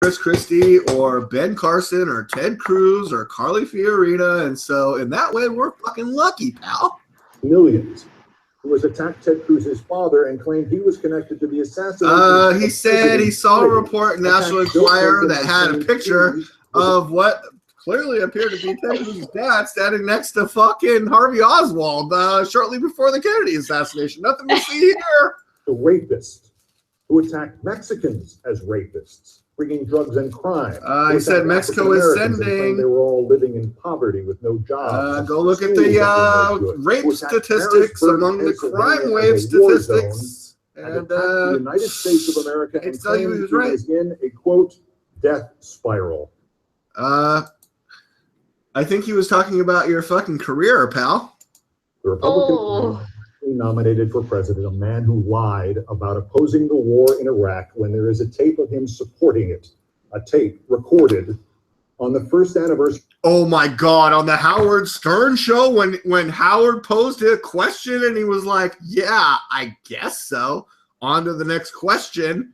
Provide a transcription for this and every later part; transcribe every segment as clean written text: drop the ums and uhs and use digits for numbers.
Chris Christie or Ben Carson or Ted Cruz or Carly Fiorina. And so in that way, we're fucking lucky, pal. Millions. Who was attacked Ted Cruz's father and claimed he was connected to the assassination. He said he saw a report in National Enquirer that had a picture of what clearly appeared to be Ted Cruz's dad standing next to fucking Harvey Oswald shortly before the Kennedy assassination. Nothing to see here. The rapist who attacked Mexicans as rapists, bringing drugs and crime. He said Mexico is sending. They were all living in poverty with no jobs. Go look at the rape statistics among the crime wave statistics. And the United States of America and tell you he was right. Is in a quote death spiral. I think he was talking about your fucking career, pal. The Republican nominated for president a man who lied about opposing the war in Iraq when there is a tape of him supporting it, a tape recorded on the first anniversary. Oh my God, on the Howard Stern show when Howard posed a question and he was like, yeah, I guess so. On to the next question.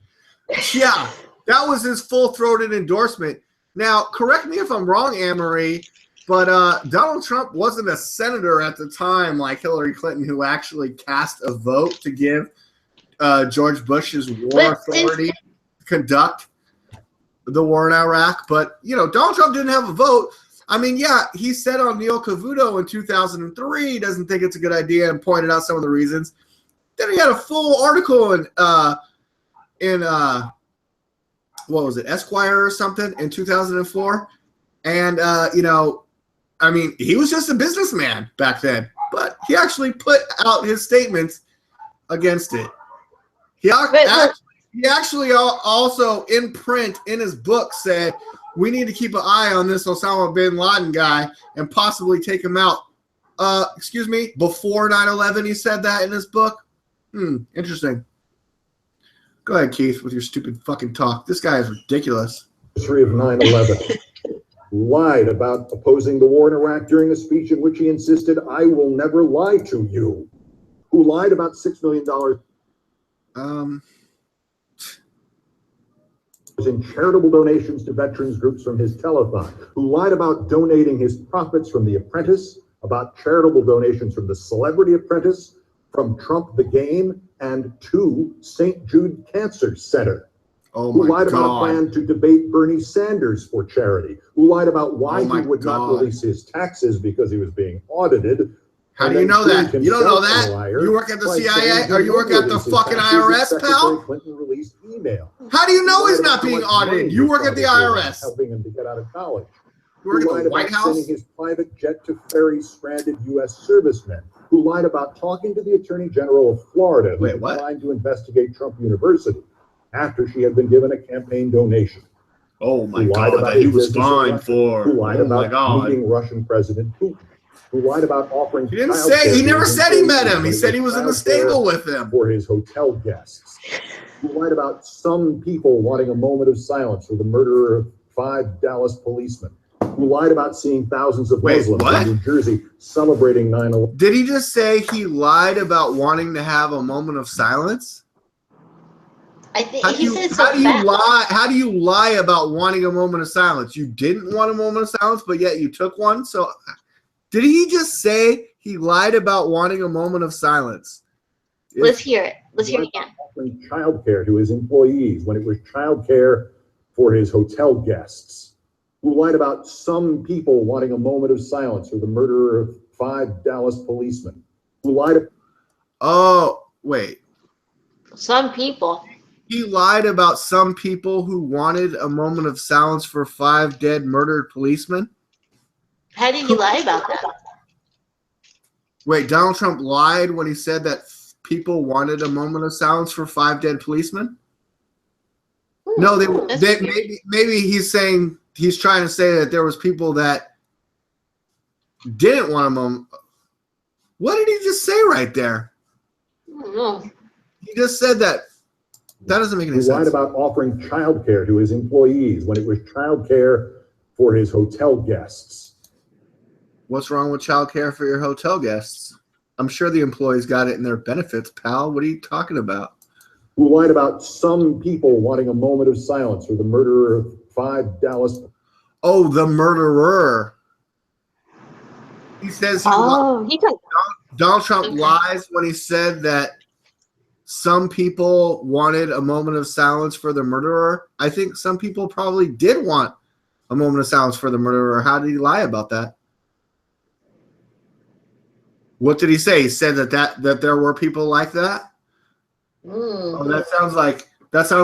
Yeah, that was his full-throated endorsement. Now, correct me if I'm wrong, Annmarie, but Donald Trump wasn't a senator at the time like Hillary Clinton, who actually cast a vote to give George Bush's war authority to conduct the war in Iraq. But, you know, Donald Trump didn't have a vote. I mean, yeah, he said on Neil Cavuto in 2003 he doesn't think it's a good idea and pointed out some of the reasons. Then he had a full article in what was it, Esquire or something in 2004. And, you know, I mean, he was just a businessman back then, but he actually put out his statements against it. He actually also in print in his book said, we need to keep an eye on this Osama bin Laden guy and possibly take him out. Excuse me, before 9/11, he said that in his book. Interesting. Go ahead, Keith, with your stupid fucking talk. This guy is ridiculous. History of 9/11. Lied about opposing the war in Iraq during a speech in which he insisted, I will never lie to you. Who lied about $6 million in charitable donations to veterans groups from his telethon. Who lied about donating his profits from The Apprentice, about charitable donations from The Celebrity Apprentice, from Trump the Game, and to St. Jude Cancer Center. Who lied about a plan to debate Bernie Sanders for charity. Who lied about why he would not release his taxes because he was being audited. How do you know that? You don't know that? You work at the CIA or you work at the fucking IRS, pal? Clinton released email. How do you know he's not being audited? You work at the IRS. Helping him to get out of college. You work at the White House? Sending his private jet to ferry stranded U.S. servicemen. Who lied about talking to the Attorney General of Florida, who declined to investigate Trump University after she had been given a campaign donation. Oh my God, that he was fined for. Who lied about meeting Russian President Putin. Who lied about offering. He didn't say. He never said he met him. He said he was in the stable with him for his hotel guests. Who lied about some people wanting a moment of silence for the murderer of 5 Dallas policemen. Who lied about seeing thousands of Muslims in New Jersey celebrating 9/11. Did he just say he lied about wanting to have a moment of silence? I think how do you lie about wanting a moment of silence? You didn't want a moment of silence, but yet you took one. So did he just say he lied about wanting a moment of silence? Let's hear it. Let's hear it again. Offering child care to his employees when it was child care for his hotel guests. Who lied about some people wanting a moment of silence for the murderer of 5 Dallas policemen. Who lied. Oh, wait. Some people. He lied about some people who wanted a moment of silence for 5 dead murdered policemen? How did he lie about that? Wait, Donald Trump lied when he said that people wanted a moment of silence for 5 dead policemen? No, maybe he's saying, he's trying to say that there was people that didn't want a moment. What did he just say right there? I don't know. He just said that. That doesn't make any sense. He lied about offering child care to his employees when it was child care for his hotel guests. What's wrong with child care for your hotel guests? I'm sure the employees got it in their benefits, pal. What are you talking about? Who lied about some people wanting a moment of silence for the murderer of 5 Dallas. Oh, the murderer. He says He took. Donald Trump Okay. lies when he said that some people wanted a moment of silence for the murderer. I think some people probably did want a moment of silence for the murderer. How did he lie about that? What did he say? He said that there were people like that. Oh, that sounds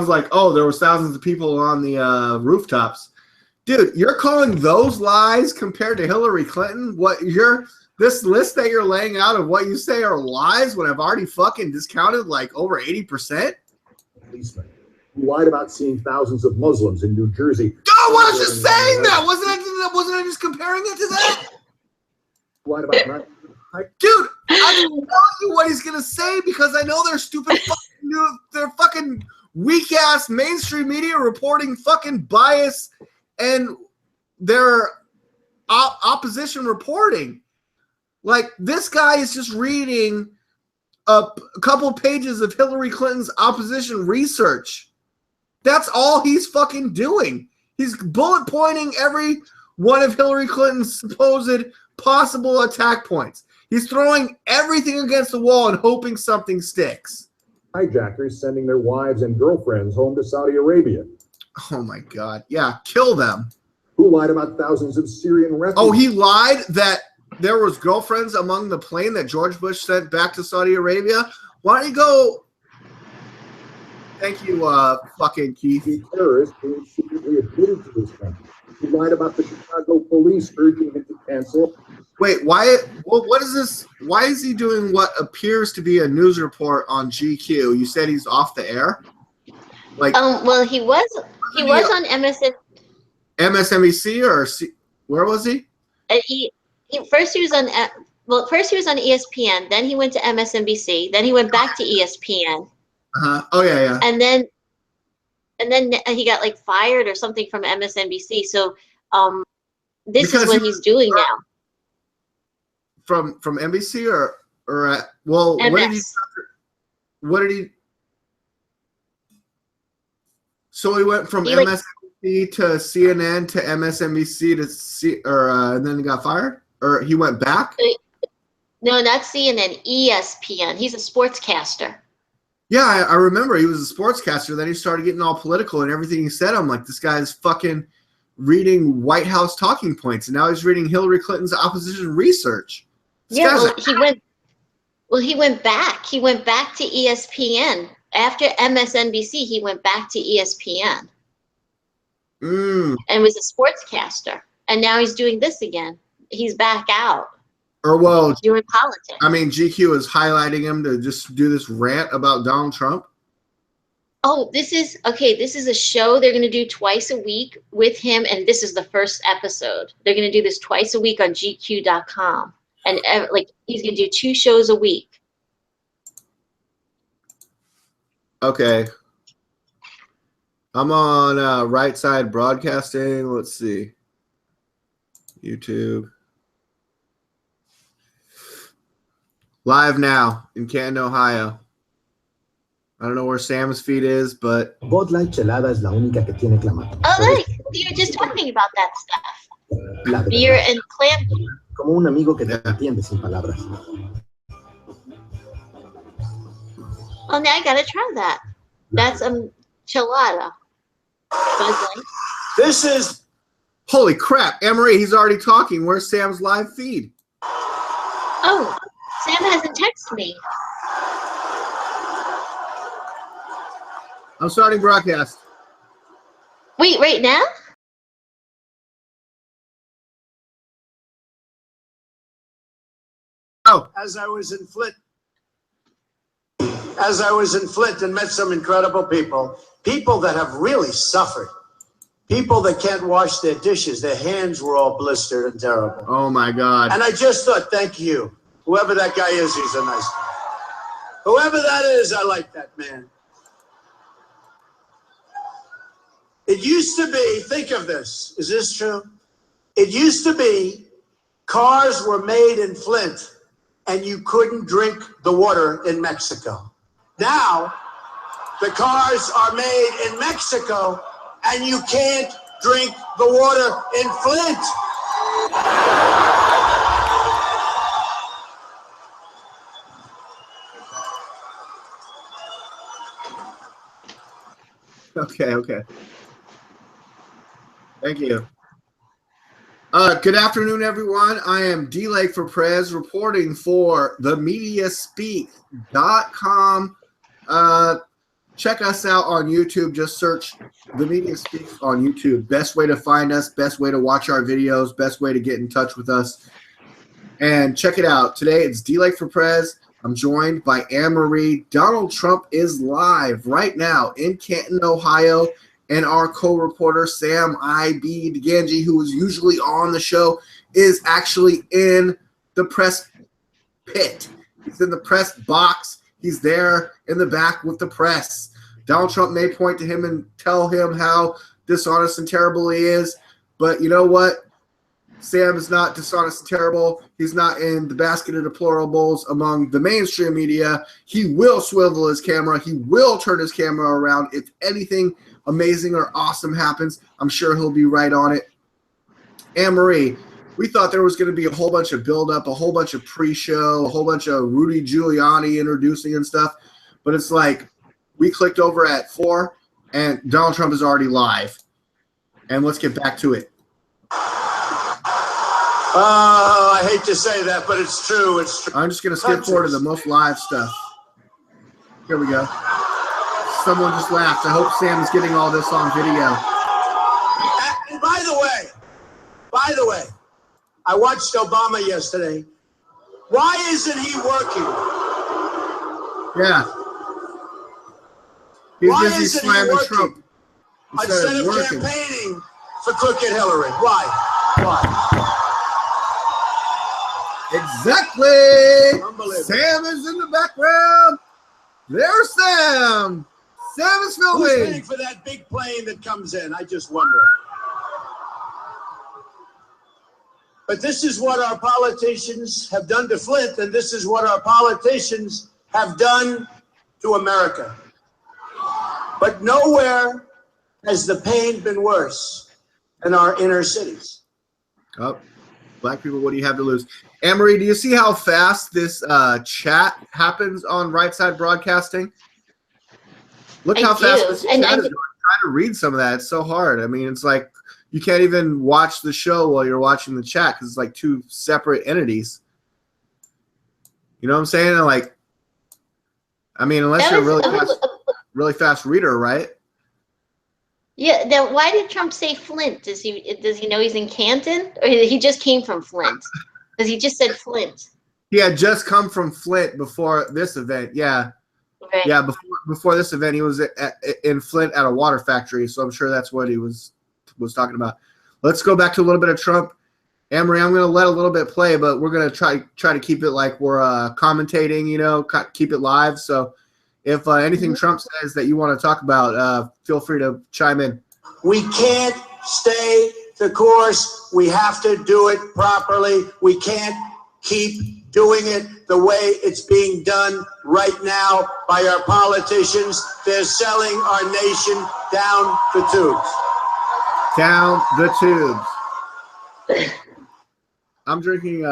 like oh, there was thousands of people on the rooftops. Dude, you're calling those lies compared to Hillary Clinton? This list that you're laying out of what you say are lies when I've already fucking discounted like over 80%? Policeman who lied about seeing thousands of Muslims in New Jersey. I was just saying that. Wasn't I just comparing it to that? Lied about not. Dude, I didn't tell you what he's gonna say because I know they're stupid they're fucking weak ass mainstream media reporting fucking bias and their opposition reporting. Like, this guy is just reading a couple pages of Hillary Clinton's opposition research. That's all he's fucking doing. He's bullet pointing every one of Hillary Clinton's supposed possible attack points. He's throwing everything against the wall and hoping something sticks. Hijackers sending their wives and girlfriends home to Saudi Arabia. Oh my God. Yeah, kill them. Who lied about thousands of Syrian refugees? Oh, he lied that there was girlfriends among the plane that George Bush sent back to Saudi Arabia. Why don't you go? Thank you, fucking Keith. The terrorist who secretly admitted to this crime. He lied about the Chicago police urging him to cancel. Wait, why? Well, what is this? Why is he doing what appears to be a news report on GQ? You said he's off the air. Like, Well, he was on MSNBC or where was he? First he was on ESPN, then he went to MSNBC, then he went back to ESPN. Oh yeah. And then he got like fired or something from MSNBC. So this is what he's doing now. From NBC or well, MS. what did he? So he went from MSNBC to CNN to MSNBC and then he got fired, or he went back? No, not CNN, ESPN. He's a sportscaster. Yeah, I remember he was a sportscaster. Then he started getting all political, and everything he said, I'm like, this guy's fucking reading White House talking points, and now he's reading Hillary Clinton's opposition research. This he went back. He went back to ESPN. After MSNBC, he went back to ESPN. And was a sportscaster. And now he's doing this again. He's back out. Or well, doing politics. I mean, GQ is highlighting him to just do this rant about Donald Trump. Oh, this is a show they're going to do twice a week with him, and this is the first episode. They're going to do this twice a week on GQ.com. And he's going to do 2 shows a week. Okay. I'm on Right Side Broadcasting. Let's see. YouTube. Live now in Canton, Ohio. I don't know where Sam's feed is, but Bud Light Chelada es la única que tiene clamato. Oh, look, you were just talking about that stuff. Beer and clam. Como un amigo que te entiende sin palabras. Oh, now I gotta try that. That's chelada. Bud Light. This is. Holy crap, Annmarie, he's already talking. Where's Sam's live feed? Oh, Sam hasn't texted me. I'm starting broadcast. Wait, right now? Oh. As I was in Flint and met some incredible people that have really suffered, people that can't wash their dishes, their hands were all blistered and terrible. Oh my God. And I just thought, thank you. Whoever that guy is, he's a nice guy. Whoever that is, I like that man. It used to be, think of this, is this true? It used to be cars were made in Flint and you couldn't drink the water in Mexico. Now, the cars are made in Mexico and you can't drink the water in Flint. Okay. Thank you. Good afternoon, everyone. I am DLAKE for Prez reporting for themediaspeak.com. Check us out on YouTube. Just search The Media Speaks on YouTube. Best way to find us, best way to watch our videos, best way to get in touch with us. And check it out. Today it's DLAKE for Prez. I'm joined by Annmarie. Donald Trump is live right now in Canton, Ohio. And our co-reporter, Sam I.B. DiGangi, who is usually on the show, is actually in the press pit. He's in the press box. He's there in the back with the press. Donald Trump may point to him and tell him how dishonest and terrible he is. But you know what? Sam is not dishonest and terrible. He's not in the basket of deplorables among the mainstream media. He will swivel his camera. He will turn his camera around. If anything amazing or awesome happens, I'm sure he'll be right on it. Annmarie, we thought there was going to be a whole bunch of build-up, a whole bunch of pre-show, a whole bunch of Rudy Giuliani introducing and stuff, but it's like we clicked over at 4, and Donald Trump is already live. And let's get back to it. I hate to say that, but it's true. It's true. I'm just going to skip forward to the most live stuff. Here we go. Someone just laughed. I hope Sam is getting all this on video. And by the way, I watched Obama yesterday. Why isn't he working? Yeah. He's Why busy isn't he slamming working? Trump Instead of working. campaigning for crooked Hillary. Why? Exactly. Unbelievable. Sam is in the background. There's Sam. Sam is Who's filming. waiting for that big plane that comes in? I just wonder. But this is what our politicians have done to Flint, and this is what our politicians have done to America. But nowhere has the pain been worse than our inner cities. Oh, black people, what do you have to lose? Annmarie, do you see how fast this chat happens on Right Side Broadcasting? Look how fast this chat is going. Try to read some of that. It's so hard. I mean, it's like you can't even watch the show while you're watching the chat because it's like two separate entities. You know what I'm saying? Like, I mean, unless you're a really fast reader, right? Yeah. Then why did Trump say Flint? Does he know he's in Canton, or he just came from Flint? Because he just said Flint. He had just come from Flint before this event. Yeah. Right. Yeah, before this event, he was in Flint at a water factory, so I'm sure that's what he was talking about. Let's go back to a little bit of Trump. Annmarie, I'm going to let a little bit play, but we're going to try to keep it like we're commentating, you know, keep it live. So if anything Trump says that you want to talk about, feel free to chime in. We can't stay the course. We have to do it properly. We can't keep doing it the way it's being done right now by our politicians. They're selling our nation down the tubes. Down the tubes. I'm drinking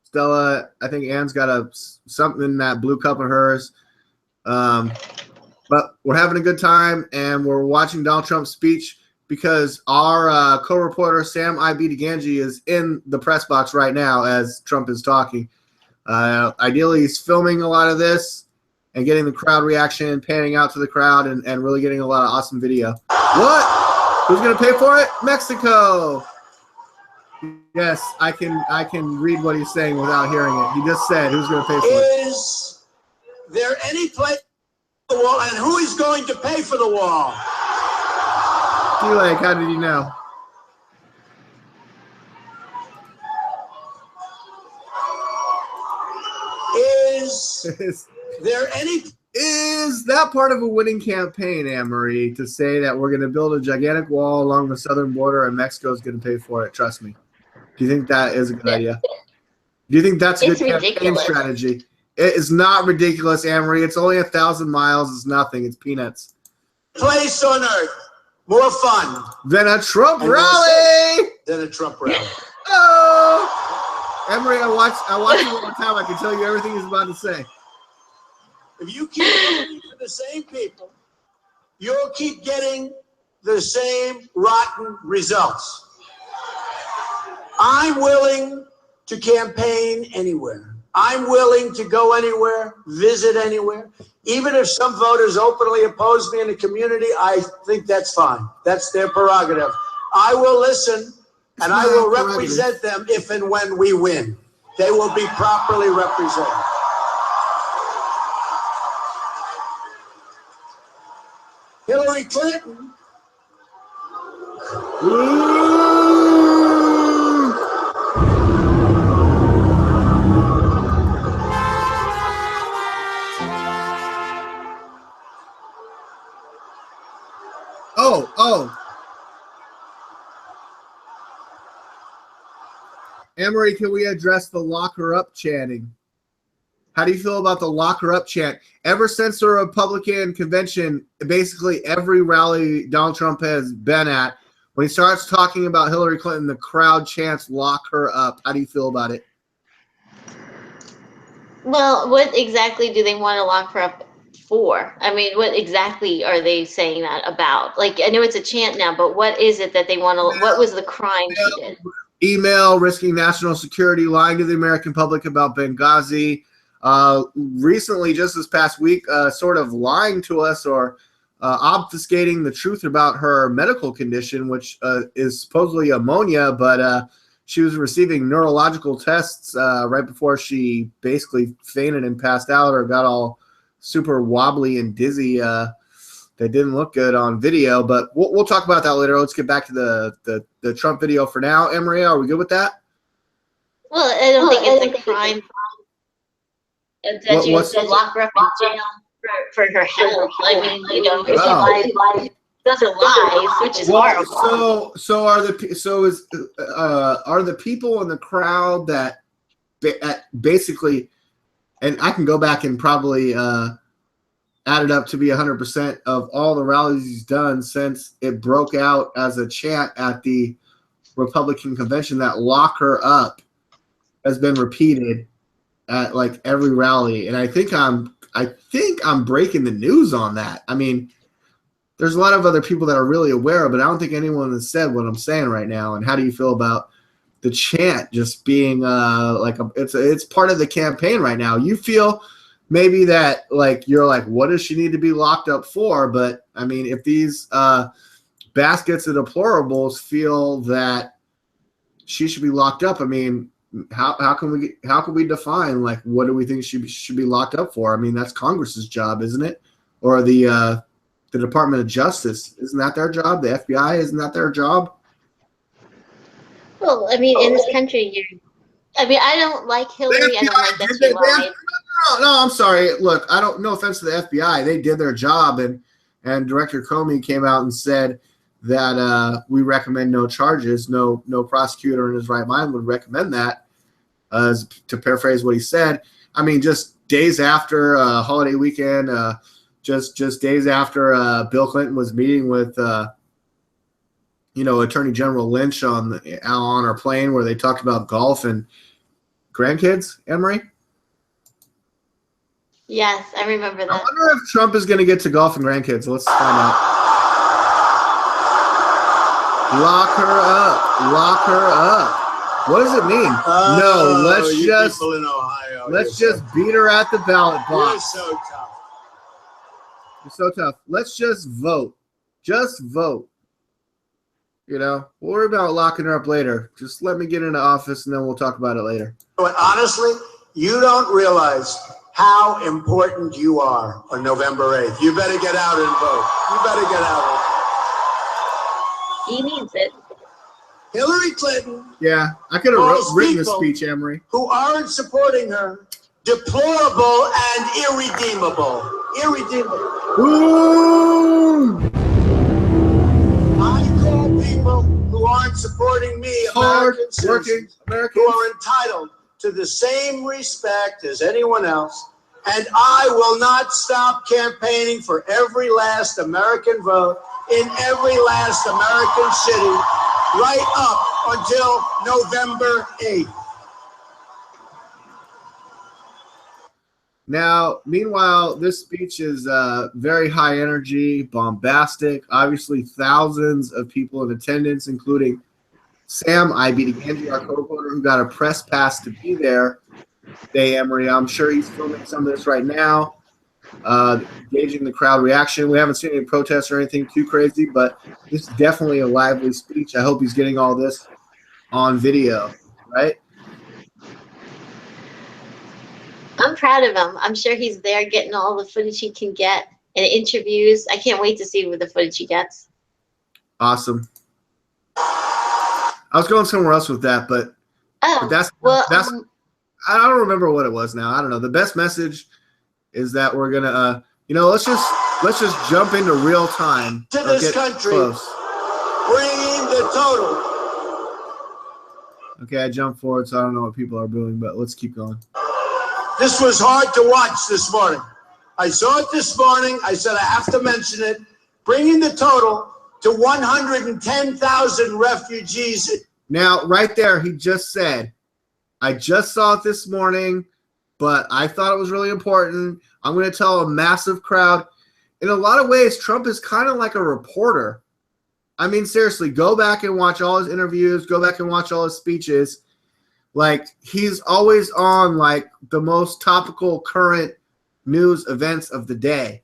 Stella. I think Ann's got something in that blue cup of hers. But we're having a good time, and we're watching Donald Trump's speech because our co-reporter, Sam I.B. DiGangi, is in the press box right now as Trump is talking. Ideally, he's filming a lot of this and getting the crowd reaction, panning out to the crowd, and really getting a lot of awesome video. What? Who's going to pay for it? Mexico. Yes, I can read what he's saying without hearing it. He just said, who's going to pay for it? Is there any place for the wall, and who is going to pay for the wall? DLAKE, how did you know? Is there any... Is that part of a winning campaign, Annmarie, to say that we're going to build a gigantic wall along the southern border and Mexico is going to pay for it? Trust me. Do you think that is a good idea? Do you think that's a good campaign strategy? It is not ridiculous, Annmarie. It's only 1,000 miles. It's nothing. It's peanuts. Place on earth more fun than a Trump and more rally. safe than a Trump rally. Oh, Annmarie, I watched it all the time. I can tell you everything he's about to say. If you keep voting for the same people, you'll keep getting the same rotten results. I'm willing to campaign anywhere. I'm willing to go anywhere, visit anywhere. Even if some voters openly oppose me in the community, I think that's fine. That's their prerogative. I will listen and I will represent them if and when we win. They will be properly represented. Hillary Clinton. Oh. Annmarie, can we address the lock her up chanting? How do you feel about the lock her up chant? Ever since the Republican convention, basically every rally Donald Trump has been at, when he starts talking about Hillary Clinton, the crowd chants lock her up. How do you feel about it? Well, what exactly do they want to lock her up for? I mean, what exactly are they saying that about? Like, I know it's a chant now, but what is it that they want to, what was the crime she did? Email, risking national security, lying to the American public about Benghazi. Recently, just this past week, sort of lying to us or obfuscating the truth about her medical condition, which is supposedly ammonia, but she was receiving neurological tests right before she basically fainted and passed out or got all super wobbly and dizzy. That didn't look good on video, but we'll talk about that later. Let's get back to the Trump video for now. Annmarie, are we good with that? Well, I don't think it's a crime that you lock her up in jail for her health. I mean, you know, if she lies, those are lies, which is horrible. So are the people in the crowd that basically, and I can go back and probably added up to be 100% of all the rallies he's done since it broke out as a chant at the Republican convention, that lock her up has been repeated at like every rally. And I think I'm breaking the news on that. I mean, there's a lot of other people that are really aware of it. I don't think anyone has said what I'm saying right now. And how do you feel about the chant just being it's part of the campaign right now? You feel maybe that like you're like, what does she need to be locked up for? But I mean, if these baskets of deplorables feel that she should be locked up, I mean, how can we define like what do we think she should be locked up for? I mean, that's Congress's job, isn't it? Or the Department of Justice, isn't that their job? The FBI, isn't that their job? Well, I mean, in this country, I don't like Hillary. I don't like that she lied. No, I'm sorry. Look, no offense to the FBI. They did their job, and Director Comey came out and said that we recommend no charges. No prosecutor in his right mind would recommend that, to paraphrase what he said. I mean, just days after holiday weekend, just days after Bill Clinton was meeting with Attorney General Lynch on our plane where they talked about golf and grandkids, Annmarie? Yes, I remember that. I wonder if Trump is going to get to golf and grandkids. Let's find out. Lock her up. Lock her up. What does it mean? No, let's just beat her at the ballot box. You're so tough. You're so tough. Let's just vote. Just vote. We'll worry about locking her up later. Just let me get into office and then we'll talk about it later. But honestly, you don't realize how important you are on November 8th. You better get out and vote. You better get out. He needs it. Hillary Clinton. Yeah, I could have written a speech, Annmarie. Who aren't supporting her, deplorable and irredeemable. Irredeemable. Ooh. I call people who aren't supporting me American citizens who are entitled to the same respect as anyone else, and I will not stop campaigning for every last American vote in every last American city right up until November 8th. Now, meanwhile, this speech is very high energy, bombastic. Obviously, thousands of people in attendance, including Sam, DiGangi, our co-reporter, who got a press pass to be there today, Annmarie. I'm sure he's filming some of this right now, gauging the crowd reaction. We haven't seen any protests or anything too crazy, but this is definitely a lively speech. I hope he's getting all this on video, right? I'm proud of him. I'm sure he's there getting all the footage he can get and interviews. I can't wait to see what the footage he gets. Awesome. I was going somewhere else with that, but that's I don't remember what it was now. I don't know. The best message is that we're gonna let's just jump into real time to this country, bringing the total. Okay, I jumped forward, so I don't know what people are doing, but let's keep going. This was hard to watch this morning. I saw it this morning. I said I have to mention it. Bringing the total to 110,000 refugees. Now, right there, he just said, I just saw it this morning, but I thought it was really important. I'm going to tell a massive crowd. In a lot of ways, Trump is kind of like a reporter. I mean, seriously, go back and watch all his interviews. Go back and watch all his speeches. Like, he's always on, like, the most topical current news events of the day.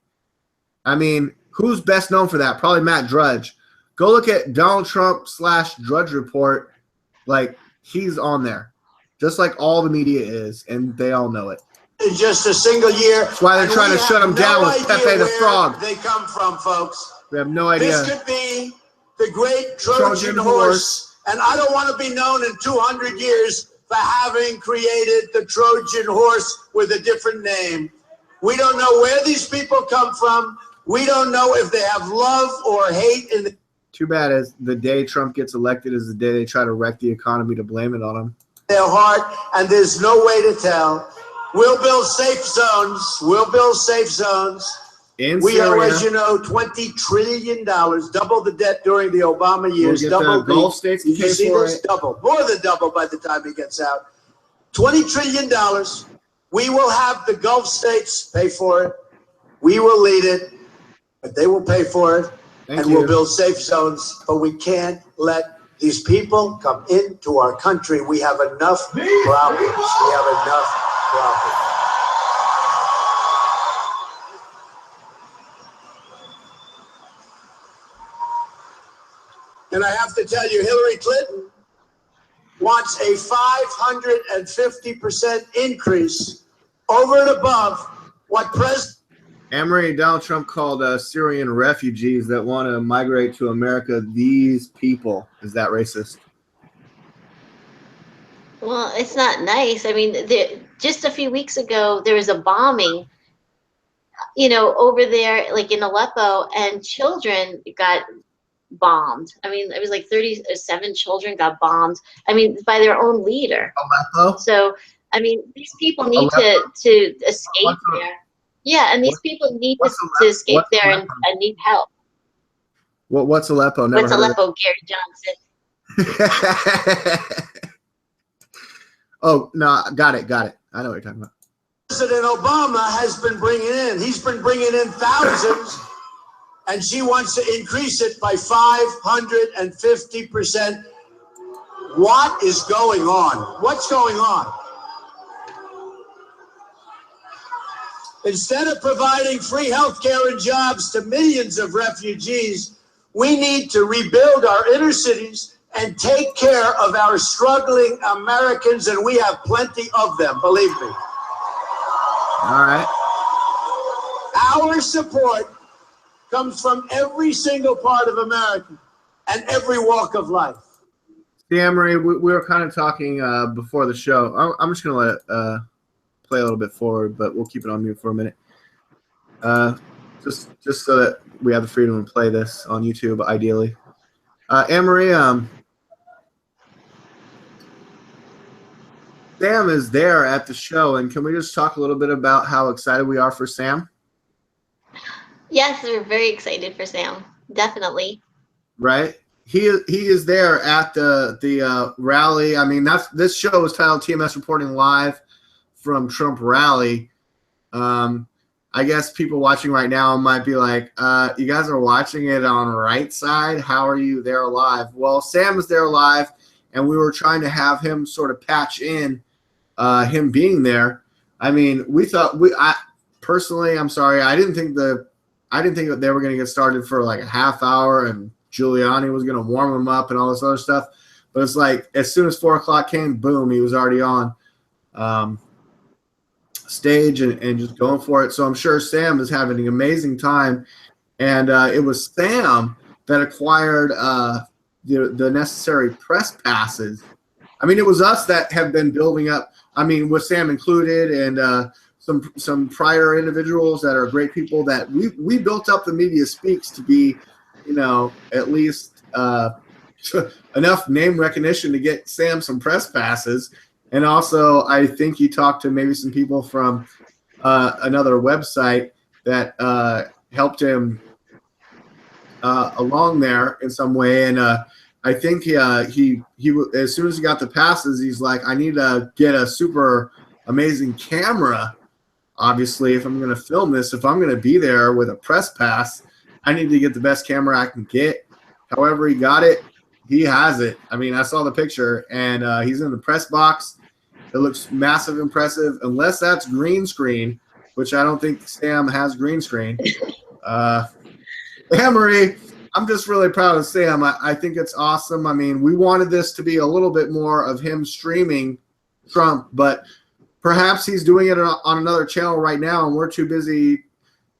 I mean, who's best known for that? Probably Matt Drudge. Go look at Donald Trump / Drudge Report. Like, he's on there. Just like all the media is, and they all know it. In just a single year. That's why they're trying to shut him down with Pepe the Frog. They come from, folks. We have no idea. This could be the great Trojan horse. And I don't want to be known in 200 years for having created the Trojan horse with a different name. We don't know where these people come from. We don't know if they have love or hate. Too bad is the day Trump gets elected is the day they try to wreck the economy to blame it on him. Their heart, and there's no way to tell. We'll build safe zones. We'll build safe zones. We are, as you know, $20 trillion, double the debt during the Obama years. Double the Gulf states to pay for it. Double, more than double by the time he gets out. $20 trillion. We will have the Gulf states pay for it. We will lead it, but they will pay for it. We'll build safe zones. But we can't let these people come into our country. We have enough problems. We have enough problems. And I have to tell you, Hillary Clinton wants a 550% increase over and above what President Annmarie, Donald Trump called Syrian refugees that want to migrate to America these people. Is that racist? Well, it's not nice. I mean, just a few weeks ago, there was a bombing, over there, like in Aleppo, and children got bombed. I mean, it was like 37 children got bombed. I mean, by their own leader. Aleppo? So, I mean, these people need to escape there. Yeah, and these people need to escape there and need help. What's Aleppo? What's Aleppo, Gary Johnson? Oh, no, got it. I know what you're talking about. President Obama has been bringing in. He's been bringing in thousands, and she wants to increase it by 550%. What is going on? What's going on? Instead of providing free health care and jobs to millions of refugees, we need to rebuild our inner cities and take care of our struggling Americans, and we have plenty of them, believe me. All right. Our support comes from every single part of America and every walk of life. See, Annmarie, we were kind of talking before the show. I'm just going to let it play a little bit forward, but we'll keep it on mute for a minute. Just so that we have the freedom to play this on YouTube, ideally. Annmarie, Sam is there at the show, and can we just talk a little bit about how excited we are for Sam? Yes, we're very excited for Sam. definitely. Right? He is there at the rally. I mean, this show is titled TMS Reporting Live from Trump Rally. I guess people watching right now might be like, you guys are watching it on right side. How are you there live? Well, Sam is there live, and we were trying to have him sort of patch in him being there. I mean, personally, I'm sorry, I didn't think that they were going to get started for like a half hour, and Giuliani was going to warm him up and all this other stuff. But it's like as soon as 4 o'clock came, boom, he was already on stage and just going for it. So I'm sure Sam is having an amazing time. And it was Sam that acquired the necessary press passes. I mean, it was us that have been building up. I mean, with Sam included and some prior individuals that are great people that we built up the Media Speaks to be, at least enough name recognition to get Sam some press passes. And also, I think he talked to maybe some people from another website that helped him along there in some way. And I think he as soon as he got the passes, he's like, I need to get a super amazing camera. Obviously, if I'm going to film this, if I'm going to be there with a press pass, I need to get the best camera I can get. However he got it, he has it. I mean, I saw the picture, and he's in the press box. It looks massive, impressive, unless that's green screen, which I don't think Sam has green screen. Annmarie, I'm just really proud of Sam. I think it's awesome. I mean, we wanted this to be a little bit more of him streaming Trump, but perhaps he's doing it on another channel right now, and we're too busy,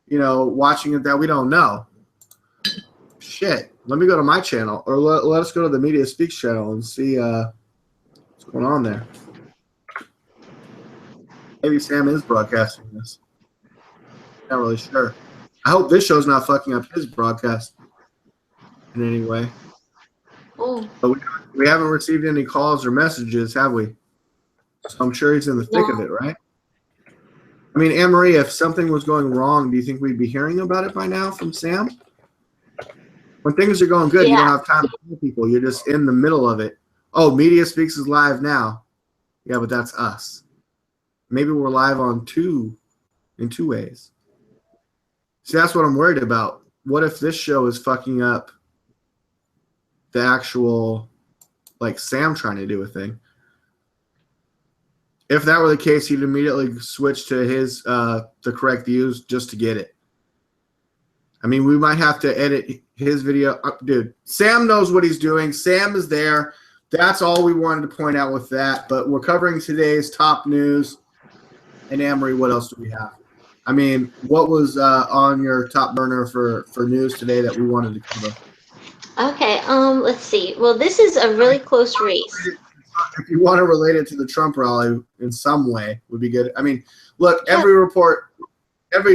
watching it that we don't know. Shit. Let me go to my channel, or let us go to the Media Speaks channel and see what's going on there. Maybe Sam is broadcasting this. Not really sure. I hope this show's not fucking up his broadcast in any way. Oh. But we haven't received any calls or messages, have we? So I'm sure he's in the thick of it, right? I mean, Annmarie, if something was going wrong, do you think we'd be hearing about it by now from Sam? When things are going good, you don't have time to tell people. You're just in the middle of it. Oh, Media Speaks is live now. Yeah, but that's us. Maybe we're live in two ways. See, that's what I'm worried about. What if this show is fucking up the actual, like, Sam trying to do a thing? If that were the case, he'd immediately switch to his the correct views just to get it. I mean, we might have to edit his video. Dude, Sam knows what he's doing. Sam is there. That's all we wanted to point out with that. But we're covering today's top news. And Annmarie, what else do we have? I mean, what was on your top burner for news today that we wanted to cover? Okay, let's see. Well, this is a really close race. If you want to relate it to the Trump rally in some way, would be good. I mean, look, every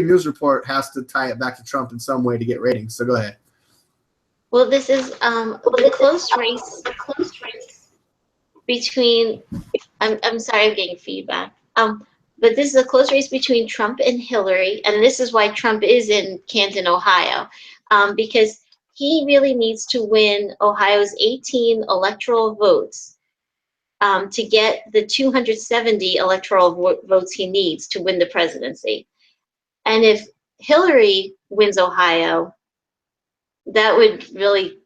news report has to tie it back to Trump in some way to get ratings. So go ahead. Well, this is a close race between. I'm sorry, I'm getting feedback. But this is a close race between Trump and Hillary, and this is why Trump is in Canton, Ohio, because he really needs to win Ohio's 18 electoral votes to get the 270 electoral votes he needs to win the presidency. And if Hillary wins Ohio, that would really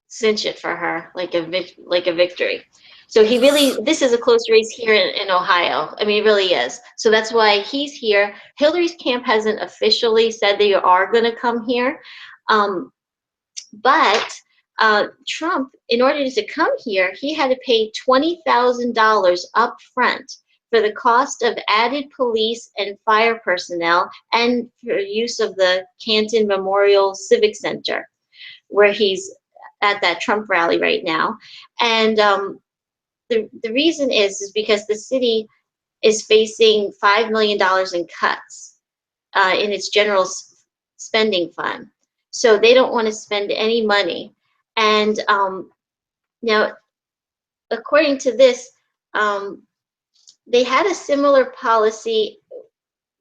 cinch it for her, like a victory. So this is a close race here in Ohio. I mean, it really is. So that's why he's here. Hillary's camp hasn't officially said they are going to come here. But Trump, in order to come here, he had to pay $20,000 up front for the cost of added police and fire personnel and for use of the Canton Memorial Civic Center, where he's at that Trump rally right now. And the reason is because the city is facing $5 million in cuts in its general spending fund. So they don't want to spend any money. And now, according to this, they had a similar policy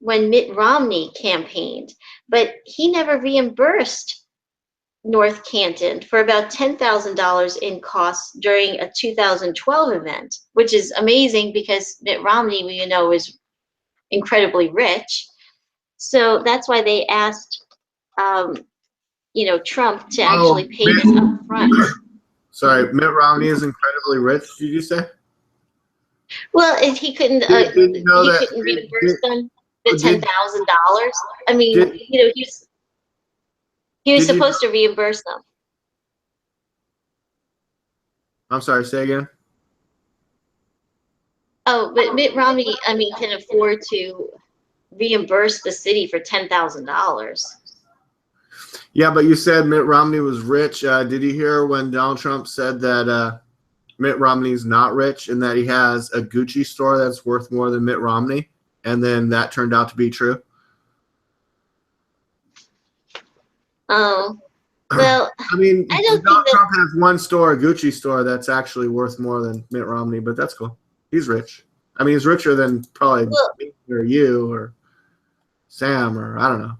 when Mitt Romney campaigned, but he never reimbursed North Canton for about $10,000 in costs during a 2012 event, which is amazing because Mitt Romney, we know, is incredibly rich. So that's why they asked, Trump to actually pay this up front. Sorry, Mitt Romney is incredibly rich. Did you say? Well, if he couldn't, Did you know he that- couldn't reimburse them the did- $10,000. I mean, did- he was did you- supposed to reimburse them. I'm sorry. Say again. Oh, but Mitt Romney, I mean, can afford to reimburse the city for $10,000. Yeah, but you said Mitt Romney was rich. Did you hear when Donald Trump said that Mitt Romney's not rich and that he has a Gucci store that's worth more than Mitt Romney? And then that turned out to be true. Oh, well, I mean, I don't Donald think Trump has one store, a Gucci store, that's actually worth more than Mitt Romney, but that's cool. He's rich. I mean, he's richer than probably me or you or Sam or I don't know.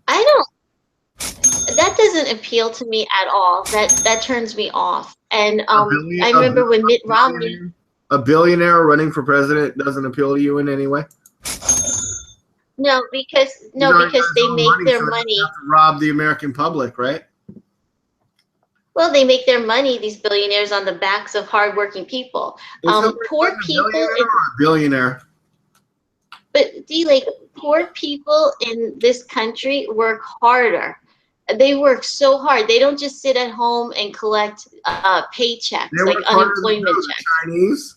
That doesn't appeal to me at all. That turns me off. And I remember when Mitt Romney, a billionaire running for president doesn't appeal to you in any way? no, because they make their money. To rob the American public, right? Well, they make their money, these billionaires, on the backs of hardworking people. Poor people. A billionaire. But DLAKE, poor people in this country work harder. They work so hard. They don't just sit at home and collect paychecks, like unemployment checks. Chinese.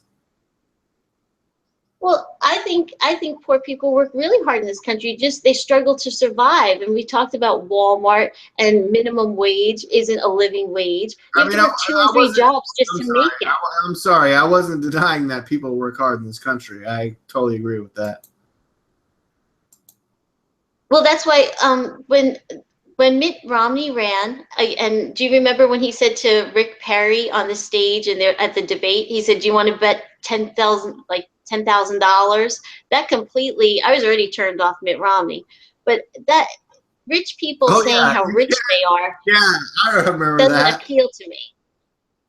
Well, I think poor people work really hard in this country. Just they struggle to survive. And we talked about Walmart and minimum wage isn't a living wage. You have to work 2 or 3 jobs just to make it. I'm sorry. I wasn't denying that people work hard in this country. I totally agree with that. Well, that's why when Mitt Romney ran, and do you remember when he said to Rick Perry on the stage and at the debate, he said, "Do you want to bet $10,000?" That completely, I was already turned off Mitt Romney, but that rich people saying how rich they are, I remember doesn't appeal to me.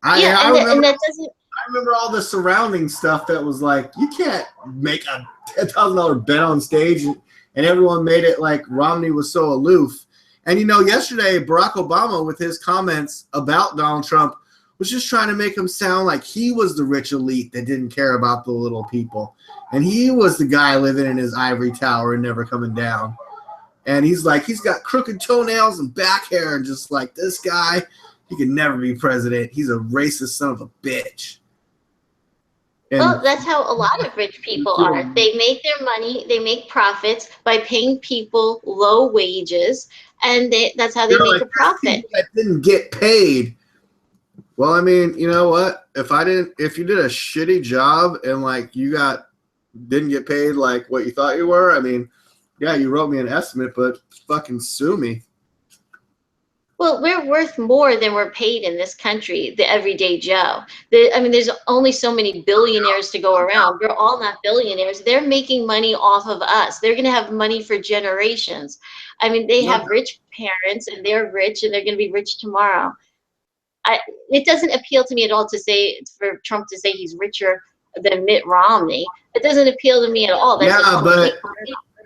I remember all the surrounding stuff that was like, you can't make a $10,000 bet on stage, and everyone made it like Romney was so aloof. And yesterday Barack Obama, with his comments about Donald Trump, was just trying to make him sound like he was the rich elite that didn't care about the little people. And he was the guy living in his ivory tower and never coming down. And he's like, he's got crooked toenails and back hair, and just like, this guy, he could never be president. He's a racist son of a bitch. And well, that's how a lot of rich people are. They make their money, they make profits by paying people low wages, and that's how they make a profit. That didn't get paid. Well, I mean, you know what? If you did a shitty job and like you didn't get paid like what you thought you were, I mean, yeah, you wrote me an estimate, but fucking sue me. Well, we're worth more than we're paid in this country, the everyday Joe. There's only so many billionaires to go around. We're all not billionaires. They're making money off of us. They're going to have money for generations. I mean, they have rich parents, and they're rich, and they're going to be rich tomorrow. It doesn't appeal to me at all for Trump to say he's richer than Mitt Romney. It doesn't appeal to me at all.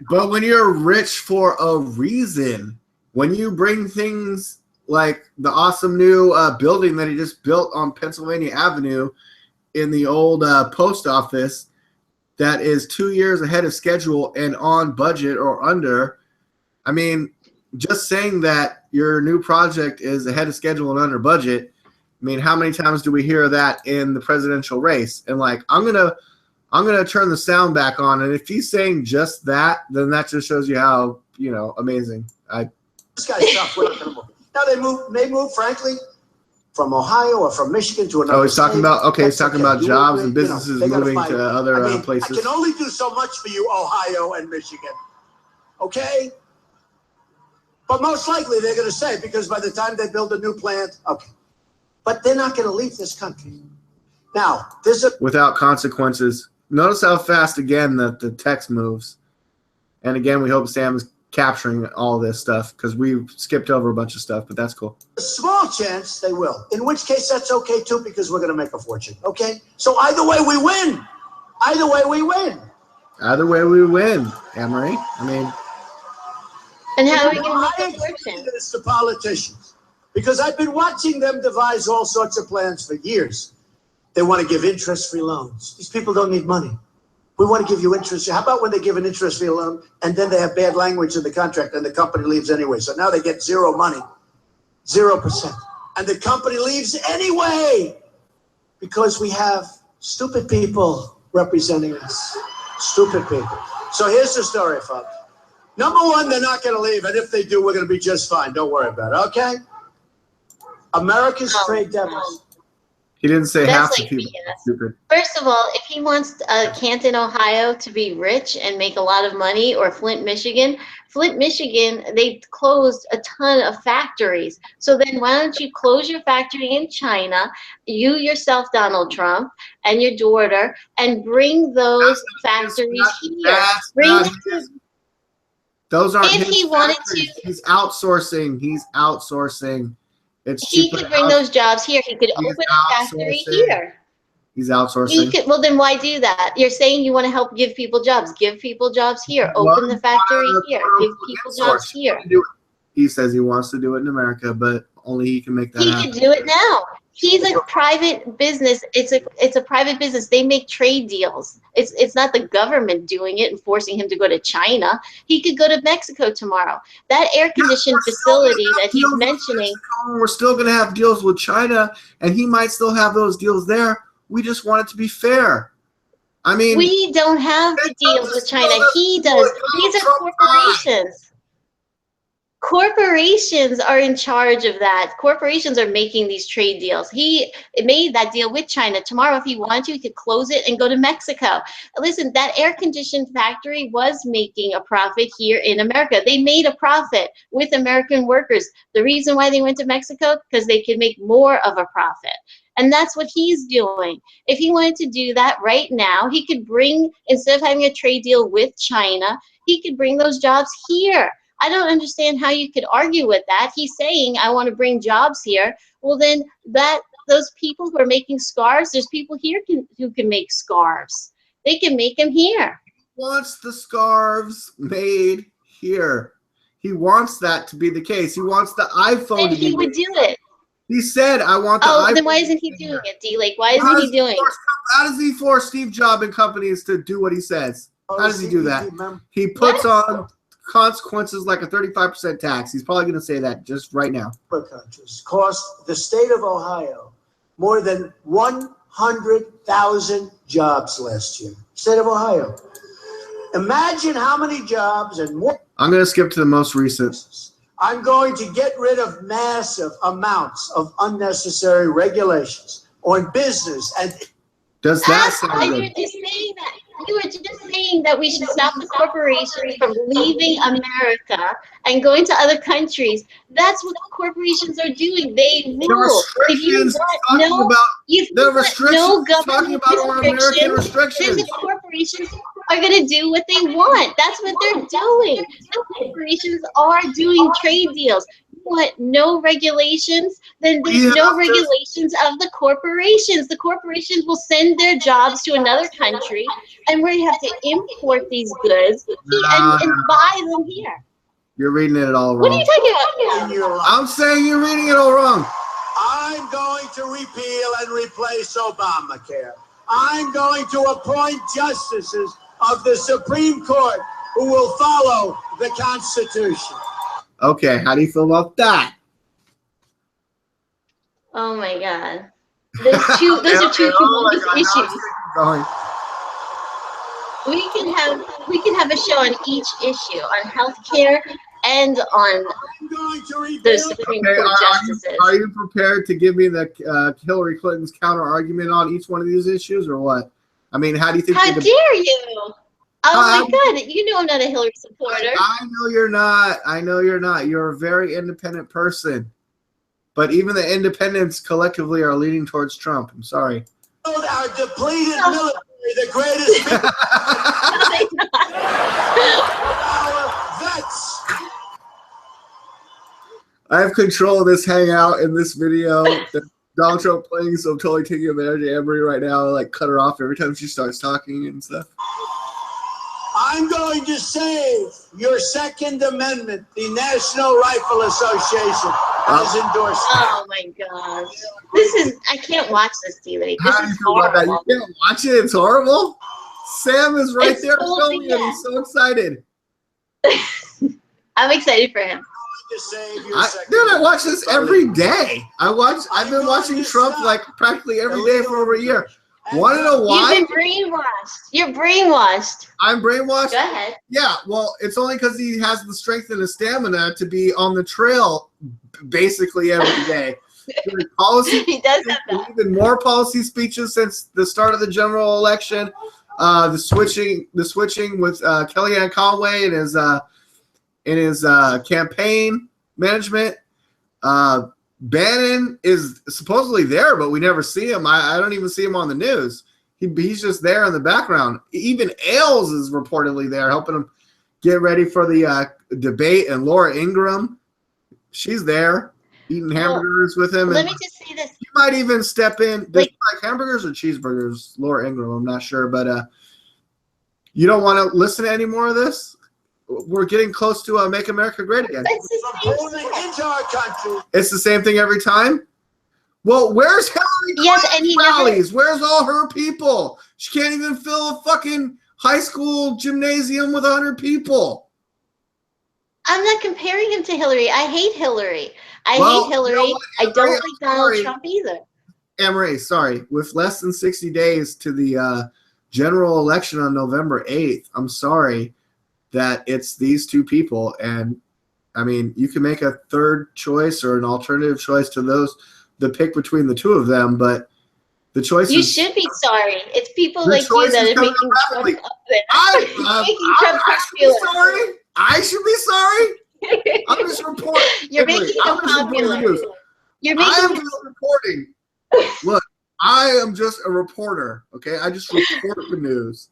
But when you're rich for a reason, when you bring things like the awesome new building that he just built on Pennsylvania Avenue in the old post office that is 2 years ahead of schedule and on budget or under, I mean, just saying that your new project is ahead of schedule and under budget, I mean, how many times do we hear that in the presidential race? And like, I'm gonna turn the sound back on, and if he's saying just that, then that just shows you how amazing. This guy's stuff, we're not going to move. Now they move, frankly, from Ohio or from Michigan to another. Oh, he's talking about he's talking about jobs and businesses moving to other places. I can only do so much for you, Ohio and Michigan. Okay? But most likely they're going to say, because by the time they build a new plant, okay. But they're not going to leave this country. Now, without consequences. Notice how fast again that the text moves. And again, we hope Sam is capturing all this stuff because we skipped over a bunch of stuff, but that's cool. A small chance they will, in which case that's okay too, because we're going to make a fortune. Okay, so either way we win. Either way we win. Either way we win, Annmarie. I mean, and how are we going to make a fortune? This to politicians, because I've been watching them devise all sorts of plans for years. They want to give interest-free loans. These people don't need money. We want to give you interest. How about when they give an interest-free loan and then they have bad language in the contract and the company leaves anyway? So now they get zero money, 0%. And the company leaves anyway because we have stupid people representing us. Stupid people. So here's the story, folks. Number one, they're not going to leave. And if they do, we're going to be just fine. Don't worry about it, okay? America's trade deficit. he didn't say That's half like the people. BS. Stupid. First of all, if he wants Canton, Ohio to be rich and make a lot of money, or Flint, Michigan, they closed a ton of factories. So then why don't you close your factory in China, you yourself, Donald Trump, and your daughter, and bring those factories here. Those aren't If his he wanted factories. to- He's outsourcing. He's outsourcing. It's He cheaper could bring those jobs here. He could He's open a factory outsourcing. here. He's He outsourcing. could, well, then why do that? You're saying you want to help give people jobs. Give people jobs here. Open the factory here. Give people jobs here. He says he wants to do it in America, but only he can make that He happen. could do it now. He's a private business. It's a private business. They make trade deals. It's not the government doing it and forcing him to go to China. He could go to Mexico tomorrow. That air-conditioned facility that he's mentioning. We're still going to have deals with China, and he might still have those deals there. We just want it to be fair. I mean, We don't have the deals with China. He does. These are corporations. Corporations are in charge of that. Corporations are making these trade deals. He made that deal with China. Tomorrow, if he wanted to, he could close it and go to Mexico. Listen, that air-conditioned factory was making a profit here in America. They made a profit with American workers. The reason why they went to Mexico, because they could make more of a profit. And that's what he's doing. If he wanted to do that right now, he could bring, instead of having a trade deal with China, he could bring those jobs here. I don't understand how you could argue with that. He's saying, I want to bring jobs here. Well, then those people who are making scarves, there's people here who can make scarves. They can make them here. He wants the scarves made here. He wants that to be the case. He wants the iPhone And to be he would do it. He said, I want the iPhone. Oh, then why isn't he doing it, D-Lake? Why isn't he doing it? How does he force Steve Jobs and companies to do what he says? How does he do that? He puts on consequences like a 35% tax. He's probably going to say that just right now. Countries cost the state of Ohio more than 100,000 jobs last year. State of Ohio. Imagine how many jobs and more. I'm going to skip to the most recent. I'm going to get rid of massive amounts of unnecessary regulations on business. And does that sound You good? were just saying that. You were just saying that we should stop the corporations from leaving America and going to other countries. That's what corporations are doing. They rule. If you want no government restrictions, then the corporations are going to do what they want. That's what they're doing. The corporations are doing trade deals. You want no regulations? Then there's no regulations of the corporations. The corporations will send their jobs to another country, and we have to import these goods and buy them here. You're reading it all wrong. What are you talking about? I'm saying you're reading it all wrong. I'm going to repeal and replace Obamacare. I'm going to appoint justices of the Supreme Court who will follow the Constitution. Okay, how do you feel about that? Oh my God. Those are two humongous issues. We can have a show on each issue, on healthcare and on the Supreme Court justices. Are you prepared to give me the Hillary Clinton's counter argument on each one of these issues, or what? I mean, how do you think? How dare you? Oh my God! You know I'm not a Hillary supporter. I know you're not. I know you're not. You're a very independent person. But even the independents collectively are leaning towards Trump. I'm sorry. Our depleted military, the greatest. Our nuts. I have control of this hangout in this video that Donald Trump playing, so I'm totally taking advantage of Annmarie right now. I like cut her off every time she starts talking and stuff. I'm going to save your Second Amendment. The National Rifle Association has endorsed it. Oh my gosh. I can't watch this, D-Lake. This How do you is feel about that? horrible. You can't watch it. It's horrible. Sam is right It's there full of filming it. He's so excited. I'm excited for him. To save your Dude, I watch this every day. I've been watching Trump like practically every day for over a year. Want to know why? You've been brainwashed. You're brainwashed. I'm brainwashed? Go ahead. Yeah, well, it's only because he has the strength and the stamina to be on the trail basically every day. Policy, He does have that. even more policy speeches since the start of the general election. The switching with Kellyanne Conway and his campaign management. Bannon is supposedly there, but we never see him. I don't even see him on the news. He's just there in the background. Even Ailes is reportedly there, helping him get ready for the debate. And Laura Ingraham, she's there eating hamburgers with him. Let And me just say this. you might even step in. Does Like- she like hamburgers or cheeseburgers? Laura Ingraham, I'm not sure, but you don't want to listen to any more of this? We're getting close to Make America Great Again. It's the From same holding thing. into our country. It's the same thing every time? Well, where's Hillary Yes, and he never- rallies? Where's all her people? She can't even fill a fucking high school gymnasium with 100 people. I'm not comparing him to Hillary. I hate Hillary. I Well, hate Hillary. you know what, I don't Annmarie, like Donald sorry. Trump either. Annmarie, sorry. With less than 60 days to the general election on November 8th, I'm sorry that it's these two people. And, I mean, you can make a third choice or an alternative choice to the pick between the two of them, but the choice You is... should be sorry. It's people The like you choice that is are coming making up Trump rapidly. up. I should be sorry. I should be sorry. I'm just reporting. You're making him I'm just reporting the popular. news. You're I am making him. just reporting. Look, I am just a reporter, okay? I just report the news.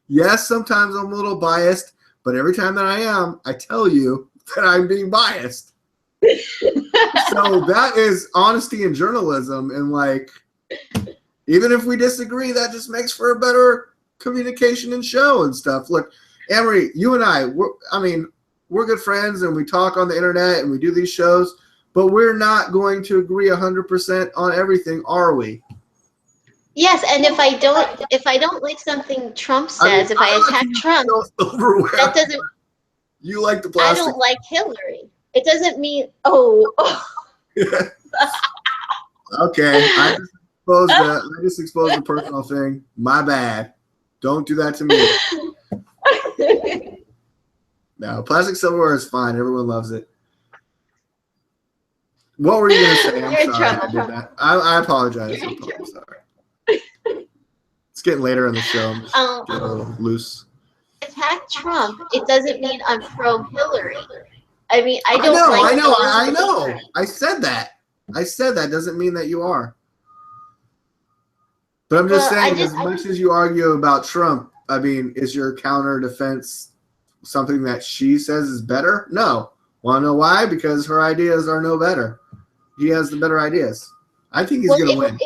Yes, sometimes I'm a little biased, but every time that I am, I tell you that I'm being biased. So that is honesty in journalism, and like, even if we disagree, that just makes for a better communication and show and stuff. Look, Annmarie, you and we're good friends, and we talk on the internet, and we do these shows, but we're not going to agree 100% on everything, are we? Yes, and if I don't like something Trump says, if I attack Trump, that doesn't. You like the I plastic. don't like Hillary. It doesn't mean. Oh. Okay, I just exposed a personal thing. My bad. Don't do that to me. No, plastic silverware is fine. Everyone loves it. What were you going to say? I'm You're in sorry I trouble. did that. I apologize. You're in I'm trouble. sorry. It's getting later in the show. I'm just getting a little loose. Attack Trump. It doesn't mean I'm pro Hillary. I mean, I know. I said that. Doesn't mean that you are. But I'm just saying, as much as you argue about Trump, I mean, is your counter defense something that she says is better? No. Want to know why? Because her ideas are no better. He has the better ideas. I think he's going to win.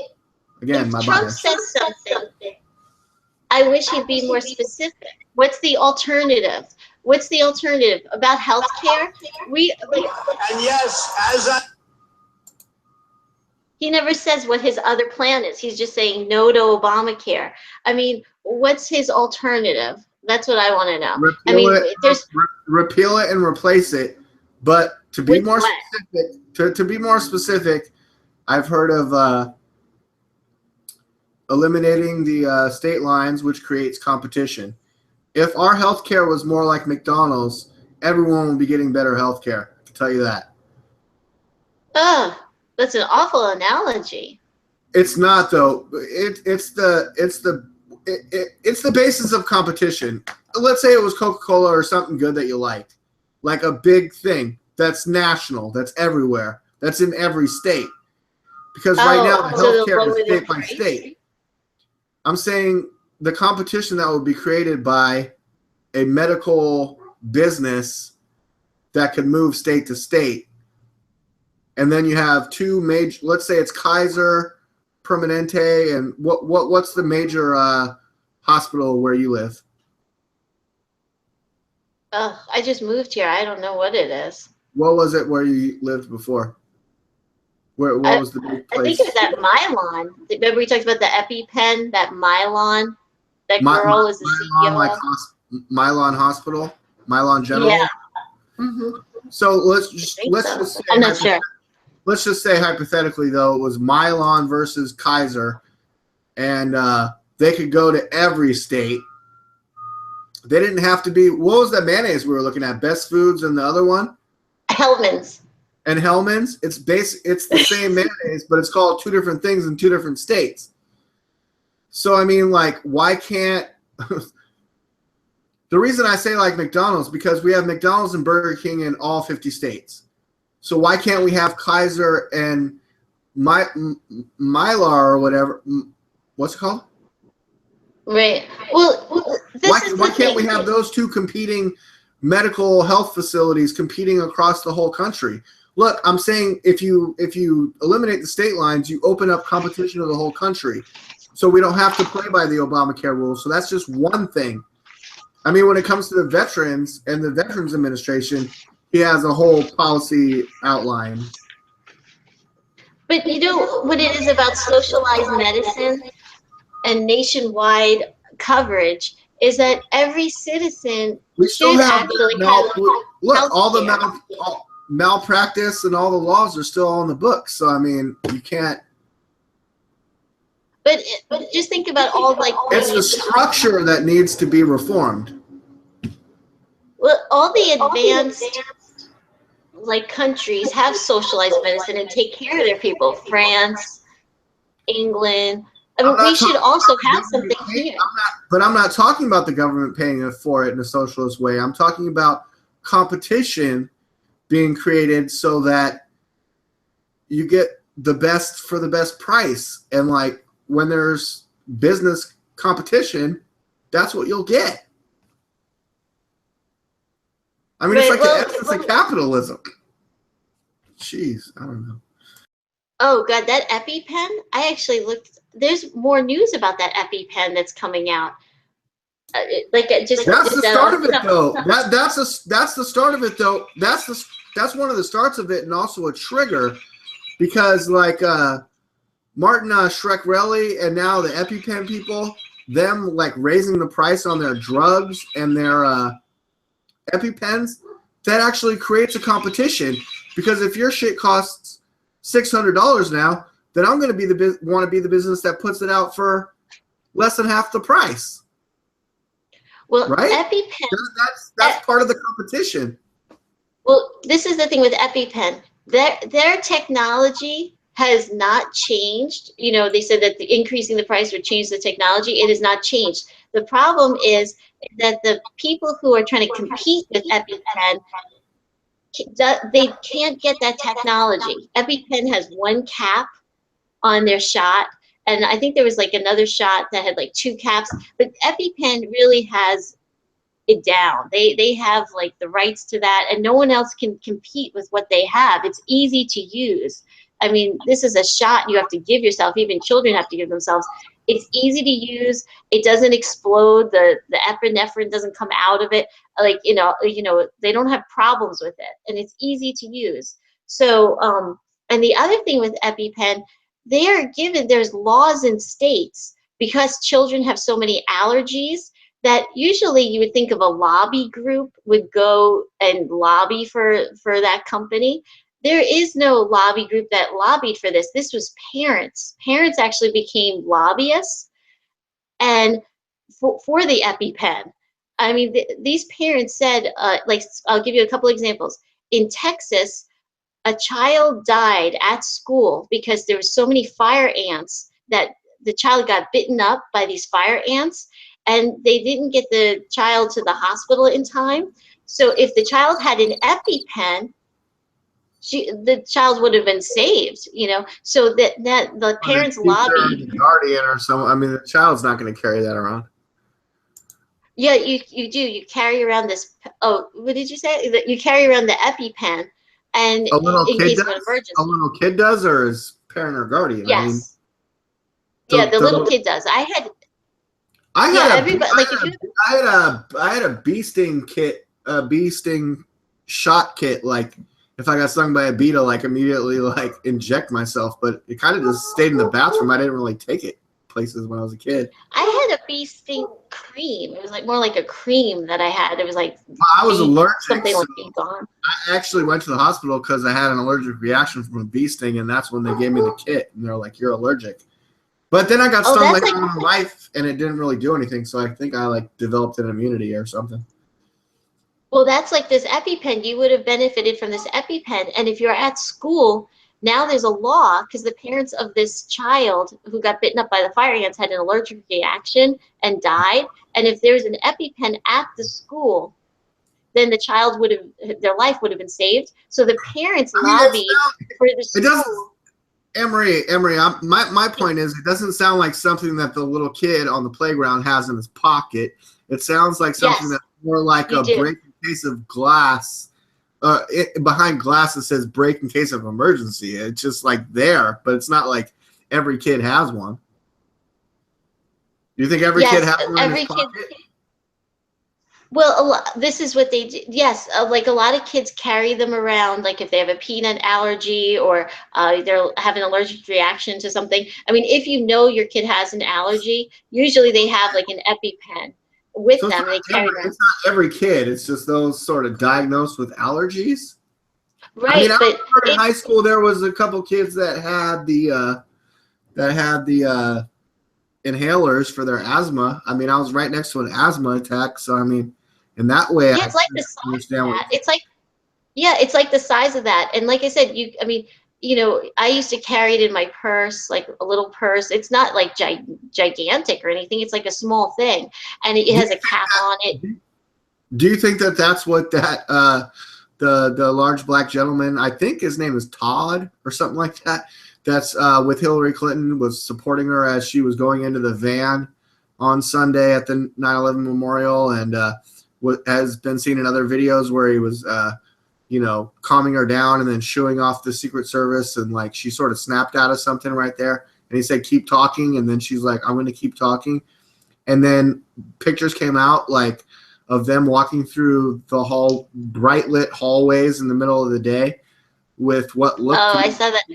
Again, if my Trump bias. says something, I wish he'd be more specific. What's the alternative? What's the alternative about health care? And yes, He never says what his other plan is. He's just saying no to Obamacare. I mean, what's his alternative? That's what I want to know. Repeal it and replace it. But to be more specific, to be more specific, I've heard of eliminating the state lines, which creates competition. If our healthcare was more like McDonald's, everyone would be getting better healthcare. I can tell you that. That's an awful analogy. It's not though. It's the basis of competition. Let's say it was Coca-Cola or something good that you liked, like a big thing that's national, that's everywhere, that's in every state. Because right now the healthcare is state by state. I'm saying the competition that would be created by a medical business that can move state to state. And then you have two major, let's say it's Kaiser Permanente, and what's the major hospital where you live? I just moved here. I don't know what it is. What was it where you lived before? What was the big place? I think it was at Mylon. Remember we talked about the EpiPen, that Mylon? That girl is the CEO. Like Mylon Hospital? Mylon General? Yeah. Mm-hmm. So let's just say, I'm not sure. Let's just say hypothetically, though, it was Mylon versus Kaiser, and they could go to every state. They didn't have to be. What was that mayonnaise we were looking at? Best Foods and the other one? Hellman's. And Hellman's. It's the same mayonnaise, but it's called two different things in two different states. So I mean, like, why can't? The reason I say like McDonald's, because we have McDonald's and Burger King in all 50 states. So why can't we have Kaiser and Mylar or whatever? What's it called? Right. Well, why can't we have those two competing medical health facilities competing across the whole country? Look, I'm saying if you eliminate the state lines, you open up competition to the whole country. So we don't have to play by the Obamacare rules. So that's just one thing. I mean, when it comes to the veterans and the Veterans Administration, he has a whole policy outline. But you know what it is about socialized medicine and nationwide coverage is that every citizen should actually have all the malpractice and all the laws are still on the books. So I mean, you can't. But just think about all it's the structure that needs to be reformed. Well, all the advanced countries have socialized medicine and take care of their people. France, England. I mean, we should also have something here. I'm not talking about the government paying for it in a socialist way. I'm talking about competition being created so that you get the best for the best price. And like when there's business competition, that's what you'll get. I mean, it's like the essence of capitalism. Jeez, I don't know. Oh God, that EpiPen! I actually looked. There's more news about that EpiPen that's coming out. That's the start of it, though. That's the start of it, though. That's one of the starts of it, and also a trigger, because like Martin Shkreli and now the EpiPen people, them like raising the price on their drugs and their EpiPens, that actually creates a competition, because if your shit costs $600 now, then I'm going to want to be the business that puts it out for less than half the price. Well, right? EpiPen. That's part of the competition. Well, this is the thing with EpiPen. Their technology has not changed. You know, they said that increasing the price would change the technology. It has not changed. The problem is that the people who are trying to compete with EpiPen, they can't get that technology. EpiPen has one cap on their shot, and I think there was like another shot that had like 2 caps, but EpiPen really has it down. They have like the rights to that, and no one else can compete with what they have. It's easy to use. I mean, this is a shot you have to give yourself. Even children have to give themselves. It's easy to use. It doesn't explode. The epinephrine doesn't come out of it. Like, you know, they don't have problems with it, and it's easy to use. So, and the other thing with EpiPen, there's laws in states, because children have so many allergies, that usually you would think of a lobby group would go and lobby for that company. There is no lobby group that lobbied for this. This was parents. Parents actually became lobbyists and for the EpiPen. I mean, these parents said, like, I'll give you a couple examples. In Texas, a child died at school because there were so many fire ants that the child got bitten up by these fire ants, and they didn't get the child to the hospital in time. So if the child had an EpiPen, the child would have been saved, you know. So that the parents lobbied. Guardian or something. I mean, the child's not going to carry that around. Yeah, you do. You carry around this. Oh, what did you say? That you carry around the EpiPen, and A little in kid case of an does? emergency. A little kid does, or his parent or guardian? I mean, Yes. Yeah, the little little, kid does. I had. I Yeah, had a, everybody. Like if you. I had a bee sting kit, a bee sting shot kit. Like if I got stung by a beetle, like immediately like inject myself. But it kind of just stayed in the bathroom. I didn't really take it places when I was a kid. I had a bee sting cream. It was like more like a cream that I had. It was like I was allergic. something So like bee gone. I actually went to the hospital because I had an allergic reaction from a bee sting, and that's when they gave me the kit. And they're like, "You're allergic." But then I got stung later on in life, and it didn't really do anything. So I think I like developed an immunity or something. Well, that's like this EpiPen. You would have benefited from this EpiPen. And if you're at school, now there's a law because the parents of this child who got bitten up by the fire ants had an allergic reaction and died. And if there's an EpiPen at the school, then the child would have, their life would have been saved. So the parents lobbied for the school. Annmarie, my point is, it doesn't sound like something that the little kid on the playground has in his pocket. It sounds like something that's more like a break in case of glass. Behind glass it says break in case of emergency. It's just like there, but it's not like every kid has one. Do you think every kid has one in his pocket? Well, this is what they do. Yes, like a lot of kids carry them around, like if they have a peanut allergy or they're having an allergic reaction to something. I mean, if you know your kid has an allergy, usually they have like an EpiPen with them. They carry them. It's not every kid. It's just those sort of diagnosed with allergies. Right. I mean, I remember in high school there was a couple kids that had the inhalers for their asthma. I mean, I was right next to an asthma attack, so I mean. In that way, yeah, it's like the size of that. It's like, yeah, it's like the size of that. And like I said, I mean, you know, I used to carry it in my purse, like a little purse. It's not like gigantic or anything. It's like a small thing, and it has a cap on it. Do you think that that's what that the large black gentleman, I think his name is Todd or something like that, that's with Hillary Clinton, was supporting her as she was going into the van on Sunday at the 9/11 memorial, and has been seen in other videos where he was, you know, calming her down and then shooing off the Secret Service, and like she sort of snapped out of something right there, and he said, "Keep talking," and then she's like, "I'm going to keep talking," and then pictures came out like of them walking through the bright lit hallways in the middle of the day with what looked. Oh, I saw that.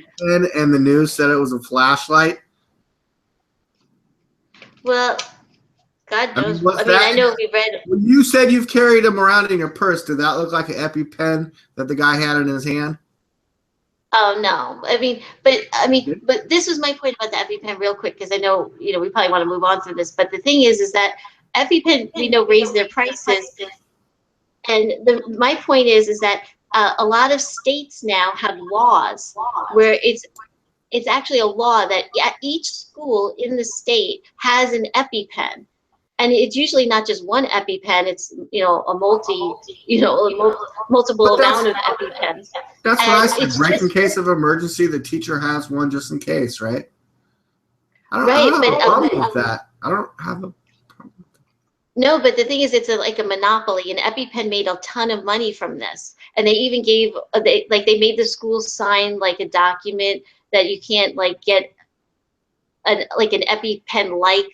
And the news said it was a flashlight. Well. God knows. I mean, I know we read. When you said you've carried them around in your purse, did that look like an EpiPen that the guy had in his hand? Oh no! I mean, but this was my point about the EpiPen, real quick, because I know we probably want to move on from this. But the thing is that EpiPen, we know, raised their prices, and my point is that a lot of states now have laws where it's actually a law that each school in the state has an EpiPen. And it's usually not just one EpiPen. It's a multiple amount of EpiPens. That's what I said. Break in case of emergency, the teacher has one just in case, right? I don't have a problem with that. I don't have a problem. No, but the thing is, it's like a monopoly, and EpiPen made a ton of money from this. And they even gave they made the schools sign like a document that you can't like get an EpiPen like.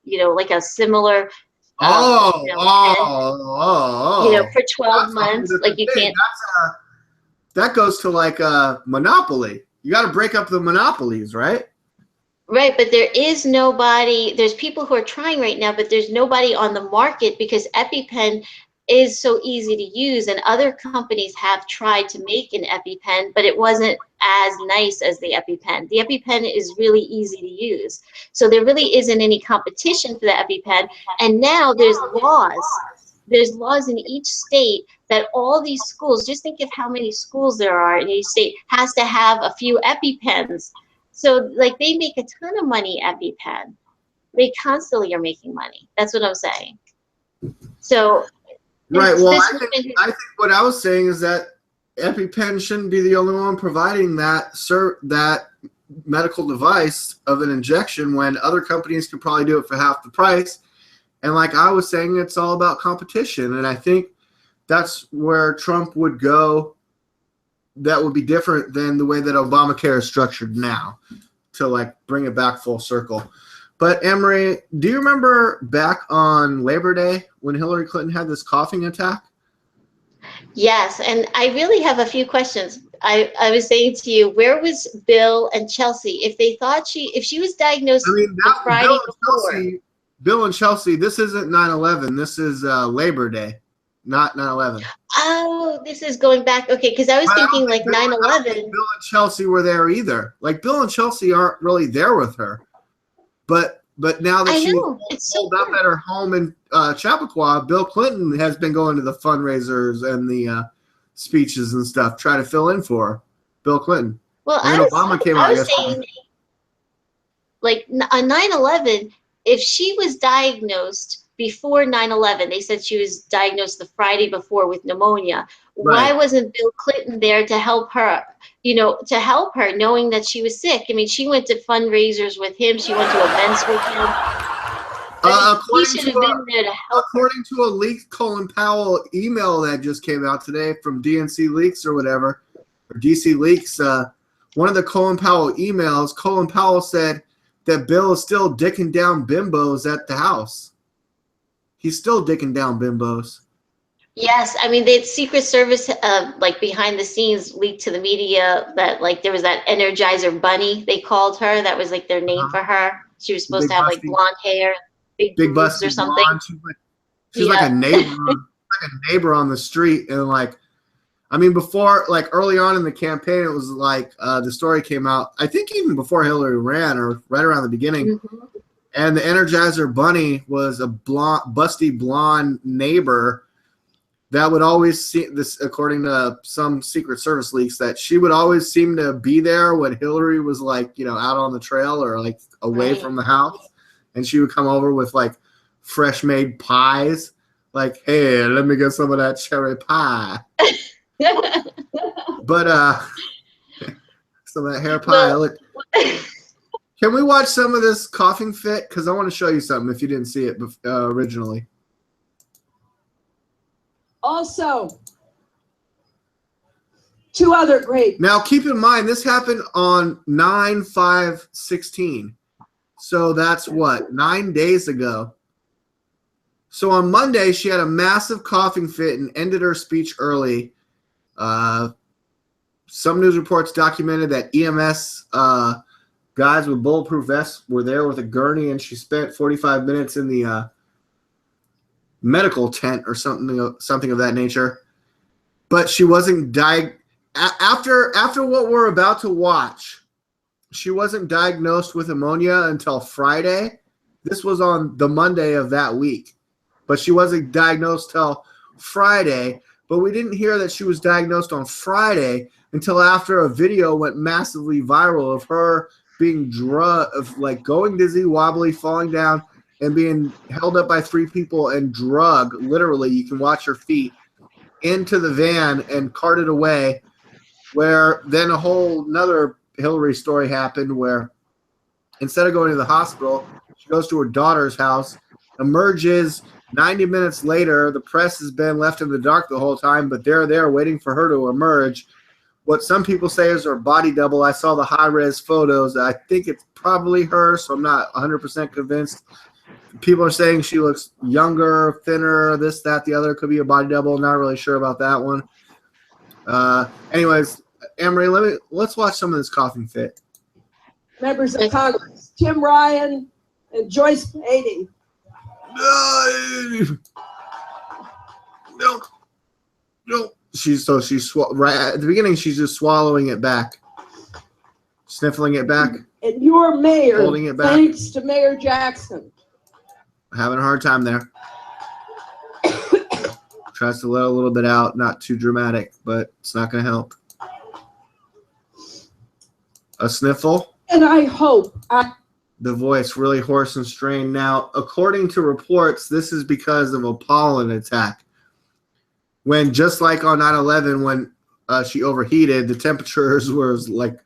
Like a similar, for 12 months, like you can't. That goes to like a monopoly. You got to break up the monopolies, right? Right, but there is nobody. There's people who are trying right now, but there's nobody on the market because EpiPen is so easy to use, and other companies have tried to make an EpiPen, but it wasn't as nice as the EpiPen. The EpiPen is really easy to use. So there really isn't any competition for the EpiPen. And now there's laws. There's laws in each state that all these schools, just think of how many schools there are in each state, has to have a few EpiPens. So like they make a ton of money, EpiPen. They constantly are making money. That's what I'm saying. So right. Well, I think what I was saying is that EpiPen shouldn't be the only one providing that medical device of an injection when other companies can probably do it for half the price. And like I was saying, it's all about competition. And I think that's where Trump would go. That would be different than the way that Obamacare is structured now, to like bring it back full circle. But Annmarie, do you remember back on Labor Day when Hillary Clinton had this coughing attack? Yes, and I really have a few questions. I was saying to you, where was Bill and Chelsea if they thought if she was diagnosed I mean, the Friday before? Bill and Chelsea, this isn't 9/11. This is Labor Day, not 9/11. Oh, this is going back. Okay, because I was thinking like 9/11. Bill and Chelsea were there either. Like Bill and Chelsea aren't really there with her, but now that she's holed up at her home in Chappaqua, Bill Clinton has been going to the fundraisers and the speeches and stuff, trying to fill in for her. Bill Clinton. Well, and Obama came out yesterday. Saying, like on 9/11, if she was diagnosed before 9/11, they said she was diagnosed the Friday before with pneumonia. Right. Why wasn't Bill Clinton there to help her? To help her, knowing that she was sick. I mean, she went to fundraisers with him. She went to events with him. He should have been there to help. According to a leaked Colin Powell email that just came out today from DNC Leaks or whatever, or DC Leaks, one of the Colin Powell emails, Colin Powell said that Bill is still dicking down bimbos at the house. He's still dicking down bimbos. Yes, I mean, the Secret Service, like behind the scenes, leaked to the media that like there was that Energizer Bunny, they called her. That was like their name for her. She was supposed to have like blonde hair, big boobs or something. She's like a neighbor on the street, and like, I mean, before like early on in the campaign, it was like the story came out. I think even before Hillary ran, or right around the beginning. Mm-hmm. And the Energizer Bunny was a busty blonde neighbor that would always see this, according to some Secret Service leaks, that she would always seem to be there when Hillary was like, out on the trail or like away from the house. And she would come over with like fresh made pies. Like, hey, let me get some of that cherry pie. But some of that hair pie. Look. Can we watch some of this coughing fit? Because I want to show you something if you didn't see it originally. Also, two other great. Now, keep in mind, this happened on 9/5/16. So that's what, 9 days ago. So on Monday, she had a massive coughing fit and ended her speech early. Some news reports documented that EMS guys with bulletproof vests were there with a gurney, and she spent 45 minutes in the medical tent or something of that nature. But she wasn't after what we're about to watch. She wasn't diagnosed with pneumonia until Friday. This was on the Monday of that week. But she wasn't diagnosed till Friday. But we didn't hear that she was diagnosed on Friday until after a video went massively viral of her being like going dizzy, wobbly, falling down, and being held up by three people and drugged. Literally, you can watch her feet into the van and carted away. Where then a whole another Hillary story happened where instead of going to the hospital, she goes to her daughter's house, emerges 90 minutes later. The press has been left in the dark the whole time, but they're there waiting for her to emerge. What some people say is her body double. I saw the high-res photos. I think it's probably her, so I'm not 100% convinced. People are saying she looks younger, thinner, this, that, the other. Could be a body double. Not really sure about that one. Anyways, Annmarie, let's watch some of this coughing fit. Members of Congress, Tim Ryan and Joyce Beatty. No. She's right at the beginning. She's just swallowing it back, sniffling it back. And your mayor, holding it back. Thanks to Mayor Jackson, having a hard time there. Tries to let a little bit out, not too dramatic, but it's not going to help. A sniffle. And I hope the voice really hoarse and strained. Now, according to reports, this is because of a pollen attack. When just like on 9/11, when she overheated, the temperatures were like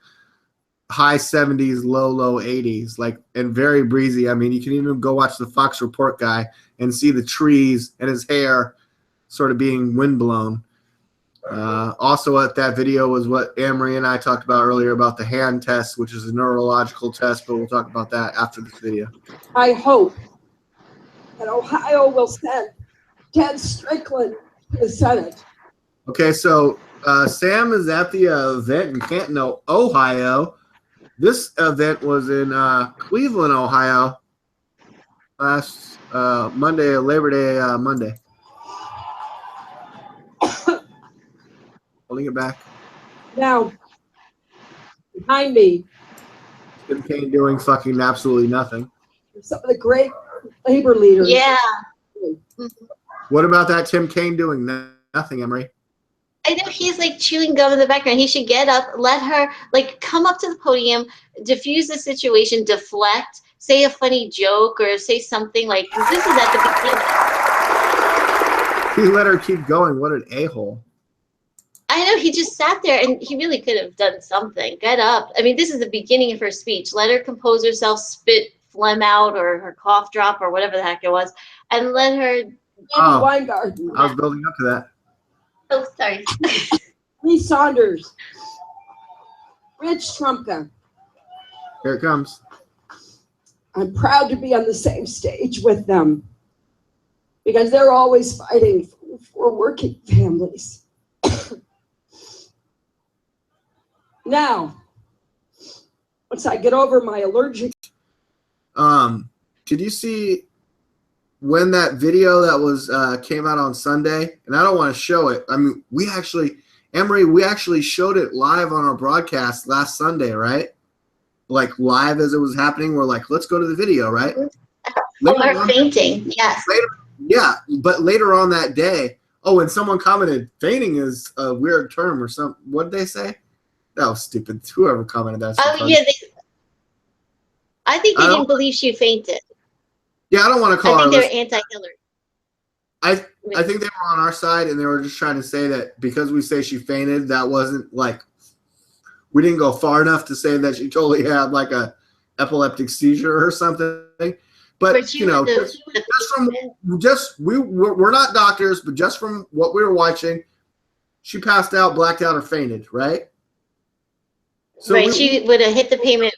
high 70s, low 80s, like, and very breezy. I mean, you can even go watch the Fox Report guy and see the trees and his hair sort of being windblown. Also at that video was what Annmarie and I talked about earlier about the hand test, which is a neurological test, but we'll talk about that after this video. I hope that Ohio will send Ted Strickland to the Senate. Okay, so Sam is at the event in Canton, Ohio. This event was in Cleveland, Ohio, last Monday, Labor Day Monday. Holding it back. Now, behind me, Tim Kaine doing fucking absolutely nothing. some of the great labor leaders. Yeah. What about that Tim Kaine doing nothing, Annmarie? I know he's like chewing gum in the background. He should get up, let her like come up to the podium, diffuse the situation, deflect, say a funny joke or say something like this is at the beginning. He let her keep going. What an a-hole. I know he just sat there and he really could have done something. Get up. I mean, this is the beginning of her speech. Let her compose herself, spit phlegm out or her cough drop or whatever the heck it was, and let her. Oh, Weingarten. I was building up to that. Oh, sorry. Lee Saunders. Rich Trumka. Here it comes. I'm proud to be on the same stage with them because they're always fighting for working families. Now, once I get over my allergic. Did you see when that video that was came out on Sunday? And I don't want to show it. I mean, Annmarie, we actually showed it live on our broadcast last Sunday, right? Like live as it was happening. We're like, let's go to the video, right? Or fainting, yes. Yeah, but later on that day, and someone commented, fainting is a weird term or something. What did they say? That was stupid. Whoever commented that. Oh, yeah. I think they didn't believe she fainted. Yeah, I don't want to call her. I think they're anti-Hillary. I think they were on our side, and they were just trying to say that because we say she fainted, that wasn't like we didn't go far enough to say that she totally had like a epileptic seizure or something. But you know, we're not doctors, but just from what we were watching, she passed out, blacked out, or fainted, right? So right, she would have hit the pavement.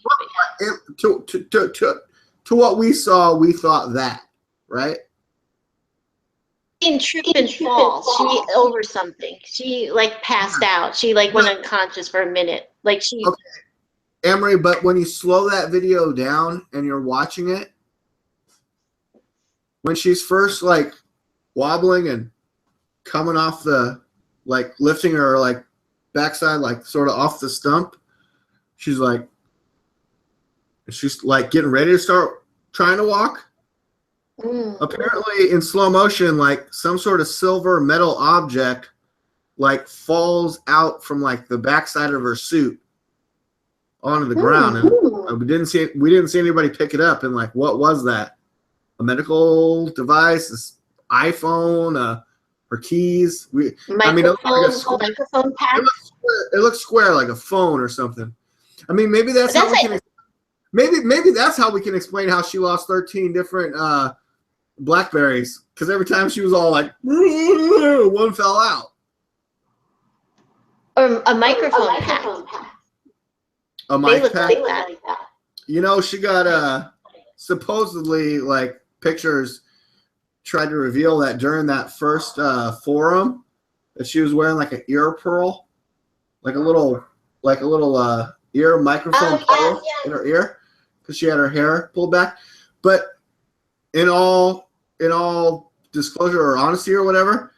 To what we saw, we thought that, right? She didn't trip and fall. She over something. She like passed out. She like went unconscious for a minute. Like she. Okay. Annmarie, but when you slow that video down and you're watching it, when she's first like wobbling and coming off the, like lifting her like backside, like sort of off the stump, she's like getting ready to start trying to walk. Apparently in slow motion, like some sort of silver metal object like falls out from like the backside of her suit onto the ground, and we didn't see anybody pick it up. And like, what was that? A medical device? This iPhone? Her keys? Microphone pack. It looks square like a phone or something. I mean, maybe that's how we can. Maybe that's how we can explain how she lost 13 different Blackberries, because every time she was all like, one fell out. Or a microphone pack. A mic pack. Like that. You know, she got supposedly like pictures tried to reveal that during that first forum that she was wearing like an ear pearl, like a little ear microphone pearl in her ear, because she had her hair pulled back. But in all disclosure or honesty or whatever,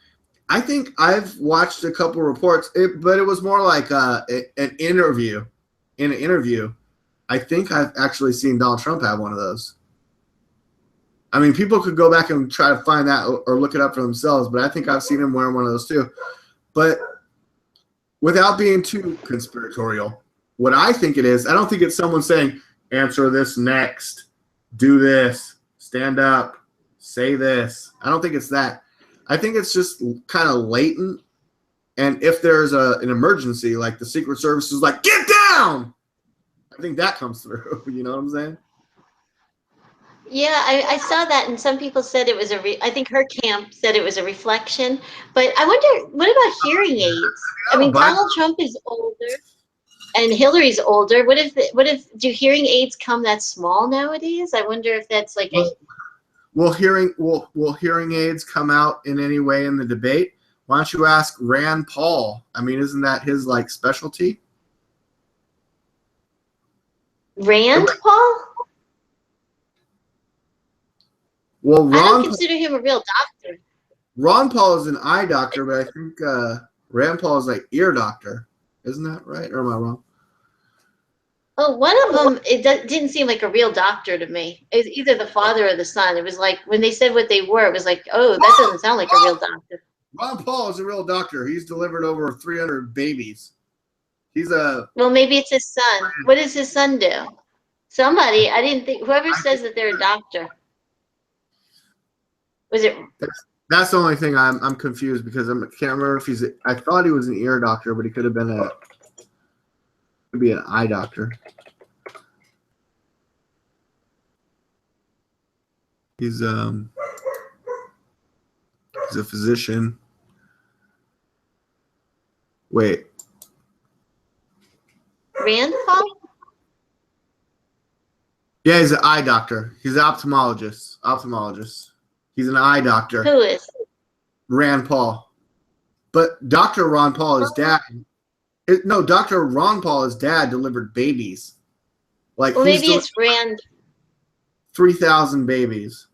I think I've watched a couple reports, but it was more like an interview. In an interview, I think I've actually seen Donald Trump have one of those. I mean, people could go back and try to find that or look it up for themselves, but I think I've seen him wearing one of those too. But without being too conspiratorial, what I think it is, I don't think it's someone saying, answer this next, do this, stand up, say this. I don't think it's that. I think it's just kind of latent. And if there's an emergency, like the Secret Service is like, get down, I think that comes through. You know what I'm saying? Yeah, I saw that, and some people said it was I think her camp said it was a reflection. But I wonder, what about hearing aids? I mean, Donald Trump is older, and Hillary's older. Do hearing aids come that small nowadays? I wonder if that's like a. Will hearing aids come out in any way in the debate? Why don't you ask Rand Paul? I mean, isn't that his like specialty? Rand Paul? Well, I don't consider him a real doctor. Ron Paul is an eye doctor, but I think Rand Paul is like ear doctor. Isn't that right? Or am I wrong? Oh, one of them, didn't seem like a real doctor to me. It was either the father or the son. It was like, when they said what they were, it was like, oh, that doesn't sound like a real doctor. Ron Paul is a real doctor. He's delivered over 300 babies. Well, maybe it's his son. What does his son do? Somebody, I didn't think, whoever says that they're a doctor. Was it? That's the only thing I'm confused because I can't remember if I thought he was an ear doctor, but he could be an eye doctor. He's a physician. Wait. Rand Paul? Yeah, he's an eye doctor. He's an ophthalmologist. He's an eye doctor. Who is? Rand Paul. But Dr. Ron Paul, his dad. Dr. Ron Paul, his dad delivered babies. Like, well, maybe it's Rand. 3,000 babies.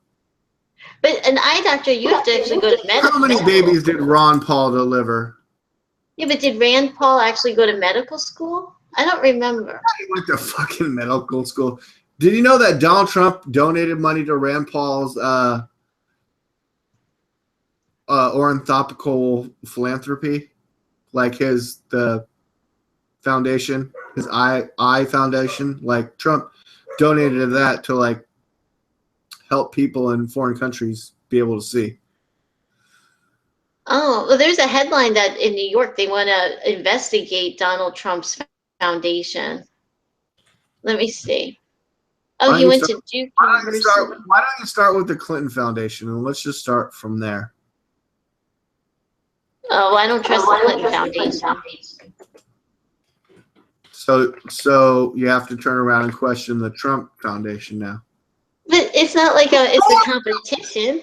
But an eye doctor, you have to actually go to medical. How many babies did Ron Paul deliver? Yeah, but did Rand Paul actually go to medical school? I don't remember. He went to fucking medical school. Did you know that Donald Trump donated money to Rand Paul's ornithoptical philanthropy? Like the foundation, his eye foundation? Like, Trump donated that to, like, help people in foreign countries be able to see. Oh, well, there's a headline that in New York they want to investigate Donald Trump's foundation. Let me see. Oh, he went to Duke University. Why don't you start with the Clinton Foundation, and let's just start from there. Oh, well, I don't trust the Clinton Foundation. So you have to turn around and question the Trump Foundation now. But it's not like it's a competition.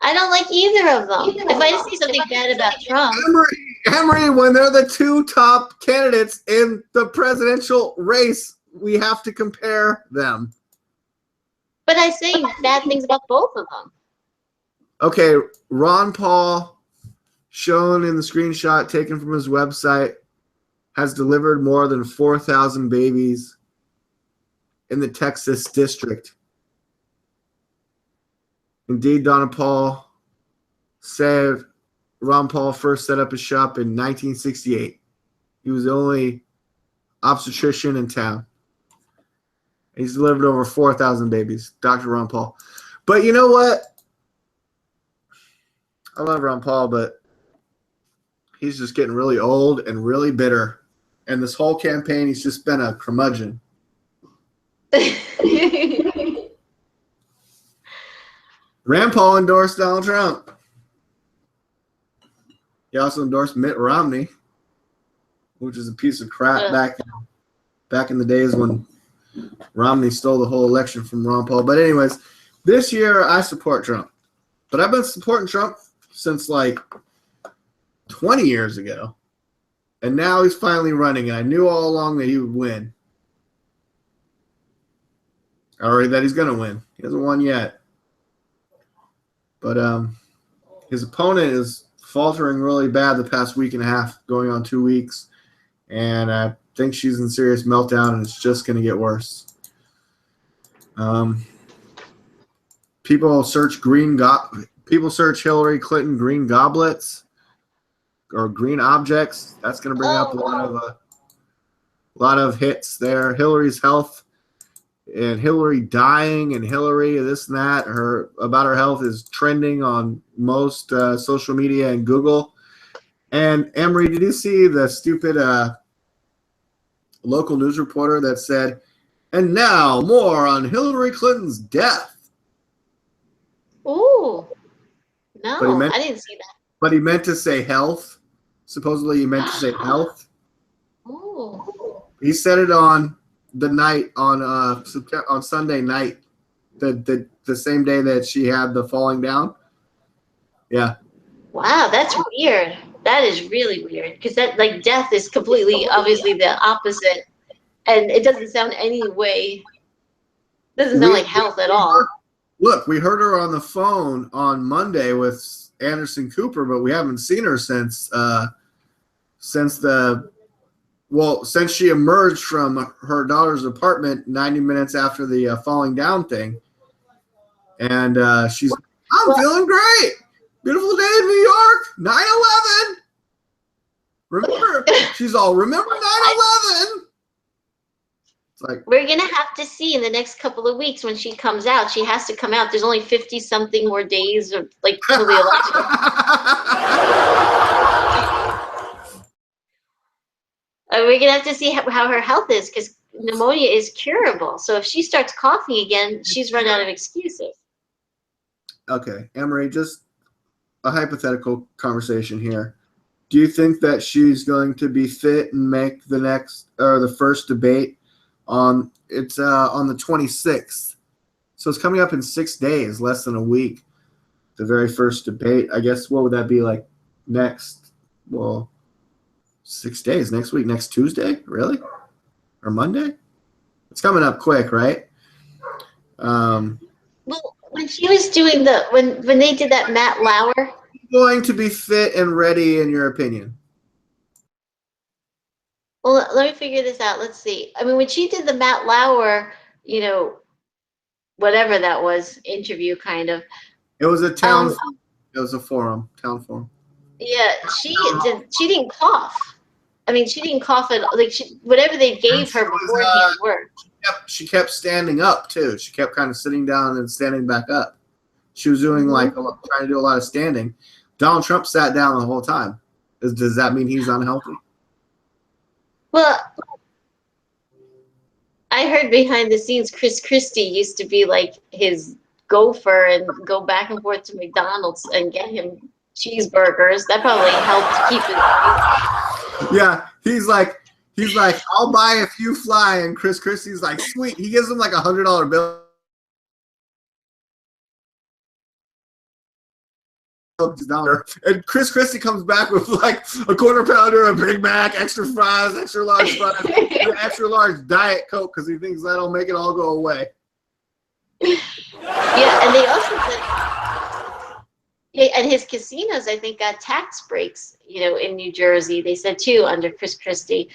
I don't like either of them. If I see something bad about Trump. Annmarie, when they're the two top candidates in the presidential race, we have to compare them. But I say bad things about both of them. Okay, Ron Paul, shown in the screenshot taken from his website, has delivered more than 4,000 babies in the Texas district. Indeed, Donald Paul said Ron Paul first set up his shop in 1968. He was the only obstetrician in town. He's delivered over 4,000 babies, Dr. Ron Paul. But you know what? I love Ron Paul, but he's just getting really old and really bitter. And this whole campaign, he's just been a curmudgeon. Rand Paul endorsed Donald Trump. He also endorsed Mitt Romney, which is a piece of crap back in the days when Romney stole the whole election from Ron Paul. But anyways, this year I support Trump. But I've been supporting Trump since like 20 years ago. And now he's finally running, and I knew all along that he would win. Or that he's going to win. He hasn't won yet. But his opponent is faltering really bad the past week and a half, going on 2 weeks. And I think she's in serious meltdown, and it's just going to get worse. People search Hillary Clinton green goblets or green objects. That's going to bring up a lot of hits there. Hillary's health and Hillary dying and Hillary this and that. About her health is trending on most social media and Google. And Annmarie, did you see the stupid local news reporter that said, "And now more on Hillary Clinton's death." Ooh. But No, I didn't see that. But he meant to say health. Supposedly he meant to say health. Oh. He said it on the night on Sunday night, the same day that she had the falling down. Yeah. Wow, that's weird. That is really weird because that like death is completely obviously the opposite, and it doesn't sound any way. Doesn't sound like health at all. Look, we heard her on the phone on Monday with Anderson Cooper, but we haven't seen her since she emerged from her daughter's apartment 90 minutes after the falling down thing. And she's, I'm feeling great. Beautiful day in New York, 9/11. Remember, she's all, remember 9/11? It's like, we're going to have to see in the next couple of weeks when she comes out. She has to come out. There's only 50-something more days of, like, till the election. We're going to have to see how her health is because pneumonia is curable. So if she starts coughing again, she's run out of excuses. Okay, Annmarie, just a hypothetical conversation here. Do you think that she's going to be fit and make the next or the first debate on the 26th? So it's coming up in 6 days, less than a week. The very first debate. I guess what would that be like next? Well, 6 days next week, next Tuesday, really? Or Monday? It's coming up quick, right? Well, when she was doing when they did that Matt Lauer. Going to be fit and ready, in your opinion? Well, let me figure this out. Let's see. I mean, when she did the Matt Lauer, whatever that was, interview kind of. It was a town. It was a town forum. Yeah, she didn't cough. I mean, she didn't cough at like whatever they gave her beforehand worked. She kept standing up too. She kept kind of sitting down and standing back up. She was doing trying to do a lot of standing. Donald Trump sat down the whole time. Does that mean he's unhealthy? Well, I heard behind the scenes Chris Christie used to be like his gopher and go back and forth to McDonald's and get him cheeseburgers. That probably helped keep it. Yeah, he's like, I'll buy if you fly, and Chris Christie's like, sweet. He gives him like $100 bill. And Chris Christie comes back with like a quarter pounder, a Big Mac, extra fries, extra large fries, and extra large Diet Coke because he thinks that'll make it all go away. Yeah, and they also said, and his casinos, I think, got tax breaks, in New Jersey. They said too under Chris Christie.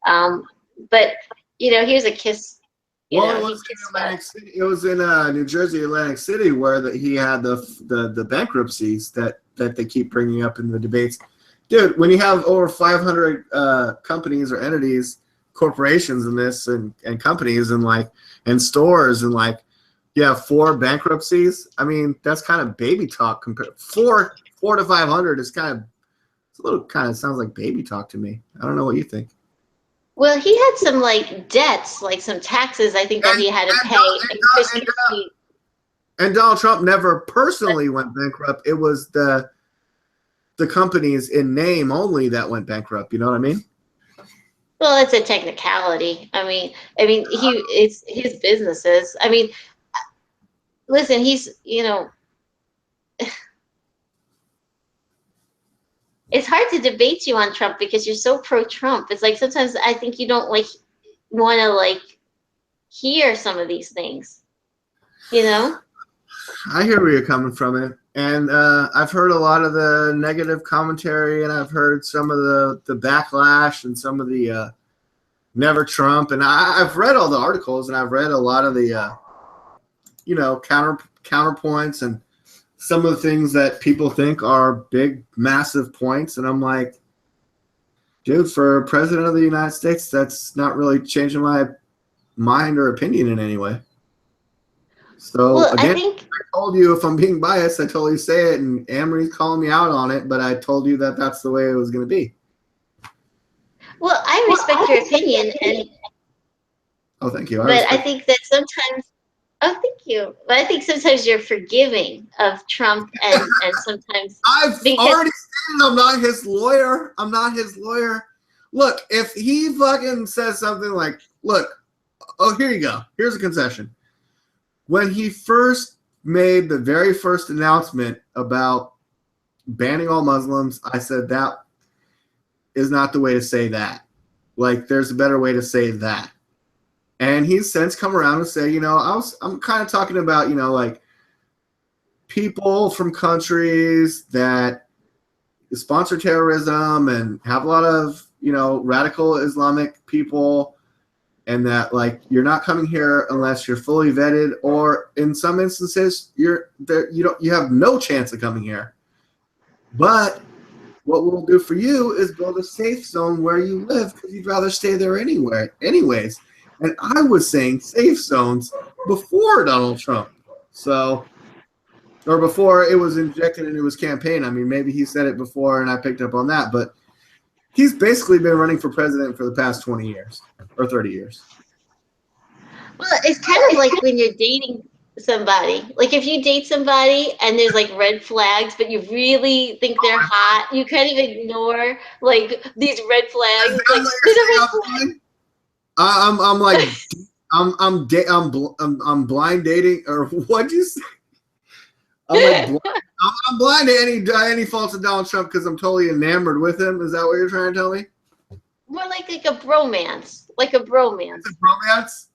But here's a kiss. Well, it was in New Jersey, Atlantic City, where he had the bankruptcies that they keep bringing up in the debates. Dude, when you have over 500 companies or entities, corporations in this, and companies and stores, and you have 4 bankruptcies. I mean, that's kind of baby talk compared. 4 to 500 is sounds like baby talk to me. I don't know what you think. Well, he had some debts, some taxes, I think, that he had to pay. And Donald Trump never personally went bankrupt. It was the companies in name only that went bankrupt. You know what I mean? Well, it's a technicality. I mean, it's his businesses. I mean, listen, he's, it's hard to debate you on Trump because you're so pro-Trump. It's like sometimes I think you don't want to hear some of these things, I hear where you're coming from, and I've heard a lot of the negative commentary, and I've heard some of the backlash and some of the never Trump, and I've read all the articles, and I've read a lot of the counterpoints and some of the things that people think are big, massive points. And I'm like, dude, for president of the United States, that's not really changing my mind or opinion in any way. So again, I told you, if I'm being biased, I totally say it, and Annmarie's calling me out on it, but I told you that that's the way it was going to be. Well, I respect your opinion, Oh, thank you. But I think that sometimes, oh, thank you. But I think sometimes you're forgiving of Trump, and sometimes I've already stated I'm not his lawyer. I'm not his lawyer. Look, if he fucking says something like, look, oh, here you go. Here's a concession. When he first made the very first announcement about banning all Muslims, I said that is not the way to say that. Like, there's a better way to say that. And he's since come around and say, you know, I'm kind of talking about, you know, like people from countries that sponsor terrorism and have a lot of, you know, radical Islamic people, and that like you're not coming here unless you're fully vetted, or in some instances you have no chance of coming here. But what we'll do for you is build a safe zone where you live, because you'd rather stay there anyways. And I was saying safe zones before Donald Trump. So, or before it was injected into his campaign. I mean, maybe he said it before and I picked up on that, but he's basically been running for president for the past 20 years or 30 years. Well, it's kind of like when you're dating somebody. Like if you date somebody and there's like red flags, but you really think they're hot, you kind of ignore like these red flags. Like there's a red flag. I'm like I'm blind dating, or what'd you say? I'm blind to any faults of Donald Trump because I'm totally enamored with him. Is that what you're trying to tell me? More like a bromance, like a bromance. It's a bromance,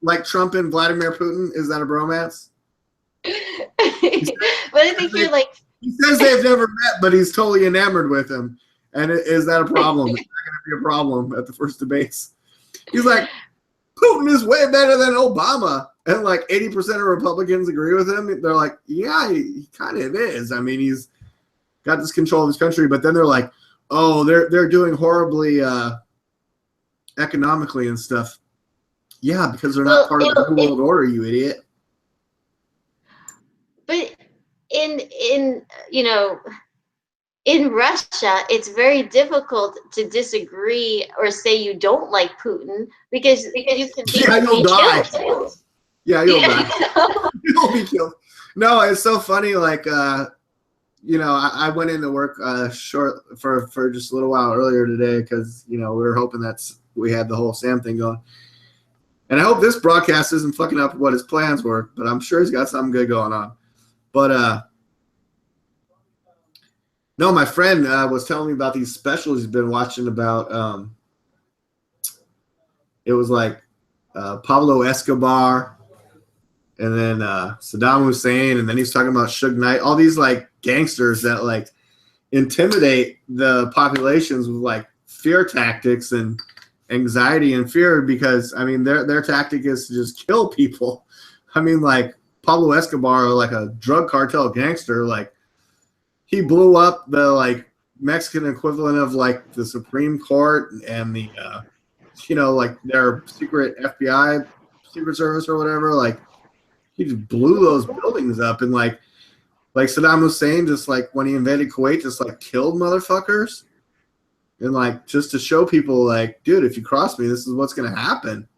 like Trump and Vladimir Putin. Is that a bromance? But I think you're like. He says they've never met, but he's totally enamored with him. And is that a problem? Is that going to be a problem at the first debates? He's like, Putin is way better than Obama. And like 80% of Republicans agree with him. They're like, yeah, he kind of is. I mean, he's got this control of his country. But then they're like, oh, they're doing horribly economically and stuff. Yeah, because they're not part of the New World Order, you idiot. But in Russia, it's very difficult to disagree or say you don't like Putin because you can be you'll die. killed. Yeah, you'll die. You'll be killed. No, it's so funny. Like, I went into work short for just a little while earlier today because we were hoping we had the whole Sam thing going. And I hope this broadcast isn't fucking up what his plans were, but I'm sure he's got something good going on. But no, my friend was telling me about these specials he's been watching about. It was like Pablo Escobar, and then Saddam Hussein, and then he's talking about Suge Knight. All these like gangsters that like intimidate the populations with like fear tactics and anxiety and fear, because I mean their tactic is to just kill people. I mean, like Pablo Escobar, like a drug cartel gangster, like he blew up the like Mexican equivalent of like the Supreme Court and the like their secret FBI, Secret Service or whatever. Like he just blew those buildings up, and like Saddam Hussein, just like when he invaded Kuwait, just like killed motherfuckers. And like just to show people, like, dude, if you cross me, this is what's gonna happen.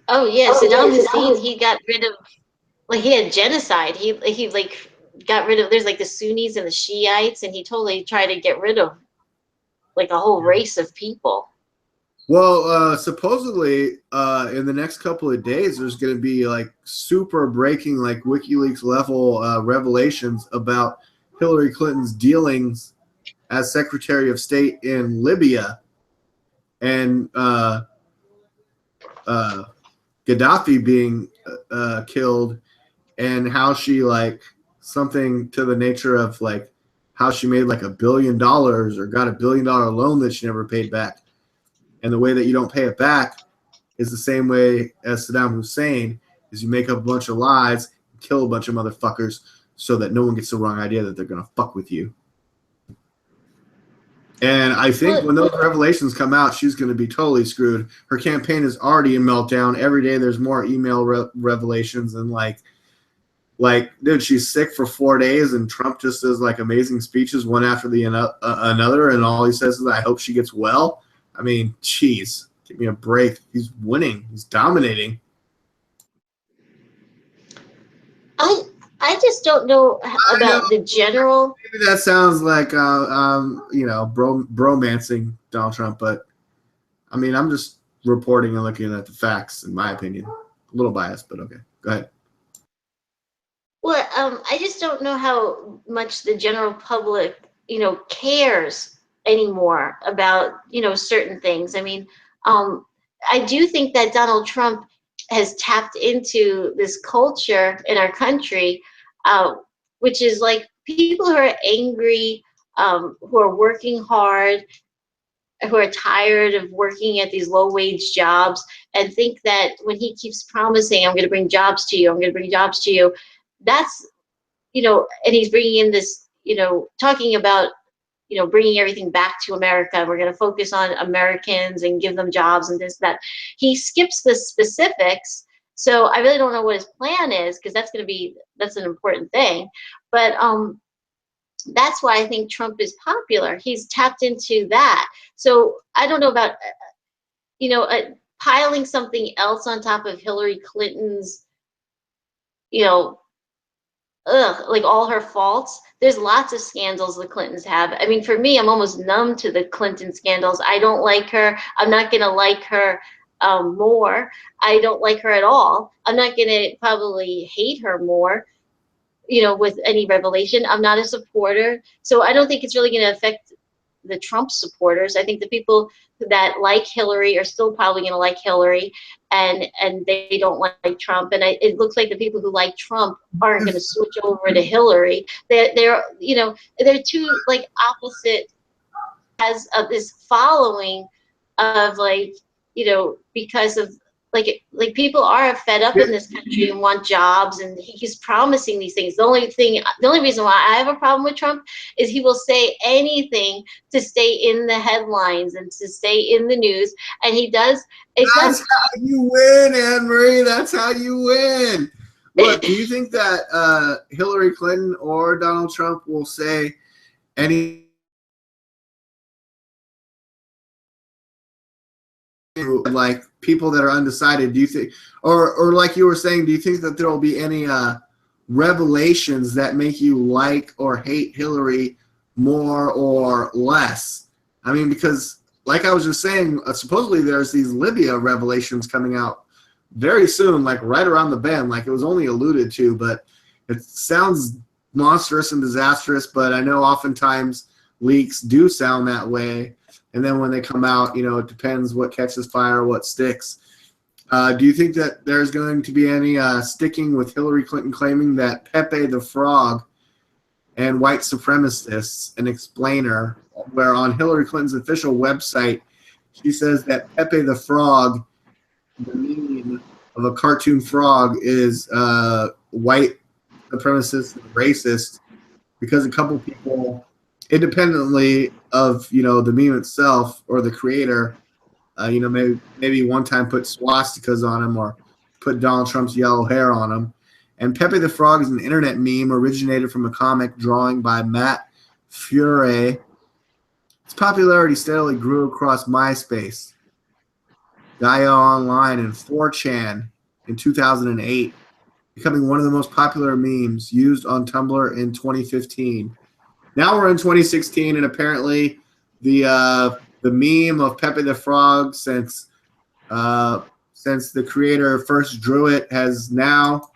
Oh yeah, Saddam Hussein, he got rid of, like, he had genocide. He like got rid of. There's like the Sunnis and the Shiites, and he totally tried to get rid of like a whole race of people. Well, supposedly in the next couple of days, there's going to be like super breaking, like WikiLeaks level revelations about Hillary Clinton's dealings as Secretary of State in Libya, and Gaddafi being killed, and how she like something to the nature of like how she made like $1 billion or got $1 billion loan that she never paid back. And the way that you don't pay it back is the same way as Saddam Hussein, is you make up a bunch of lies, kill a bunch of motherfuckers so that no one gets the wrong idea that they're going to fuck with you. And I think when those revelations come out, she's going to be totally screwed. Her campaign is already in meltdown. Every day there's more email revelations, and like, dude, she's sick for 4 days, and Trump just does like amazing speeches one after the another, and all he says is, "I hope she gets well." I mean, geez, give me a break. He's winning. He's dominating. I just don't know about the general. Maybe that sounds like you know, bromancing Donald Trump, but I mean, I'm just reporting and looking at the facts, in my opinion. A little biased, but okay. Go ahead. Well, I just don't know how much the general public, you know, cares anymore about, you know, certain things. I mean, I do think that Donald Trump has tapped into this culture in our country, which is like people who are angry, who are working hard, who are tired of working at these low wage jobs, and think that when he keeps promising, I'm going to bring jobs to you, I'm going to bring jobs to you, that's, you know, and he's bringing in this, you know, talking about, you know, bringing everything back to America. We're going to focus on Americans and give them jobs and this, that. He skips the specifics. So I really don't know what his plan is, because that's an important thing. But that's why I think Trump is popular. He's tapped into that. So I don't know about, you know, piling something else on top of Hillary Clinton's, you know, like all her faults. There's lots of scandals the Clintons have. I mean, for me, I'm almost numb to the Clinton scandals. I don't like her. I'm not going to like her more. I don't like her at all. I'm not going to probably hate her more, you know, with any revelation. I'm not a supporter. So I don't think it's really going to affect the Trump supporters. I think the people that like Hillary are still probably going to like Hillary, and they don't like Trump. And it looks like the people who like Trump aren't going to switch over to Hillary. They're you know, they're two like opposite as of this following of, like, you know, because of like people are fed up in this country and want jobs, and he's promising these things. The only reason why I have a problem with Trump is he will say anything to stay in the headlines and to stay in the news, and he does. That's how you win, Annmarie. That's how you win. Look, do you think that Hillary Clinton or Donald Trump will say any, like, people that are undecided? Do you think, or like you were saying, do you think that there will be any revelations that make you like or hate Hillary more or less? I mean, because like I was just saying, supposedly there's these Libya revelations coming out very soon, like right around the bend. Like, it was only alluded to, but it sounds monstrous and disastrous. But I know oftentimes leaks do sound that way. And then when they come out, you know, it depends what catches fire, what sticks. Do you think that there's going to be any sticking with Hillary Clinton claiming that Pepe the Frog and white supremacists, an explainer, where on Hillary Clinton's official website, she says that Pepe the Frog, the meaning of a cartoon frog, is white supremacist and racist, because a couple people, independently of, you know, the meme itself or the creator, you know, maybe one time put swastikas on him or put Donald Trump's yellow hair on him. And Pepe the Frog is an internet meme originated from a comic drawing by Matt Furey. Its popularity steadily grew across MySpace, Gaia Online, and 4chan in 2008, becoming one of the most popular memes used on Tumblr in 2015. Now we're in 2016, and apparently the meme of Pepe the Frog, since the creator first drew it, has now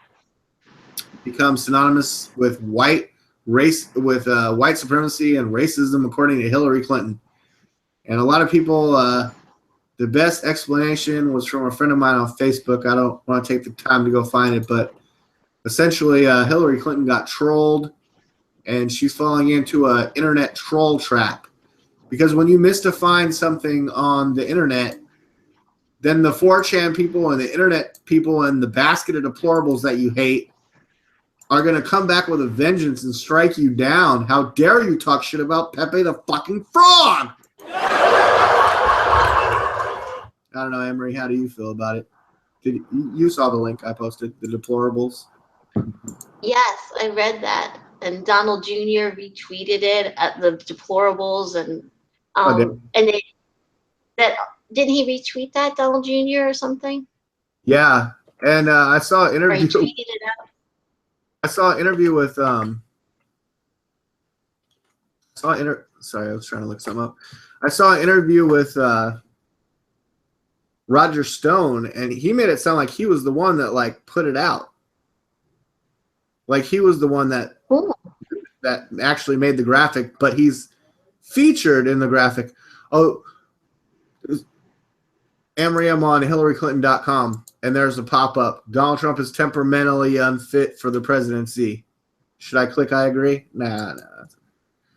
become synonymous with white supremacy and racism, according to Hillary Clinton. And a lot of people, the best explanation was from a friend of mine on Facebook. I don't want to take the time to go find it, but essentially Hillary Clinton got trolled, and she's falling into an internet troll trap. Because when you misdefine something on the internet, then the 4chan people and the internet people and the basket of deplorables that you hate are going to come back with a vengeance and strike you down. How dare you talk shit about Pepe the fucking Frog? I don't know, Annmarie, how do you feel about it? You saw the link I posted, the deplorables? Yes, I read that. And Donald Jr. retweeted it at the deplorables, and Okay. and that didn't he retweet that, Donald Jr. or something? Yeah, and I saw an Or he interview. tweeted it out. I saw an interview with sorry, I was trying to look something up. I saw an interview with Roger Stone, and he made it sound like he was the one that like put it out. Like he was the one that that actually made the graphic, but he's featured in the graphic. Oh, Annmarie, I'm on HillaryClinton.com, and there's a pop-up. Donald Trump is temperamentally unfit for the presidency. Should I click I agree? Nah.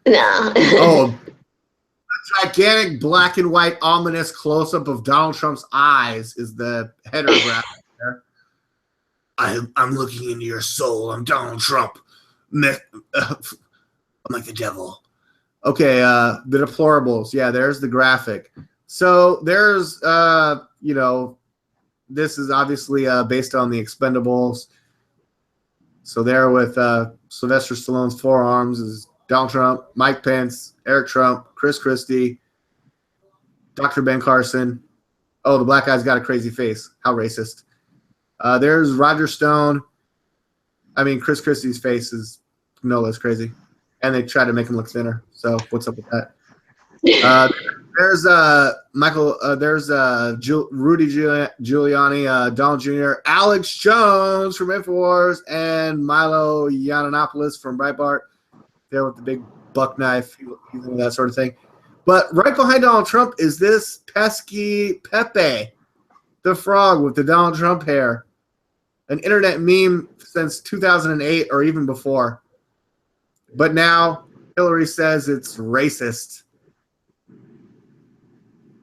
No. Oh, a gigantic black and white ominous close-up of Donald Trump's eyes is the header graphic there. I'm looking into your soul. I'm Donald Trump. I'm like the devil. Okay, the Deplorables. Yeah, there's the graphic. So there's, you know, this is obviously based on the Expendables. So there with Sylvester Stallone's forearms is Donald Trump, Mike Pence, Eric Trump, Chris Christie, Dr. Ben Carson. Oh, the black guy's got a crazy face. How racist. There's Roger Stone. I mean, Chris Christie's face is no less crazy. And they try to make him look thinner. So what's up with that? There's Michael. There's Rudy Giuliani, Donald Jr., Alex Jones from InfoWars, and Milo Yiannopoulos from Breitbart. There with the big buck knife, that sort of thing. But right behind Donald Trump is this pesky Pepe, the frog with the Donald Trump hair, an internet meme since 2008 or even before. But now Hillary says it's racist.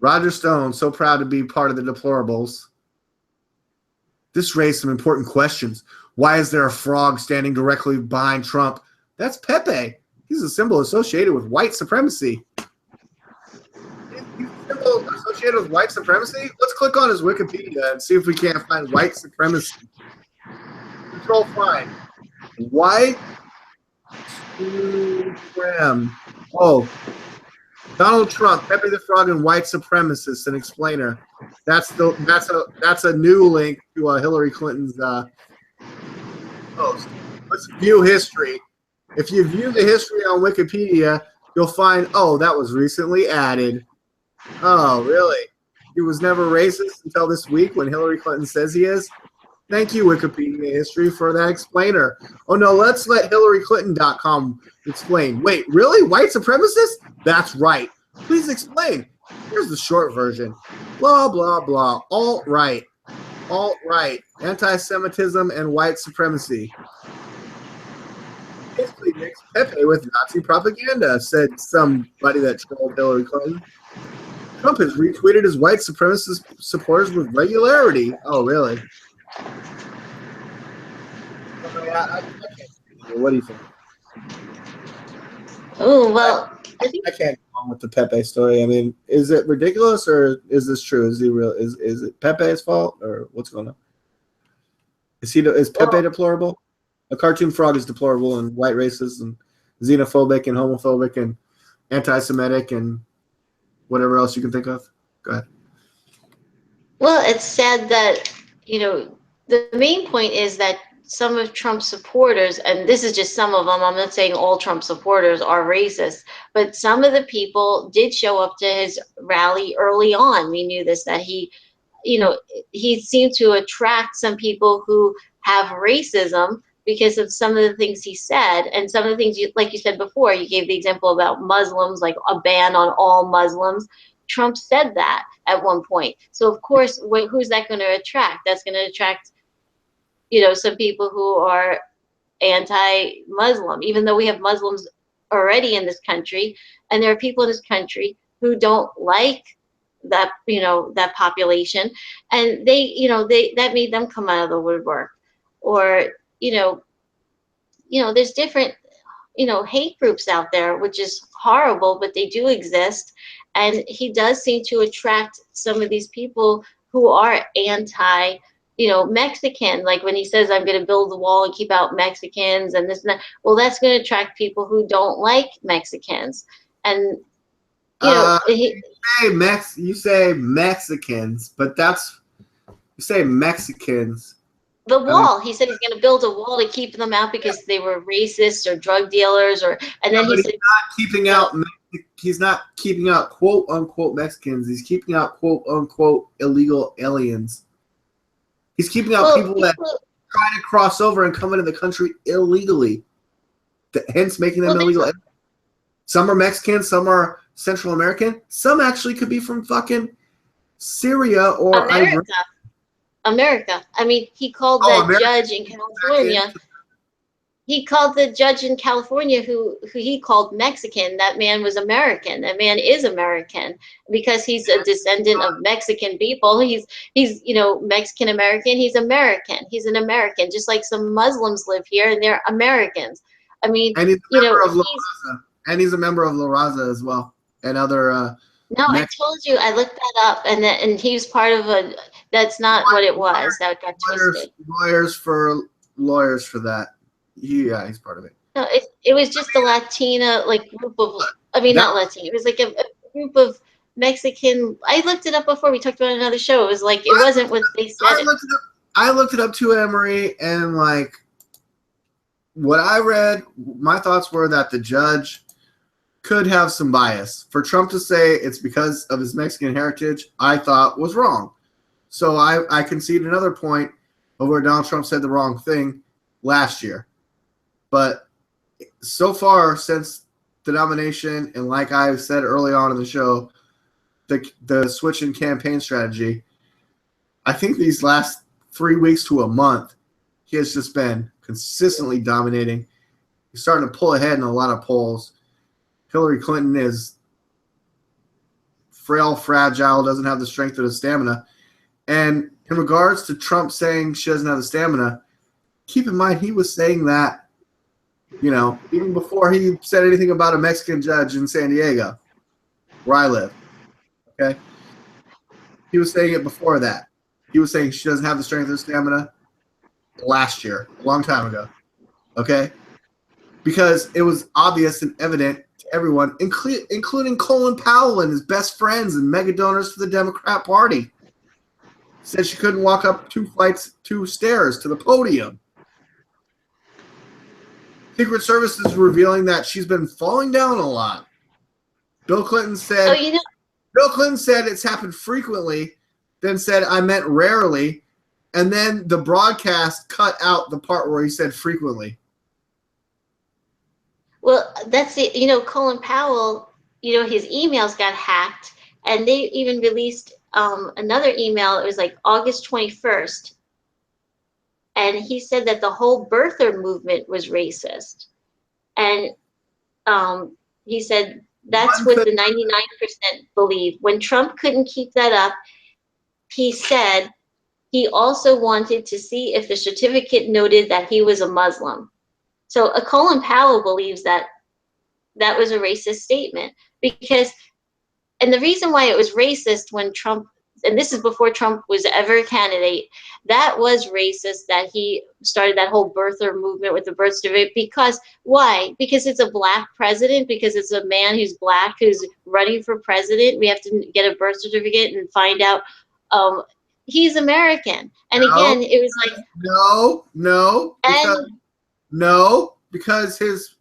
Roger Stone, so proud to be part of the Deplorables. This raised some important questions. Why is there a frog standing directly behind Trump? That's Pepe. He's a symbol associated with white supremacy. He's a symbol associated with white supremacy? Let's click on his Wikipedia and see if we can't find white supremacy. Control find. White suprem. Oh. Donald Trump, Pepe the Frog, and white supremacist, an explainer. That's a new link to Hillary Clinton's post. Let's view history. If you view the history on Wikipedia, you'll find, oh, that was recently added. Oh, really? He was never racist until this week when Hillary Clinton says he is? Thank you, Wikipedia history, for that explainer. Oh, no, let's let HillaryClinton.com explain. Wait, really? White supremacist? That's right. Please explain. Here's the short version. Blah, blah, blah. Alt-right. Alt-right. Anti-Semitism and white supremacy. Basically mixed Pepe with Nazi propaganda, said somebody that trolled Hillary Clinton. Trump has retweeted his white supremacist supporters with regularity. Oh, really? What do you think? Oh, well, I can't go on with the Pepe story. I mean, is it ridiculous or is this true? Is he real? Is it Pepe's fault or what's going on? Is Pepe deplorable? A cartoon frog is deplorable and white racist and xenophobic and homophobic and anti-Semitic and whatever else you can think of. Go ahead. Well, it's sad that, you know, the main point is that some of Trump's supporters, and this is just some of them, I'm not saying all Trump supporters are racist, but some of the people did show up to his rally early on. We knew this, that he, you know, he seemed to attract some people who have racism because of some of the things he said, and some of the things, like you said before, you gave the example about Muslims, like a ban on all Muslims. Trump said that at one point. So of course, who's that going to attract? That's going to attract, you know, some people who are anti-Muslim, even though we have Muslims already in this country, and there are people in this country who don't like that, you know, that population, and they, you know, that made them come out of the woodwork. Or, you know, there's different, you know, hate groups out there, which is horrible, but they do exist. And he does seem to attract some of these people who are anti, you know, Mexican. Like when he says, I'm going to build the wall and keep out Mexicans and this and that. Well, that's going to attract people who don't like Mexicans. And You say Mexicans, but you say Mexicans. The wall. He said he's going to build a wall to keep them out because they were racists or drug dealers, and then he said he's not keeping out quote unquote Mexicans. He's keeping out quote unquote illegal aliens. He's keeping out people that try to cross over and come into the country illegally, hence making them illegal. Some are Mexican, some are Central American, some actually could be from fucking Syria or America. I mean, he called that judge in California. He called the judge in California who he called Mexican. That man was American. That man is American because he's a descendant of Mexican people. He's Mexican American. He's American. He's an American, just like some Muslims live here and they're Americans. I mean, and he's a member of La Raza as well, and other. No, I told you. I looked that up, and he was part of a. That's not what it was. That got twisted. Lawyers for that. Yeah, he's part of it. No, it was just a Latina group of. I mean, not Latina. It was like a group of Mexican. I looked it up before. We talked about another show. It was like it wasn't what they said. I looked it up too, Annmarie, and what I read, my thoughts were that the judge could have some bias. For Trump to say it's because of his Mexican heritage, I thought was wrong. So I concede another point of where Donald Trump said the wrong thing last year. But so far since the nomination, and like I said early on in the show, the switch in campaign strategy, I think these last 3 weeks to a month, he has just been consistently dominating. He's starting to pull ahead in a lot of polls. Hillary Clinton is frail, fragile, doesn't have the strength or the stamina. And in regards to Trump saying she doesn't have the stamina, keep in mind he was saying that, even before he said anything about a Mexican judge in San Diego, where I live. Okay? He was saying it before that. He was saying she doesn't have the strength or stamina last year, a long time ago. Okay? Because it was obvious and evident to everyone, including Colin Powell and his best friends and mega donors for the Democrat Party. Said she couldn't walk up 2 stairs to the podium. Secret Service is revealing that she's been falling down a lot. Bill Clinton said it's happened frequently, then said I meant rarely, and then the broadcast cut out the part where he said frequently. Well, that's it. Colin Powell, his emails got hacked, and they even released another email. It was like August 21st. And he said that the whole birther movement was racist. And he said that's what the 99% believe. When Trump couldn't keep that up, he said he also wanted to see if the certificate noted that he was a Muslim. So Colin Powell believes that that was a racist statement and the reason why it was racist when Trump, and this is before Trump was ever a candidate, that was racist that he started that whole birther movement with the birth certificate. Because why? Because it's a black president, because it's a man who's black who's running for president. We have to get a birth certificate and find out he's American. And again, it was like because his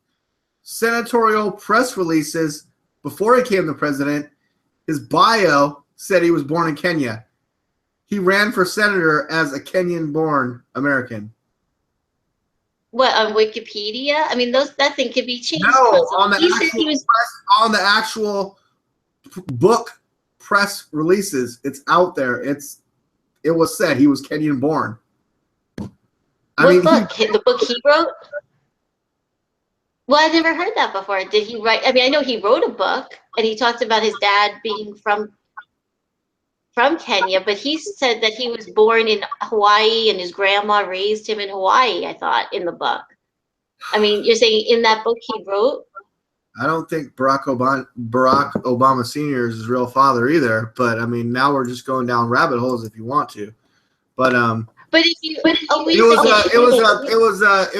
senatorial press releases before he became the president, his bio said he was born in Kenya. He ran for senator as a Kenyan-born American. What, on Wikipedia? I mean, that thing could be changed. No, on the actual book press releases, it's out there. It was said he was Kenyan-born. What book? The book he wrote? Well, I've never heard that before. Did he write? I mean, I know he wrote a book, and he talked about his dad being from Kenya, but he said that he was born in Hawaii and his grandma raised him in Hawaii, I thought, in the book. I mean, you're saying in that book he wrote? I don't think Barack Obama Sr. is his real father either, but I mean, now we're just going down rabbit holes if you want to. But it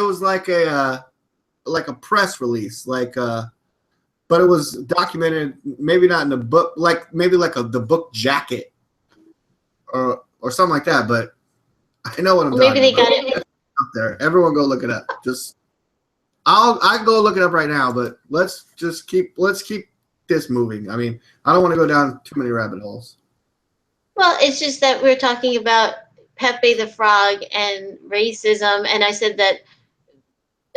was like a press release, like but it was documented, maybe not in the book, like maybe like the book jacket or something like that. But I know what I'm Maybe talking they about. got it. Up there, everyone go look it up. Just I can go look it up right now, but let's keep this moving. I mean, I don't want to go down too many rabbit holes. Well, it's just that we're talking about Pepe the Frog and racism, and I said that.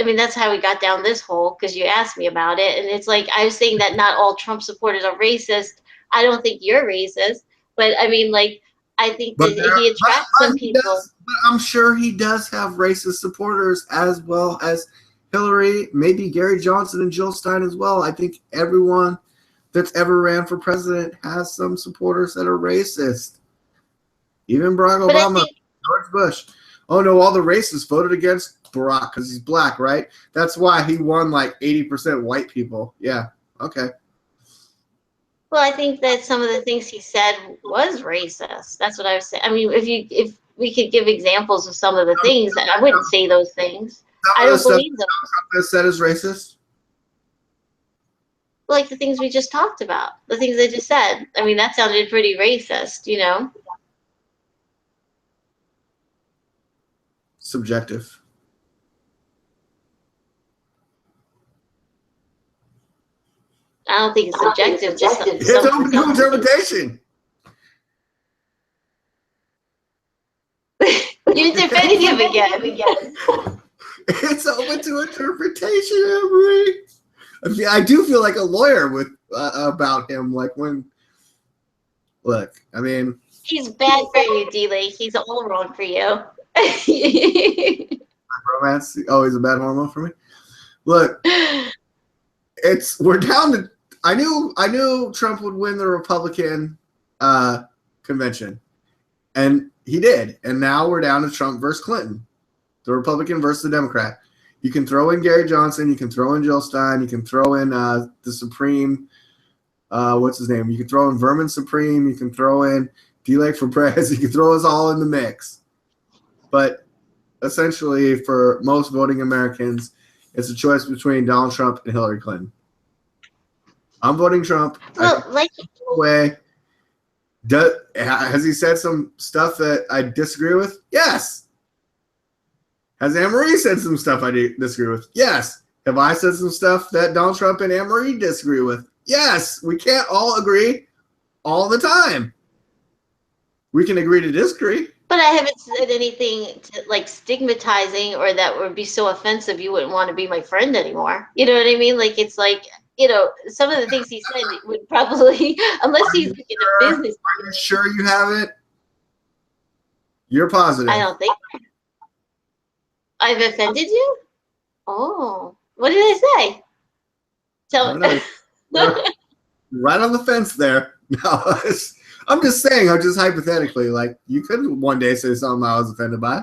I mean, that's how we got down this hole because you asked me about it, and it's like I was saying that not all Trump supporters are racist. I don't think you're racist, but I mean, like, I think that he attracts some people. But I'm sure he does have racist supporters as well as Hillary, maybe Gary Johnson and Jill Stein as well. I think everyone that's ever ran for president has some supporters that are racist. Even Barack Obama, George Bush. Oh no, all the racists voted against Barack because he's black, right? That's why he won like 80% white people. Yeah, okay. Well, I think that some of the things he said was racist. That's what I was saying. I mean, if we could give examples of some of the things, I wouldn't say those things. I don't believe them. Trump said is racist. Like the things we just talked about, the things I just said. I mean, that sounded pretty racist, you know? Subjective. I don't think it's subjective. It's open to interpretation. You're defending him again. It's open to interpretation, Annmarie. I mean, I do feel like a lawyer with about him. Like when, look, I mean, he's bad for you, DLAKE. He's all wrong for you. Romance. Oh, he's a bad hormone for me. Look, we're down to. I knew Trump would win the Republican convention, and he did. And now we're down to Trump versus Clinton, the Republican versus the Democrat. You can throw in Gary Johnson, you can throw in Jill Stein, you can throw in the Supreme. What's his name? You can throw in Vermin Supreme. You can throw in DLAKE for Prez. You can throw us all in the mix. But essentially, for most voting Americans, it's a choice between Donald Trump and Hillary Clinton. I'm voting Trump. Well, like way. Has he said some stuff that I disagree with? Yes. Has Annmarie said some stuff I disagree with? Yes. Have I said some stuff that Donald Trump and Annmarie disagree with? Yes. We can't all agree all the time. We can agree to disagree. But I haven't said anything like stigmatizing or that would be so offensive you wouldn't want to be my friend anymore. You know what I mean? Like it's like, you know, some of the things he said would probably, unless he's like in a business. Are you sure you haven't? You're positive. I don't think I've offended you. Oh, what did I say? Tell me. Right on the fence there. No, I'm just saying, I'm just hypothetically, like, you could one day say something I was offended by.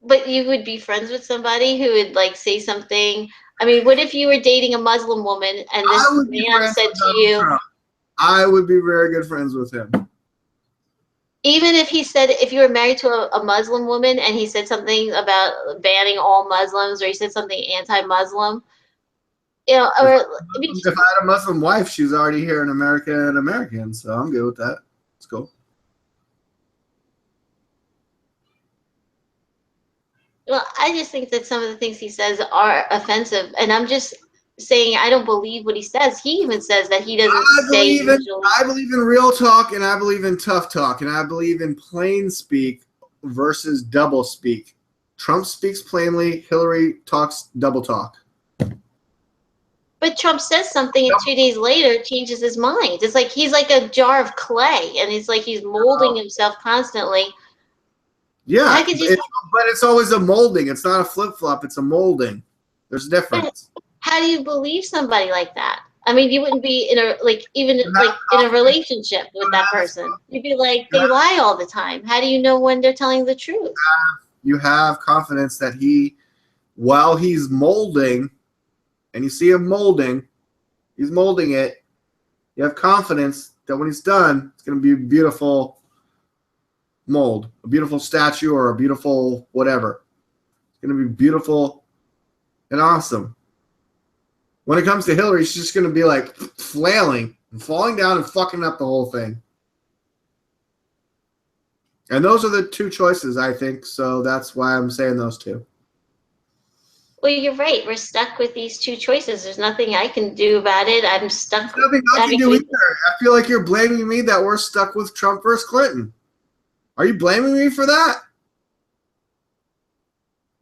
But you would be friends with somebody who would, like, say something. I mean, what if you were dating a Muslim woman and this man said to you... Trump. I would be very good friends with him. Even if he said, if you were married to a Muslim woman and he said something about banning all Muslims or he said something anti-Muslim, you know, or I mean, if I had a Muslim wife, she's already here in America and American, so I'm good with that. It's cool. Well, I just think that some of the things he says are offensive, and I'm just saying I don't believe what he says. He even says that he doesn't say. I believe in real talk, and I believe in tough talk, and I believe in plain speak versus double speak. Trump speaks plainly. Hillary talks double talk. But Trump says something and 2 days later changes his mind. It's like he's like a jar of clay and it's like he's molding himself constantly. Yeah, but it's always a molding. It's not a flip-flop. It's a molding. There's a difference. How do you believe somebody like that? I mean, you wouldn't be in a, like, even like in a relationship with that person. You'd be like, they lie all the time. How do you know when they're telling the truth? You have confidence that while he's molding, and you see him molding, he's molding it, you have confidence that when he's done, it's going to be a beautiful mold, a beautiful statue or a beautiful whatever. It's going to be beautiful and awesome. When it comes to Hillary, she's just going to be like flailing and falling down and fucking up the whole thing. And those are the two choices, I think. So that's why I'm saying those two. Well, you're right. We're stuck with these two choices. There's nothing I can do about it. I'm stuck. There's nothing I can do either. I feel like you're blaming me that we're stuck with Trump versus Clinton. Are you blaming me for that?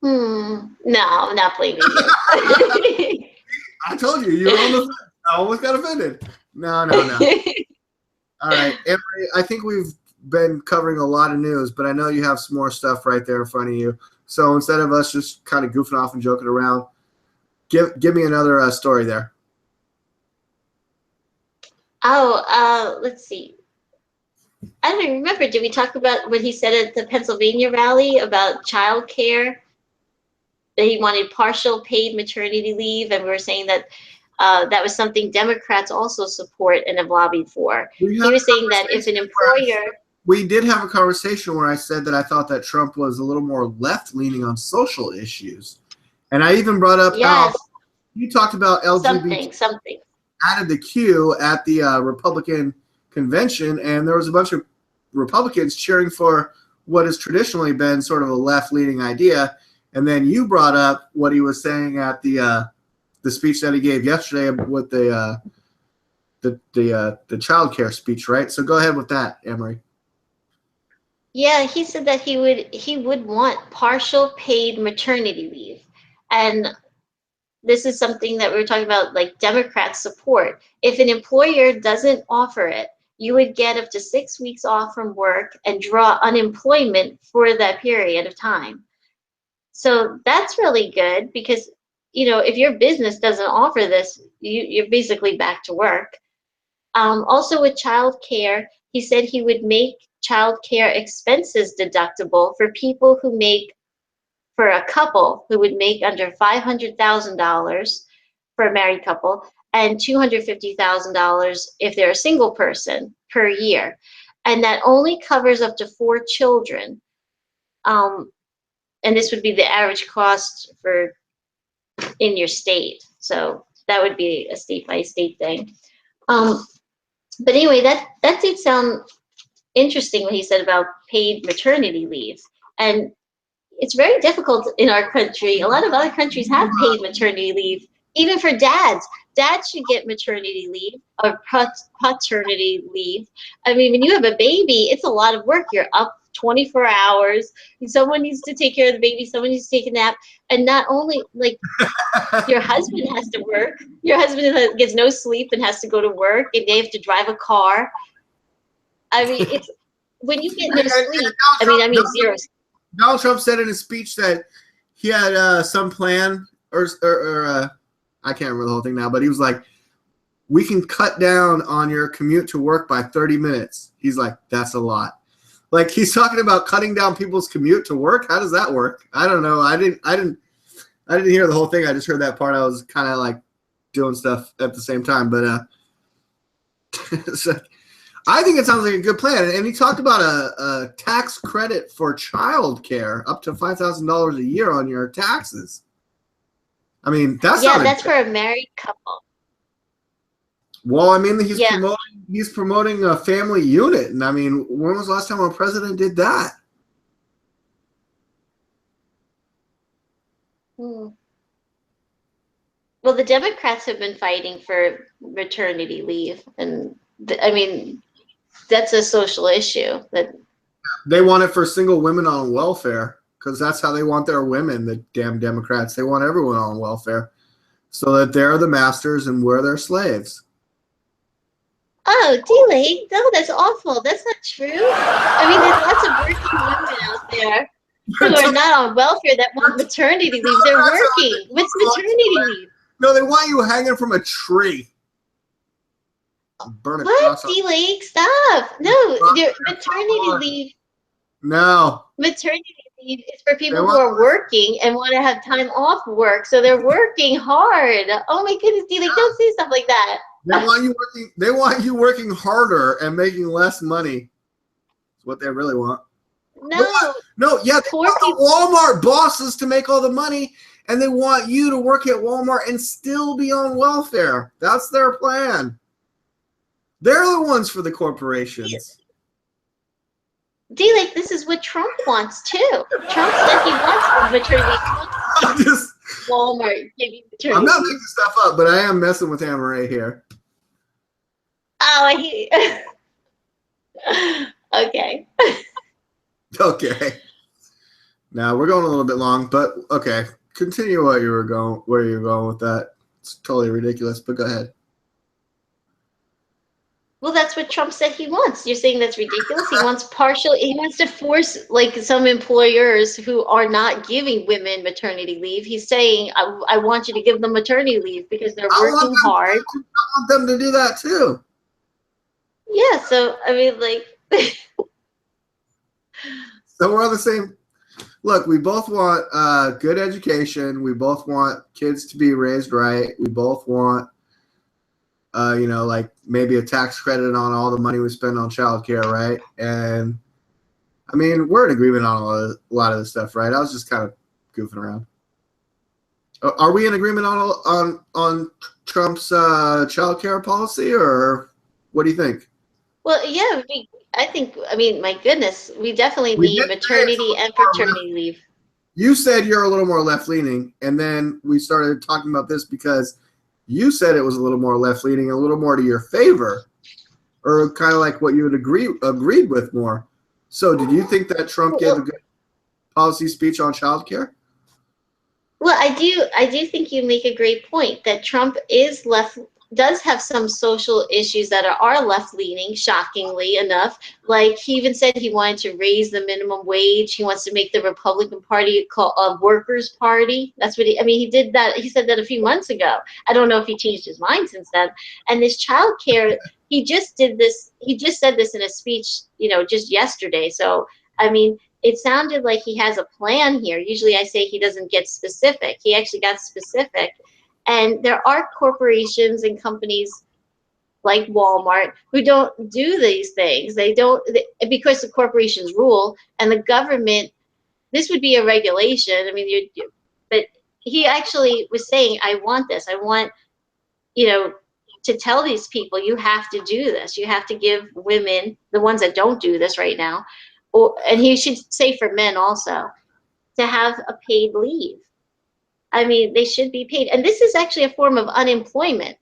No, I'm not blaming you. I told you, you're on the fence. I almost got offended. No. All right, Annmarie, I think we've been covering a lot of news, but I know you have some more stuff right there in front of you. So instead of us just kind of goofing off and joking around, give me another story there. Let's see. I don't even remember. Did we talk about what he said at the Pennsylvania rally about childcare? That he wanted partial paid maternity leave, and we were saying that that was something Democrats also support and have lobbied for. He was saying that if an employer... We did have a conversation where I said that I thought that Trump was a little more left-leaning on social issues. And I even brought up how you talked about LGBT something added the Q at the Republican convention, and there was a bunch of Republicans cheering for what has traditionally been sort of a left-leaning idea. And then you brought up what he was saying at the speech that he gave yesterday with the child care speech, right? So go ahead with that, Annmarie. Yeah, he said that he would want partial paid maternity leave. And this is something that we were talking about, like Democrats support. If an employer doesn't offer it, you would get up to 6 weeks off from work and draw unemployment for that period of time. So that's really good because, if your business doesn't offer this, you're basically back to work. Also with child care, he said he would make child care expenses deductible for people who for a couple who would make under $500,000 for a married couple and $250,000 if they're a single person per year. And that only covers up to 4 children. And this would be the average cost in your state. So that would be a state by state thing. But anyway, that did sound interesting what he said about paid maternity leave. And it's very difficult in our country. A lot of other countries have paid maternity leave, even for dads. Dads should get maternity leave or paternity leave. I mean, when you have a baby, it's a lot of work. You're up 24 hours. Someone needs to take care of the baby. Someone needs to take a nap. And not only, like, your husband has to work. Your husband gets no sleep and has to go to work, and they have to drive a car. I mean, it's when you get no sleep. I mean, zero. Donald Trump said in his speech that he had some plan, or I can't remember the whole thing now, but he was like, "We can cut down on your commute to work by 30 minutes." He's like, "That's a lot." Like, he's talking about cutting down people's commute to work. How does that work? I don't know. I didn't hear the whole thing. I just heard that part. I was kind of like doing stuff at the same time, but so, I think it sounds like a good plan. And he talked about a tax credit for child care up to $5,000 a year on your taxes. I mean, that's for a married couple. Well, I mean, he's promoting a family unit, and I mean, when was the last time our president did that? Well, the Democrats have been fighting for maternity leave, and I mean, that's a social issue. That they want it for single women on welfare, because that's how they want their women. The damn Democrats, they want everyone on welfare, so that they're the masters and we're their slaves. Oh, DLAKE, no, that's awful. That's not true. I mean, there's lots of working women out there who are not on welfare that want maternity leave. They're working. What's maternity leave? No, they want you hanging from a tree. Burn what, DLAKE? Stop. No, maternity leave. No. Maternity leave is for people who are working and want to have time off work. So they're working hard. Oh my goodness, DLAKE, don't say stuff like that. They want you working harder and making less money. That's what they really want. No. Yeah, they want the Walmart bosses to make all the money, And they want you to work at Walmart and still be on welfare. That's their plan. They're the ones for the corporations. D-Lake, this is what Trump wants too. Trump said he wants maternity. I'm just, Walmart giving maternity. I'm not making stuff up, but I am messing with Annmarie here. Oh, okay. Okay. Now we're going a little bit long, but okay. Continue where you're going with that. It's totally ridiculous, but go ahead. Well, that's what Trump said he wants. You're saying that's ridiculous? He wants to force like some employers who are not giving women maternity leave. He's saying, I want you to give them maternity leave because they're working hard. I want them to do that too. Yeah, so I mean, like So we're on the same. Look, we both want good education. We both want kids to be raised right. We both want, like maybe a tax credit on all the money we spend on childcare, right? And I mean, we're in agreement on a lot of this stuff, right? I was just kind of goofing around. Are we in agreement on Trump's childcare policy, or what do you think? well, yeah, I mean, my goodness, we definitely need maternity and paternity leave. You said you're a little more left-leaning, and then we started talking about this because you said it was a little more left-leaning, a little more to your favor, or kind of like what you would agreed with more. So did you think that Trump gave a good policy speech on childcare? Well, I do think you make a great point that Trump does have some social issues that are left-leaning, shockingly enough. Like he even said he wanted to raise the minimum wage. He wants to make the Republican Party called a workers' party. That's what he did that. He said that a few months ago. I don't know if he changed his mind since then. And this child care, he just said this in a speech, just yesterday. So, I mean, it sounded like he has a plan here. Usually I say he doesn't get specific. He actually got specific. And there are corporations and companies like Walmart who don't do these things. They don't, because the corporations rule and the government, this would be a regulation. I mean, but he actually was saying, I want this. I want, to tell these people, you have to do this. You have to give women, the ones that don't do this right now, and he should say for men also, to have a paid leave. I mean, they should be paid. And this is actually a form of unemployment.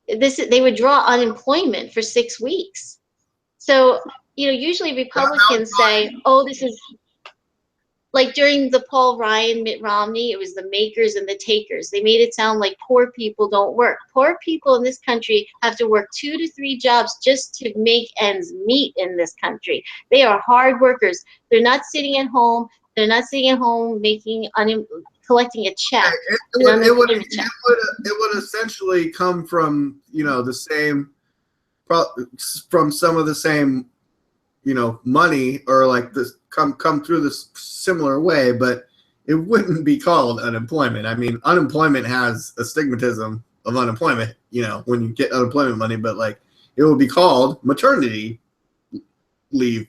They would draw unemployment for 6 weeks. So, usually Republicans say, oh, this is like during the Paul Ryan, Mitt Romney, it was the makers and the takers. They made it sound like poor people don't work. Poor people in this country have to work 2 to 3 jobs just to make ends meet in this country. They are hard workers. They're not sitting at home. They're not sitting at home collecting a check. It would essentially come from the same, from some of the same money, or like this come through this similar way, but it wouldn't be called unemployment. I mean, unemployment has a stigmatism of unemployment, when you get unemployment money, but like it would be called maternity leave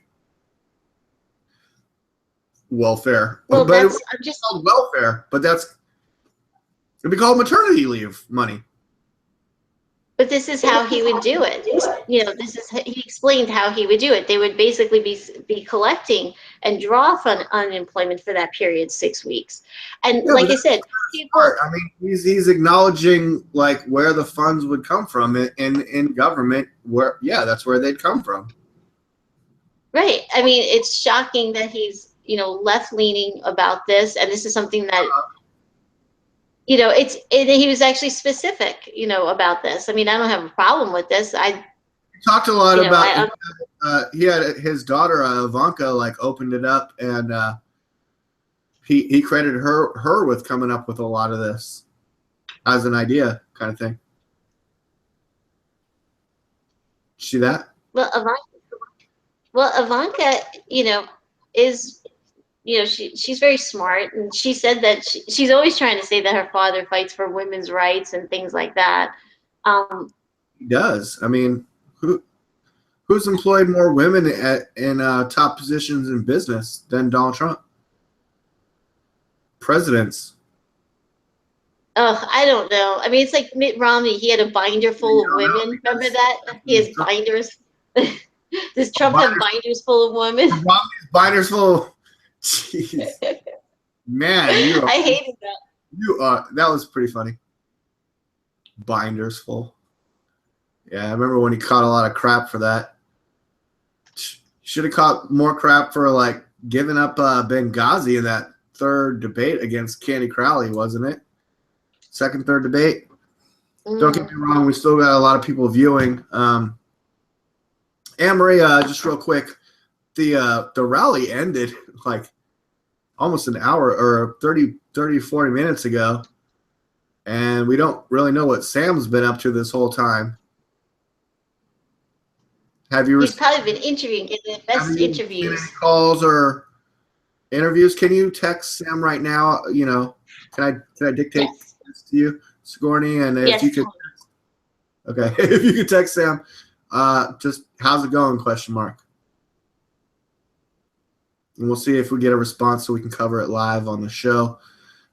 welfare. Well, but that's it just called welfare, but it'd be called maternity leave money. But this is how he would do it. He explained how he would do it. They would basically be collecting and draw from unemployment for that period, 6 weeks. And like I said, I mean, he's acknowledging like where the funds would come from in government, that's where they'd come from. Right. I mean, it's shocking that he's, left-leaning about this. And this is something that, he was actually specific, about this. I mean, I don't have a problem with this. He talked a lot about, he had his daughter, Ivanka, like opened it up, and he credited her with coming up with a lot of this as an idea kind of thing. See that? Well, Ivanka, is, she's very smart, and she said that she's always trying to say that her father fights for women's rights and things like that. He does. I mean, who's employed more women in top positions in business than Donald Trump? Presidents. Oh, I don't know. I mean, it's like Mitt Romney. He had a binder full of women. Remember that? He has binders. Does Trump have binders full of women? Romney's binders full. Jeez, man, I hated that. That was pretty funny. Binders full. Yeah, I remember when he caught a lot of crap for that. Should have caught more crap for like giving up Benghazi in that third debate against Candy Crowley, wasn't it? Third debate. Don't get me wrong, we still got a lot of people viewing. Annmarie, just real quick, the rally ended like almost an hour or 30, 40 minutes ago, and we don't really know what Sam's been up to this whole time. Have you? He's probably been interviewing, getting the best interviews. Any calls or interviews? Can you text Sam right now? You know, can I dictate this to you, Sigourney? And if you could, okay, if you could text Sam, just how's it going? ? And we'll see if we get a response so we can cover it live on the show.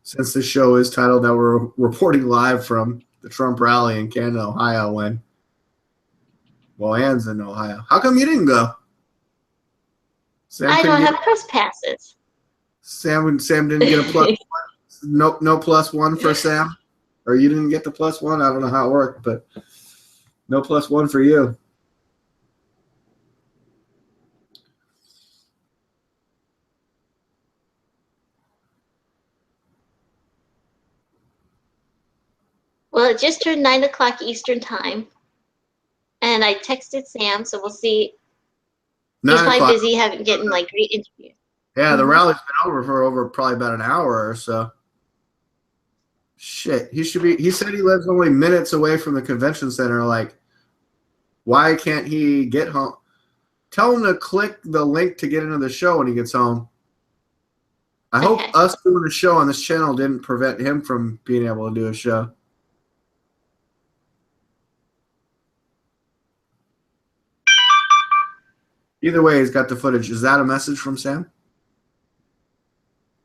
Since the show is titled that we're reporting live from the Trump rally in Canton, Ohio, Ann's in Ohio. How come you didn't go? Sam, I don't have press passes. Sam didn't get a plus one. No +1 for Sam? Or you didn't get the +1? I don't know how it worked, but no +1 for you. Well, it just turned 9 o'clock Eastern time. And I texted Sam, so we'll see. He's probably busy getting like great interviews. Yeah, the rally's been over for probably about an hour or so. Shit, he said he lives only minutes away from the convention center. Like, why can't he get home? Tell him to click the link to get into the show when he gets home. I hope us doing a show on this channel didn't prevent him from being able to do a show. Either way, he's got the footage. Is that a message from Sam?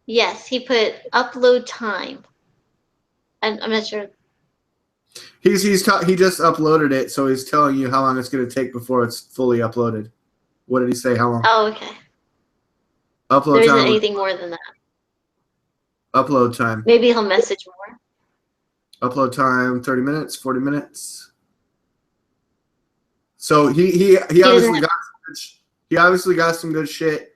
Yes, he put upload time. I'm not sure. He just uploaded it, so he's telling you how long it's going to take before it's fully uploaded. What did he say? How long? Oh, okay. Upload there time. Isn't anything more than that. Upload time. Maybe he'll message more. Upload time 30 minutes, 40 minutes. So he obviously got some good shit.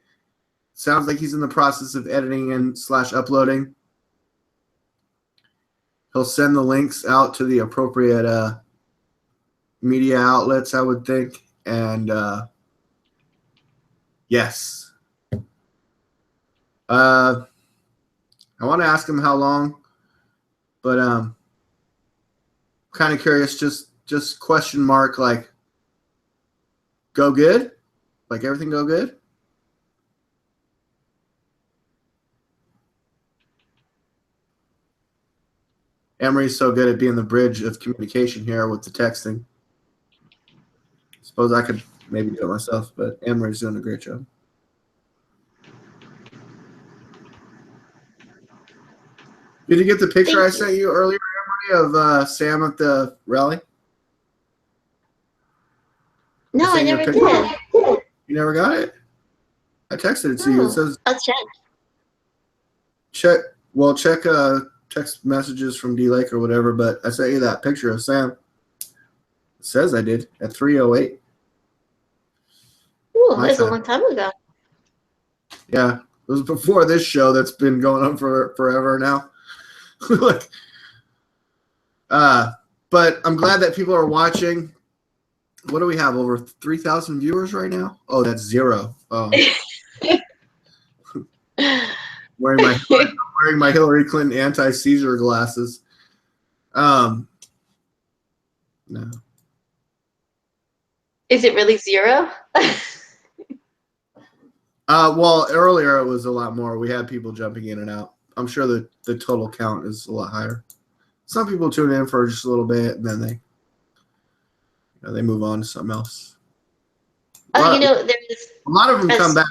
Sounds like he's in the process of editing and /uploading. He'll send the links out to the appropriate media outlets, I would think. And yes. I want to ask him how long, but kind of curious, just question mark, like, go good? Like, everything go good? Annmarie's so good at being the bridge of communication here with the texting. Suppose I could maybe do it myself, but Annmarie's doing a great job. Did you get the picture I sent you earlier, Annmarie, of Sam at the rally? No, I never did. You never got it? I texted it to you. It says I'll check. Check text messages from DLAKE or whatever, but I sent you that picture of Sam. It says I did at 3:08. Ooh, that's a long time ago. Yeah, it was before this show that's been going on for forever now. Like, but I'm glad that people are watching. What do we have? Over 3,000 viewers right now? Oh, that's 0. Oh. Wearing my Hillary Clinton anti-seizure glasses. No. Is it really 0? Well, earlier it was a lot more. We had people jumping in and out. I'm sure that the total count is a lot higher. Some people tune in for just a little bit, and then they move on to something else. A lot of them come back.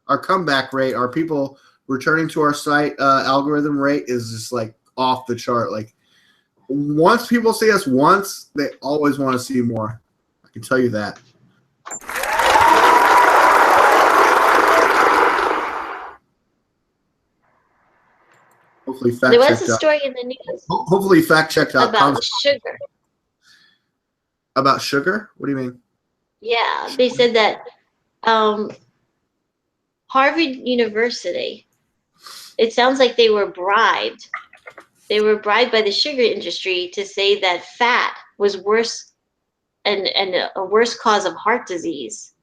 Our comeback rate, our people returning to our site algorithm rate is just like off the chart. Like once people see us once, they always want to see more. I can tell you that. Hopefully fact There was checked a out. story in the news Hopefully fact checked out. about sugar. About sugar? What do you mean? Yeah, they said that Harvard University, it sounds like they were bribed. They were bribed by the sugar industry to say that fat was worse and a worse cause of heart disease.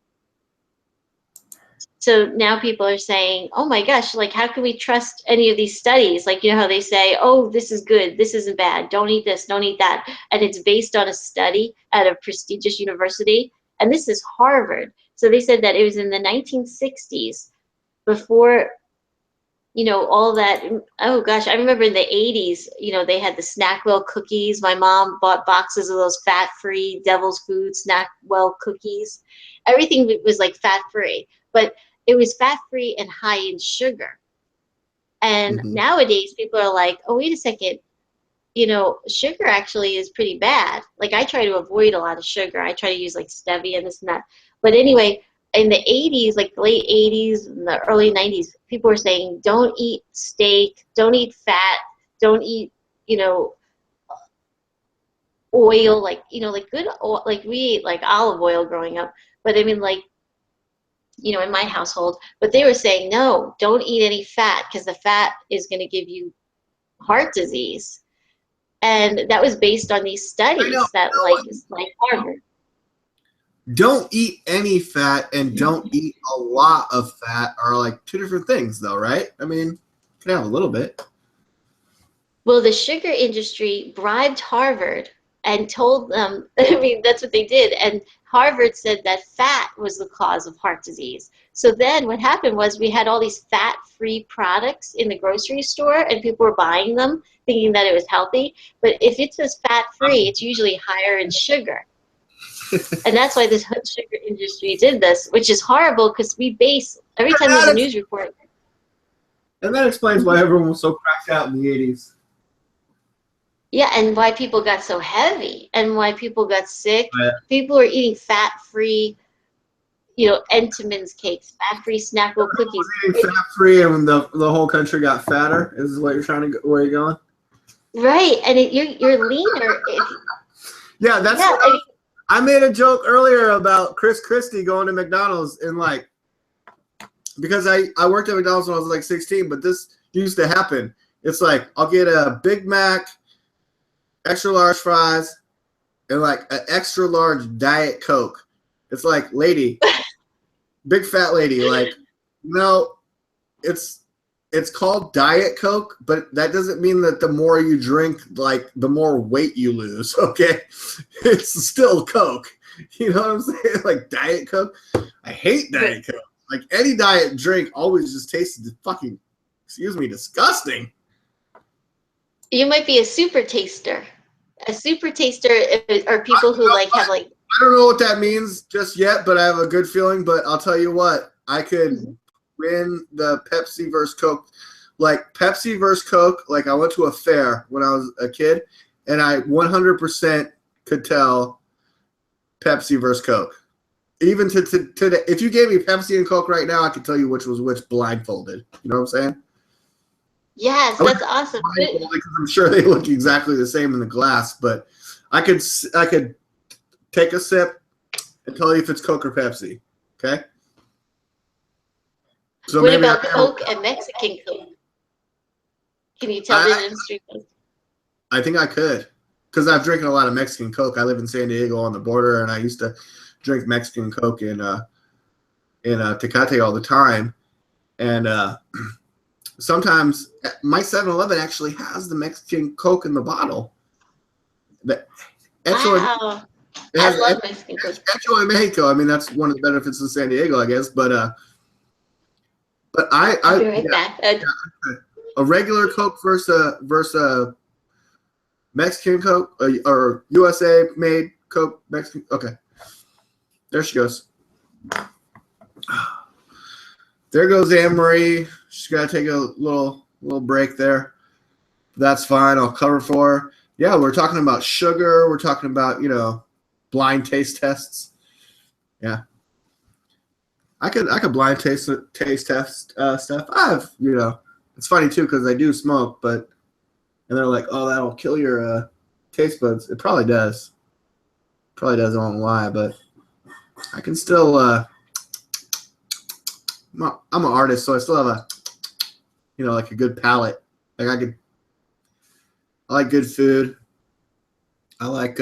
So now people are saying, oh my gosh, like how can we trust any of these studies? Like, you know how they say, oh, this is good, this isn't bad, don't eat this, don't eat that. And it's based on a study at a prestigious university. And this is Harvard. So they said that it was in the 1960s before, you know, all that. Oh gosh, I remember in the 80s, you know, they had the Snackwell cookies. My mom bought boxes of those fat-free Devil's Food Snackwell cookies. Everything was like fat-free, but it was fat-free and high in sugar. And nowadays people are like, oh, wait a second, you know, sugar actually is pretty bad. Like I try to avoid a lot of sugar. I try to use like stevia and this and that. But anyway, in the 80s, like the late 80s and the early 90s, people were saying, don't eat steak, don't eat fat, don't eat, you know, oil, like, you know, like good oil, like we ate like olive oil growing up. But I mean, like, you know, in my household, but they were saying, no, don't eat any fat because the fat is going to give you heart disease. And that was based on these studies that like Harvard. Don't eat any fat and don't eat a lot of fat are like two different things though, right? I mean, you can have a little bit. Well, the sugar industry bribed Harvard and told them, I mean, that's what they did. And Harvard said that fat was the cause of heart disease. So then what happened was we had all these fat-free products in the grocery store and people were buying them thinking that it was healthy. But if it says fat-free, it's usually higher in sugar. And that's why this sugar industry did this, which is horrible because we base, every time there's a news report. And that explains why everyone was so cracked out in the 80s. Yeah, and why people got so heavy and why people got sick. Yeah. People are eating fat-free, you know, Entenmann's cakes, fat-free Snackwell cookies. Eating fat-free and the whole country got fatter is what you're trying to, where you're going? Right, and you're leaner. Yeah, that's. Yeah, I made a joke earlier about Chris Christie going to McDonald's and like, because I worked at McDonald's when I was like 16, but this used to happen. It's like, I'll get a Big Mac, extra large fries, and like an extra large Diet Coke. It's like, lady, big fat lady, like, no, it's called Diet Coke, but that doesn't mean that the more you drink, like, the more weight you lose, okay? It's still Coke. You know what I'm saying? Like, Diet Coke. I hate Diet Coke. Like, any diet drink always just tastes fucking, excuse me, disgusting. You might be a super taster. A super taster are people who like have like. I don't know what that means just yet, but I have a good feeling. But I'll tell you what, I could win the Pepsi versus Coke. Like Pepsi versus Coke, like I went to a fair when I was a kid, and I 100% could tell Pepsi versus Coke. Even to today, if you gave me Pepsi and Coke right now, I could tell you which was which blindfolded. You know what I'm saying? Yes, that's awesome. Because I'm sure they look exactly the same in the glass, but I could take a sip and tell you if it's Coke or Pepsi. Okay. So what about Coke and Mexican Coke? Can you tell the industry? I think I could, because I've drinking a lot of Mexican Coke. I live in San Diego on the border, and I used to drink Mexican Coke in Tecate all the time, and sometimes my 7-Eleven actually has the Mexican Coke in the bottle. Wow. I love Mexican Coke. Hecho en Mexico. I mean, that's one of the benefits of San Diego, I guess. But I'll be right back. A regular Coke versus Mexican Coke or USA made Coke Mexican. Okay, there she goes. There goes Annmarie. She's got to take a little break there. That's fine. I'll cover for her. Yeah, we're talking about sugar. We're talking about, you know, blind taste tests. Yeah. I could blind taste test stuff. I've, you know, it's funny too because I do smoke, but and they're like, oh, that'll kill your taste buds. It probably does. Probably does. I won't lie, but I can still. I'm an artist, so I still have a, you know, like a good palate. Like I like good food. I like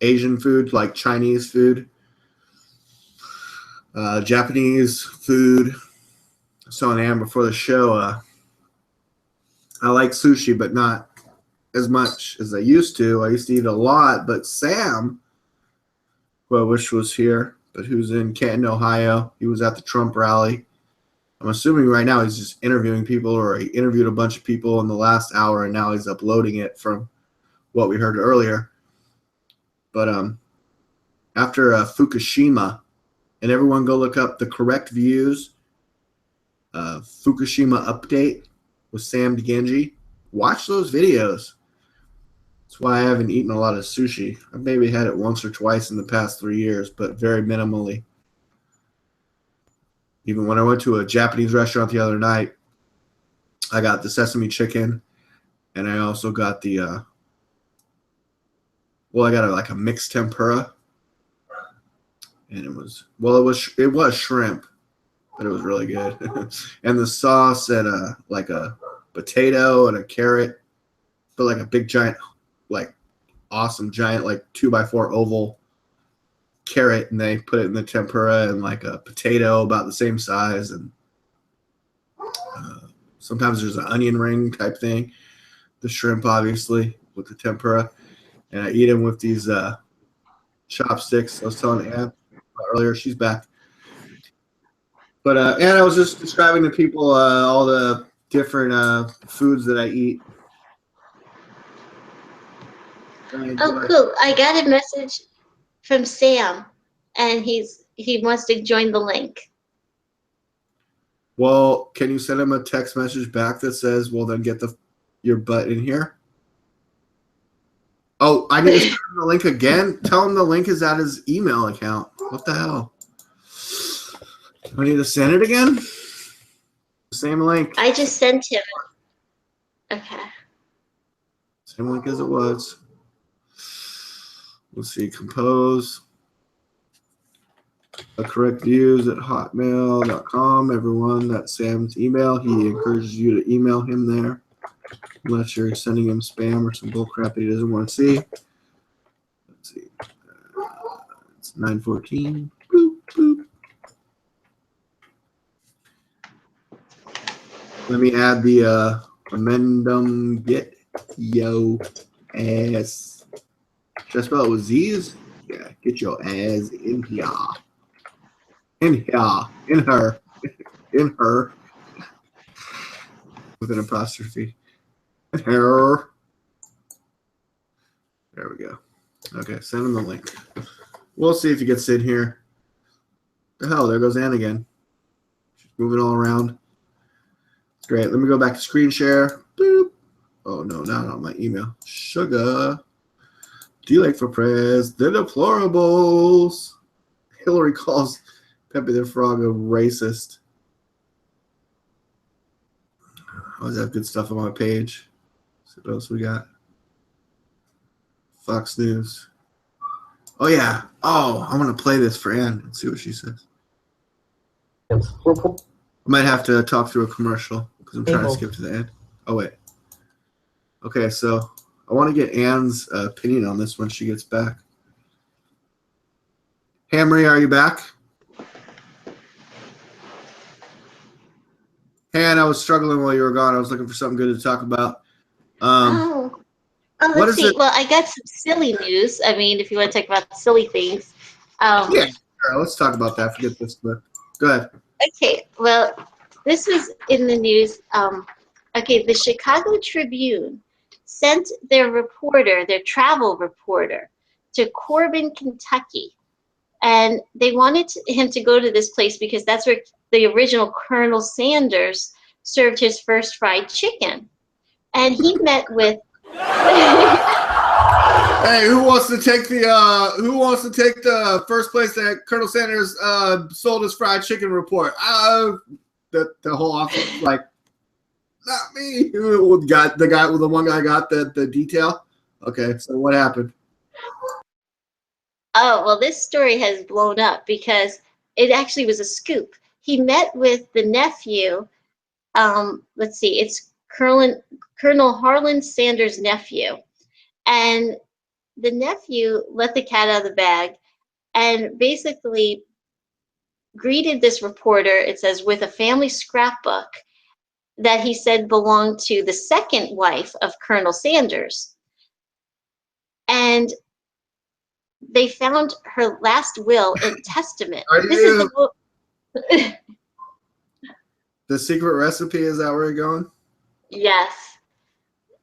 Asian food, like Chinese food, Japanese food. I was telling Ann before the show, I like sushi, but not as much as I used to. I used to eat a lot, but Sam, who I wish was here, but who's in Canton, Ohio, he was at the Trump rally. I'm assuming right now he's just interviewing people, or he interviewed a bunch of people in the last hour, and now he's uploading it from what we heard earlier. But after Fukushima, and everyone go look up The Correct Views, Fukushima Update with Sam DiGangi. Watch those videos. That's why I haven't eaten a lot of sushi. I've maybe had it once or twice in the past 3 years, but very minimally. Even when I went to a Japanese restaurant the other night, I got the sesame chicken, and I also got the, I got like a mixed tempura, and it was shrimp, but it was really good. And the sauce and like a potato and a carrot, but like a big giant, like awesome giant, like 2x4 oval carrot, and they put it in the tempura, and like a potato about the same size, and sometimes there's an onion ring type thing, the shrimp obviously with the tempura, and I eat them with these chopsticks. I was telling Ann earlier, she's back, but and I was just describing to people all the different foods that I eat. Oh, cool. I got a message from Sam, and he wants to join the link. Well, can you send him a text message back that says, well, then get your butt in here? Oh, I need to send him the link again? Tell him the link is at his email account. What the hell? I need to send it again? Same link. I just sent him. Okay. Same link as it was. Let's see, compose. Correct views at hotmail.com. Everyone, that's Sam's email. He encourages you to email him there, unless you're sending him spam or some bullcrap that he doesn't want to see. Let's see. It's 9:14. Boop, boop. Let me add the amendum get yo ass. Should I spell it with Z's? Yeah, get your ass in here. In here. In her. In her. With an apostrophe. In her. There we go. Okay, send him the link. We'll see if he gets in here. The hell, there goes Ann again. She's moving all around. It's great. Let me go back to screen share. Boop. Oh, no, not on my email. Sugar. DLAKE for Prez. The Deplorables. Hillary calls Pepe the Frog a racist. I always have good stuff on my page. So what else we got? Fox News. Oh, yeah. Oh, I'm going to play this for Ann and see what she says. I might have to talk through a commercial because I'm trying to skip to the end. Oh, wait. Okay, so I want to get Ann's opinion on this when she gets back. Hey, Annmarie, are you back? Hey, Ann, I was struggling while you were gone. I was looking for something good to talk about. Let's see. Well, I got some silly news. I mean, if you want to talk about silly things. Yeah, sure. Let's talk about that. Forget this clip. Go ahead. Okay, well, this was in the news. Okay, the Chicago Tribune sent their reporter, their travel reporter, to Corbin, Kentucky. And they wanted him to go to this place because that's where the original Colonel Sanders served his first fried chicken. And he met with Hey, who wants to take the first place that Colonel Sanders sold his fried chicken report? The whole office like, not me. The one guy got the detail. Okay, so what happened? Oh, well, this story has blown up because it actually was a scoop. He met with the nephew. Let's see, it's Colonel Harlan Sanders' nephew. And the nephew let the cat out of the bag and basically greeted this reporter, it says, with a family scrapbook that he said belonged to the second wife of Colonel Sanders. And they found her last will and testament. This is the The secret recipe, is that where you're going? Yes.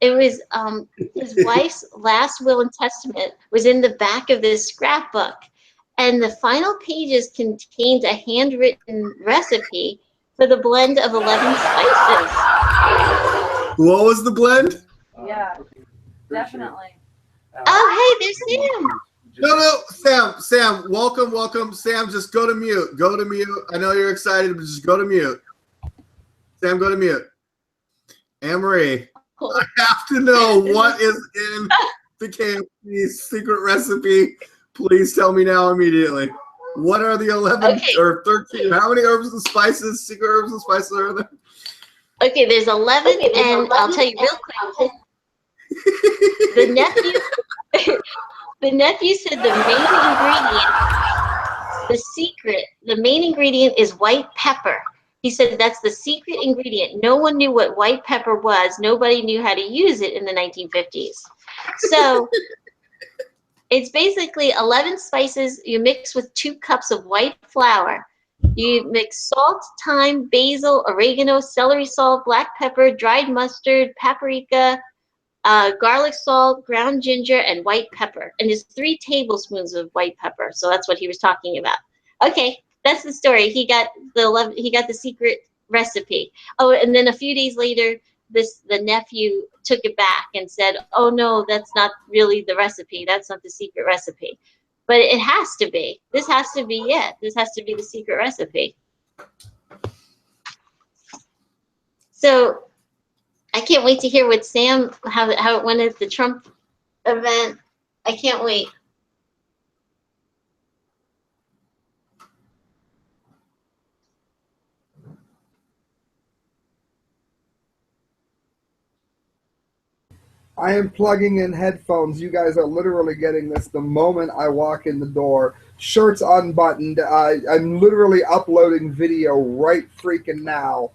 It was his wife's last will and testament was in the back of this scrapbook. And the final pages contained a handwritten recipe for the blend of 11 spices. What was the blend? Yeah, definitely. Oh, hey, there's Sam. No, Sam, welcome. Sam, just go to mute. I know you're excited, but just go to mute. Sam, go to mute. Annmarie, I have to know what is in the KFC secret recipe. Please tell me now immediately. What are the 11 or 13? How many herbs and spices, secret herbs and spices are there? Okay, there's 11, and I'll tell you real quick. The nephew said the main ingredient is white pepper. He said that's the secret ingredient. No one knew what white pepper was. Nobody knew how to use it in the 1950s. So it's basically 11 spices you mix with 2 cups of white flour. You mix salt, thyme, basil, oregano, celery salt, black pepper, dried mustard, paprika, garlic salt, ground ginger, and white pepper. And there's 3 tablespoons of white pepper. So that's what he was talking about. Okay, that's the story. He got the secret recipe. Oh, and then a few days later, the nephew took it back and said, "Oh no, that's not really the recipe. That's not the secret recipe." But it has to be. This has to be it. This has to be the secret recipe. So I can't wait to hear what Sam, how it went at the Trump event. I can't wait. I am plugging in headphones. You guys are literally getting this the moment I walk in the door. Shirts unbuttoned. I'm literally uploading video right freaking now,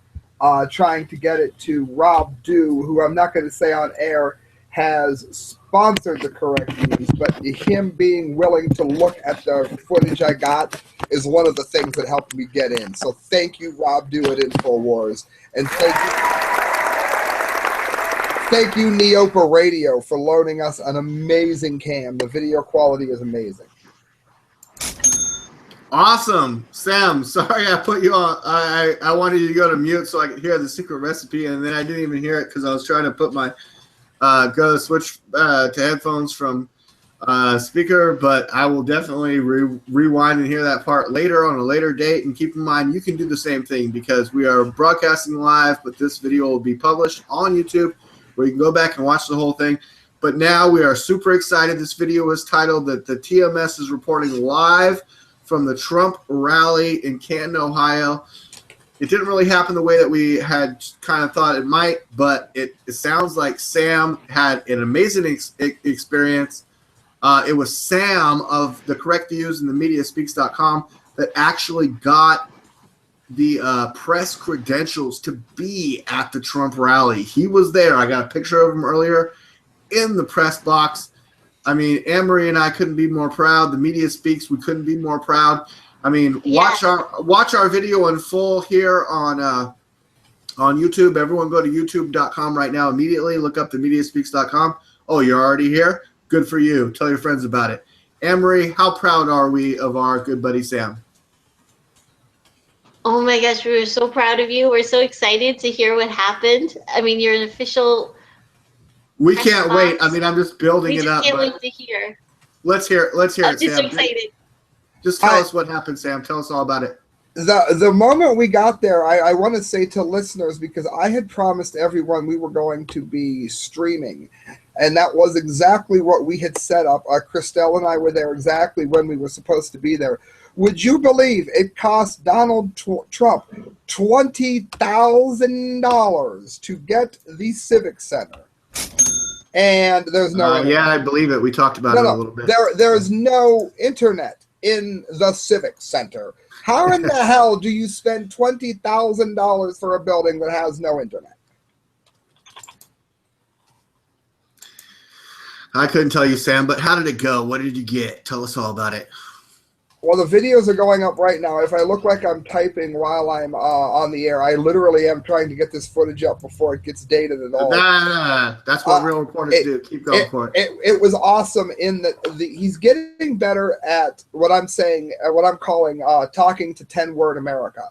trying to get it to Rob Dew, who I'm not going to say on air has sponsored the correct news, but him being willing to look at the footage I got is one of the things that helped me get in. So thank you, Rob Dew at InfoWars, and thank you, Neopa Radio, for loaning us an amazing cam. The video quality is amazing. Awesome. Sam, sorry I put you on. I wanted you to go to mute so I could hear the secret recipe, and then I didn't even hear it because I was trying to put my switch to headphones from speaker, but I will definitely rewind and hear that part later on a later date. And keep in mind, you can do the same thing because we are broadcasting live, but this video will be published on YouTube where you can go back and watch the whole thing. But now we are super excited. This video is titled that the TMS is reporting live from the Trump rally in Canton, Ohio. It didn't really happen the way that we had kind of thought it might, but it sounds like Sam had an amazing experience. It was Sam of the Correct Views and the MediaSpeaks.com that actually got the press credentials to be at the Trump rally. He was there. I got a picture of him earlier in the press box. I mean, Annmarie and I couldn't be more proud. The Media Speaks, we couldn't be more proud. I mean, watch our video in full here on YouTube. Everyone go to youtube.com right now immediately. Look up the MediaSpeaks.com. Oh, you're already here? Good for you. Tell your friends about it. Annmarie, how proud are we of our good buddy Sam? Oh my gosh, we were so proud of you. We're so excited to hear what happened. I mean, you're an official We press can't wait. I box. mean, I'm just building We it just up. can't But wait to hear. let's hear it. Let's hear I'm it, just so Sam. excited. Just tell us what happened, Sam. Tell us all about it. The moment we got there, I want to say to listeners, because I had promised everyone we were going to be streaming, and that was exactly what we had set up. Christelle and I were there exactly when we were supposed to be there. Would you believe it cost Donald Trump $20,000 to get the Civic Center? And there's no internet. Yeah, I believe it. We talked about it a little bit. There's no internet in the Civic Center. How in the hell do you spend $20,000 for a building that has no internet? I couldn't tell you, Sam, but how did it go? What did you get? Tell us all about it. Well, the videos are going up right now. If I look like I'm typing while I'm on the air, I literally am trying to get this footage up before it gets dated at all. Nah. That's what real reporters do. Keep going for it. It was awesome in that he's getting better at what I'm saying, what I'm calling talking to 10-word America.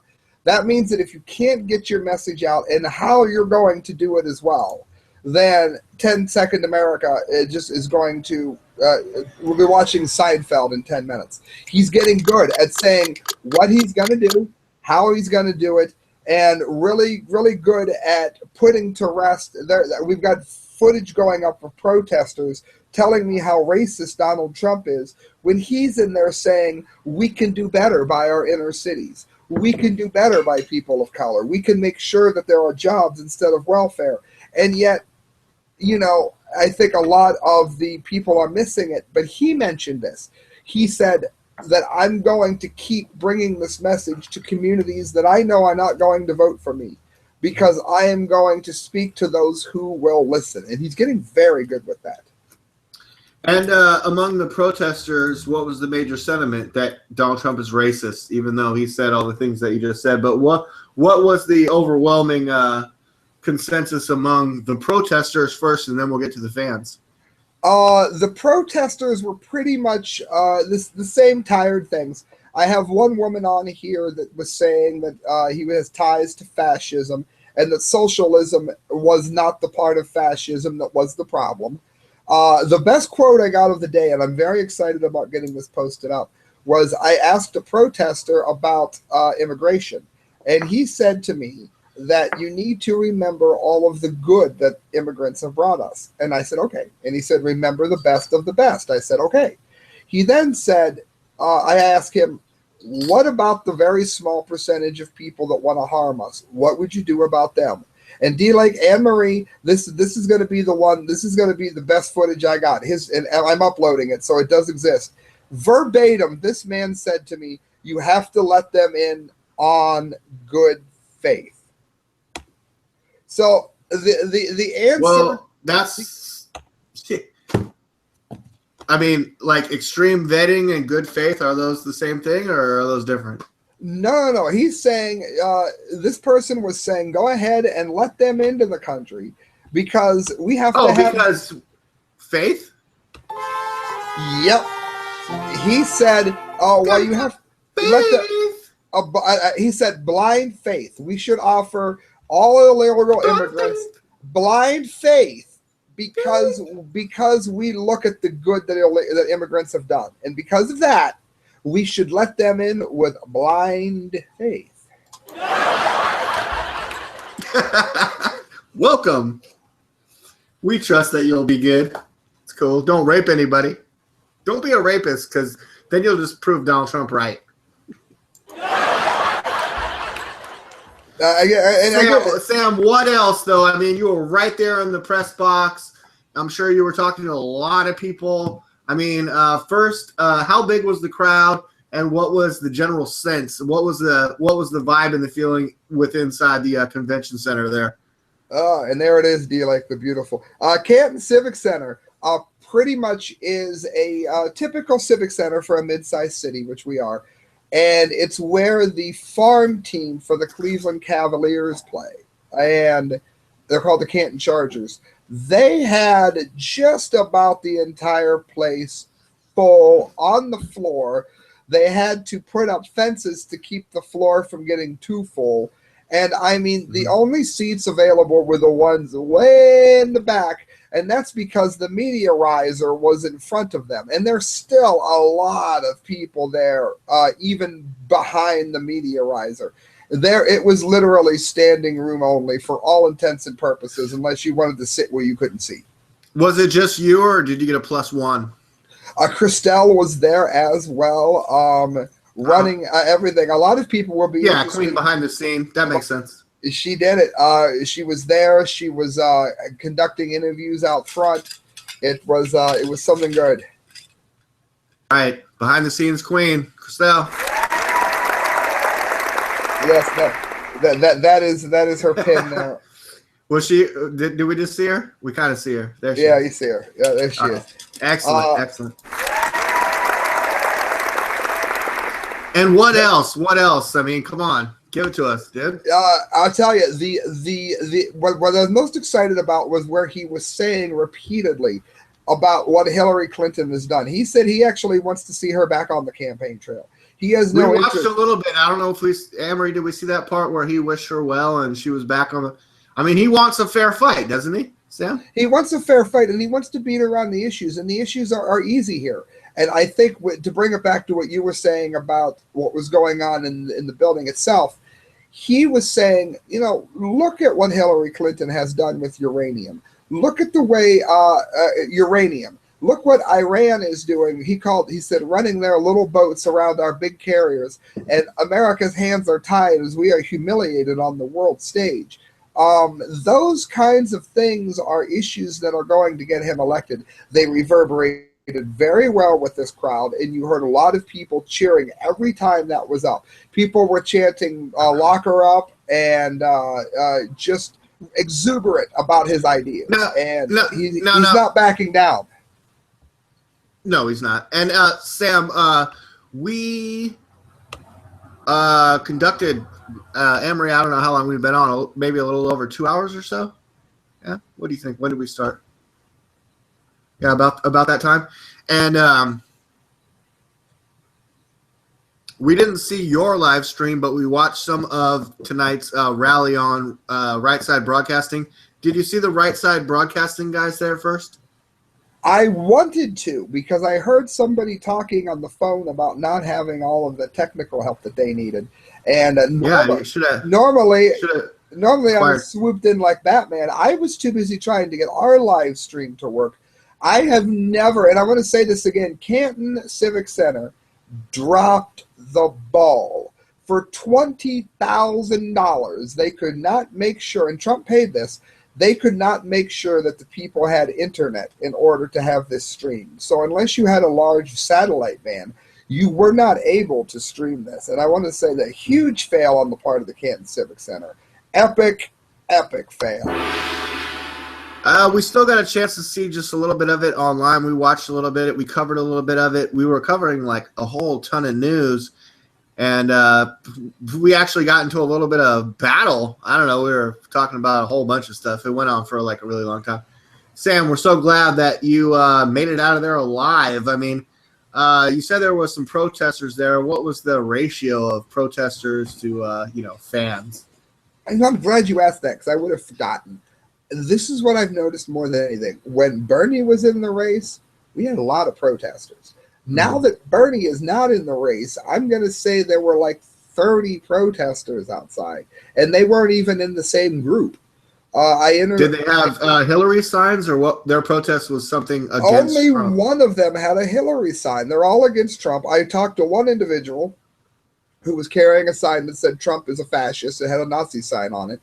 That means that if you can't get your message out and how you're going to do it as well, then 10-second America just is going to we'll be watching Seinfeld in 10 minutes. He's getting good at saying what he's going to do, how he's going to do it, and really, really good at putting to rest. We've got footage going up of protesters telling me how racist Donald Trump is when he's in there saying we can do better by our inner cities. We can do better by people of color. We can make sure that there are jobs instead of welfare. And yet, you know, I think a lot of the people are missing it, but he mentioned this. He said that I'm going to keep bringing this message to communities that I know are not going to vote for me because I am going to speak to those who will listen. And he's getting very good with that. And among the protesters, what was the major sentiment? That Donald Trump is racist, even though he said all the things that you just said. But what was the overwhelming consensus among the protesters first, and then we'll get to the fans? The protesters were pretty much the same tired things. I have one woman on here that was saying that he has ties to fascism and that socialism was not the part of fascism that was the problem. The best quote I got of the day, and I'm very excited about getting this posted up, was I asked a protester about immigration, and he said to me that you need to remember all of the good that immigrants have brought us. And I said, okay. And he said, remember the best of the best. I said, okay. He then said, I asked him, what about the very small percentage of people that want to harm us? What would you do about them? And DLAKE and Annmarie, this is going to be the one. This is going to be the best footage I got. And I'm uploading it, so it does exist. Verbatim, this man said to me, you have to let them in on good faith. So the answer. Well, that's. I mean, like extreme vetting and good faith, are those the same thing or are those different? No. He's saying this person was saying go ahead and let them into the country because we have to have. Because faith? Yep. He said, oh, well, you have faith. Let the. He said blind faith. We should offer all illegal immigrants blind faith because we look at the good that immigrants have done. And because of that, we should let them in with blind faith. Welcome. We trust that you'll be good. It's cool. Don't rape anybody. Don't be a rapist because then you'll just prove Donald Trump right. Sam, what else, though? I mean, you were right there in the press box. I'm sure you were talking to a lot of people. I mean, first, how big was the crowd, and what was the general sense? What was the vibe and the feeling inside the convention center there? And there it is, DLAKE, the beautiful. Canton Civic Center pretty much is a typical civic center for a mid-sized city, which we are. And it's where the farm team for the Cleveland Cavaliers play. And they're called the Canton Chargers. They had just about the entire place full on the floor. They had to put up fences to keep the floor from getting too full. And I mean, the only seats available were the ones way in the back, and that's because the media riser was in front of them. And there's still a lot of people there, even behind the media riser. There, it was literally standing room only for all intents and purposes, unless you wanted to sit where you couldn't see. Was it just you, or did you get a +1? Christelle was there as well, running everything. A lot of people will be Queen behind the scene. That makes sense. She did it. She was there. She was conducting interviews out front. It was something good. All right, behind the scenes Queen, Christelle. Yes, that is her pin there. Was she? Did we just see her? We kind of see her. There she is. You see her. Yeah, there she is. Excellent, excellent. And what else? What else? I mean, come on, give it to us, dude. I'll tell you, what I was most excited about was where he was saying repeatedly about what Hillary Clinton has done. He said he actually wants to see her back on the campaign trail. He has no interest. We watched a little bit. I don't know if Annmarie, did we see that part where he wished her well and she was back on the? I mean, he wants a fair fight, doesn't he, Sam? He wants a fair fight, and he wants to beat around the issues, and the issues are easy here. And I think to bring it back to what you were saying about what was going on in the building itself, he was saying, you know, look at what Hillary Clinton has done with uranium. Look at the way uranium. Look what Iran is doing. He said, running their little boats around our big carriers, and America's hands are tied as we are humiliated on the world stage. Those kinds of things are issues that are going to get him elected. They reverberated very well with this crowd, and you heard a lot of people cheering every time that was up. People were chanting, lock her up, and just exuberant about his ideas. He's not backing down. No, he's not. And Sam, we conducted Annmarie, I don't know how long we've been on, maybe a little over 2 hours or so. Yeah, what do you think? When did we start? Yeah, about that time. And we didn't see your live stream, but we watched some of tonight's rally on Right Side Broadcasting. Did you see the Right Side Broadcasting guys there first? I wanted to, because I heard somebody talking on the phone about not having all of the technical help that they needed. And normally I'm swooped in like Batman. I was too busy trying to get our live stream to work. I have never, and I'm going to say this again, Canton Civic Center dropped the ball. For $20,000, they could not make sure, and Trump paid this, they could not make sure that the people had internet in order to have this streamed. So unless you had a large satellite van, you were not able to stream this. And I want to say that huge fail on the part of the Canton Civic Center. Epic, epic fail. We still got a chance to see just a little bit of it online. We watched a little bit. We covered a little bit of it. We were covering like a whole ton of news. And we actually got into a little bit of battle. I don't know. We were talking about a whole bunch of stuff. It went on for like a really long time. Sam, we're so glad that you made it out of there alive. I mean, you said there was some protesters there. What was the ratio of protesters to, fans? I'm glad you asked that because I would have forgotten. This is what I've noticed more than anything. When Bernie was in the race, we had a lot of protesters. Now that Bernie is not in the race, I'm going to say there were like 30 protesters outside, and they weren't even in the same group. Did they have Hillary signs, or what? Their protest was something against Only Trump? One of them had a Hillary sign. They're all against Trump. I talked to one individual who was carrying a sign that said Trump is a fascist. It had a Nazi sign on it.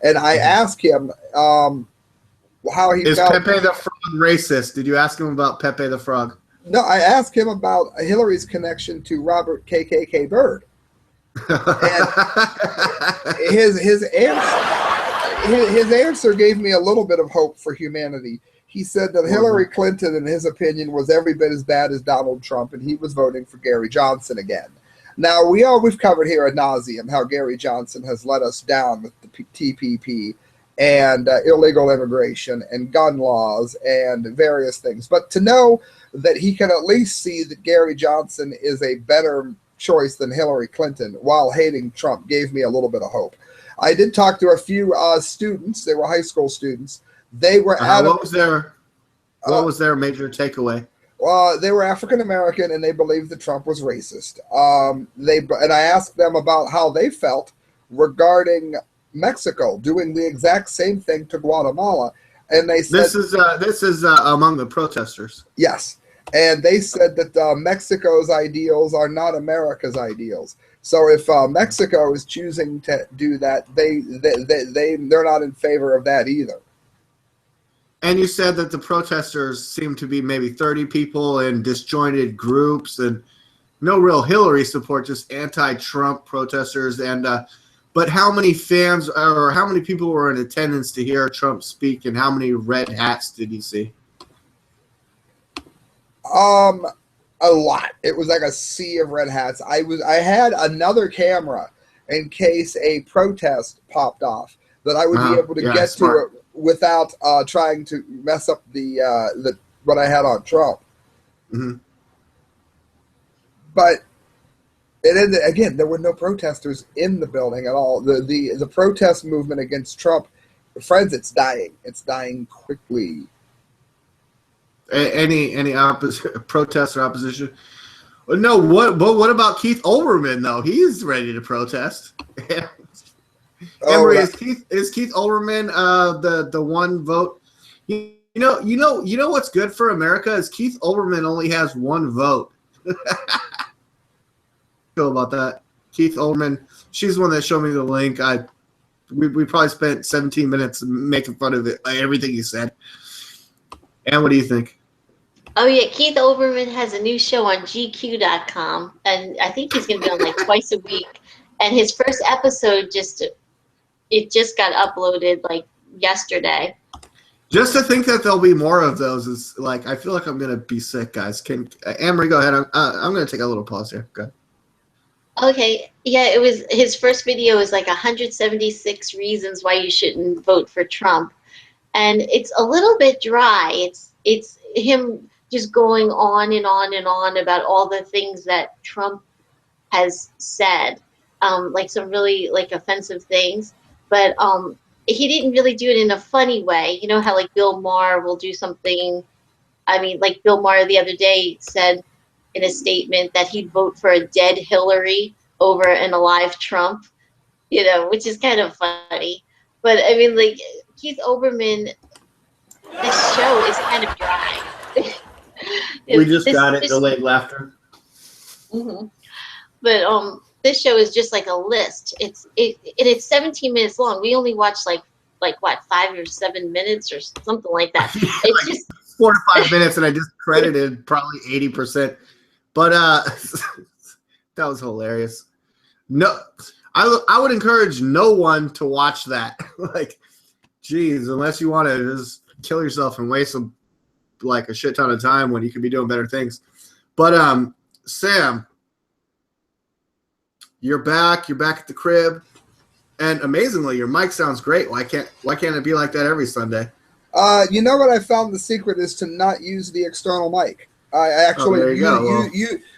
And I asked him how he Is felt. Pepe the Frog racist? Did you ask him about Pepe the Frog? No, I asked him about Hillary's connection to Robert KKK Byrd. And his answer gave me a little bit of hope for humanity. He said that Hillary Clinton, in his opinion, was every bit as bad as Donald Trump, and he was voting for Gary Johnson again. Now, we've covered here ad nauseum how Gary Johnson has let us down with the TPP and illegal immigration and gun laws and various things. But to know that he can at least see that Gary Johnson is a better choice than Hillary Clinton while hating Trump gave me a little bit of hope. I did talk to a few students. They were high school students. They were what was their major takeaway? They were African American, and they believed that Trump was racist. And I asked them about how they felt regarding Mexico doing the exact same thing to Guatemala, and they said this is among the protesters. Yes, and they said that Mexico's ideals are not America's ideals. So if Mexico is choosing to do that, they're not in favor of that either. And you said that the protesters seem to be maybe 30 people in disjointed groups and no real Hillary support, just anti-Trump protesters. And but how many fans or how many people were in attendance to hear Trump speak, and how many red hats did you see? A lot. It was like a sea of red hats. I had another camera in case a protest popped off that I would be able to get to it without trying to mess up the what I had on Trump. Mm-hmm. But it ended, again, there were no protesters in the building at all. The protest movement against Trump, friends, it's dying. It's dying quickly. Any protest or opposition? No. What about Keith Olbermann though? He's ready to protest. Annmarie, is Keith Olbermann the one vote? You know what's good for America is Keith Olbermann only has one vote. Feel about that? Keith Olbermann. She's the one that showed me the link. We probably spent 17 minutes making fun of it, everything he said. And what do you think? Oh yeah, Keith Olbermann has a new show on GQ.com, and I think he's going to be on like twice a week. And his first episode just got uploaded like yesterday. Just to think that there'll be more of those is like, I feel like I'm going to be sick, guys. Can Annmarie go ahead? I'm going to take a little pause here. Go ahead. Okay. Yeah, it was his first video is like 176 reasons why you shouldn't vote for Trump, and it's a little bit dry. It's him just going on and on and on about all the things that Trump has said, like some really like offensive things, but he didn't really do it in a funny way. You know how like Bill Maher will do something. I mean, like Bill Maher the other day said in a statement that he'd vote for a dead Hillary over an alive Trump, you know, which is kind of funny. But I mean, like Keith Olbermann, this show is kind of dry. We just got it, delayed laughter. Mm-hmm. But this show is just like a list. It's 17 minutes long. We only watched like what, 5 or 7 minutes or something like that. It's like just 4 to 5 minutes, and I just credited probably 80%. But that was hilarious. No, I would encourage no one to watch that. Like, geez, unless you want to just kill yourself and waste like a shit ton of time when you could be doing better things. But Sam, you're back at the crib, and amazingly your mic sounds great. Why can't it be like that every Sunday? You know what I found the secret is to not use the external mic. I actually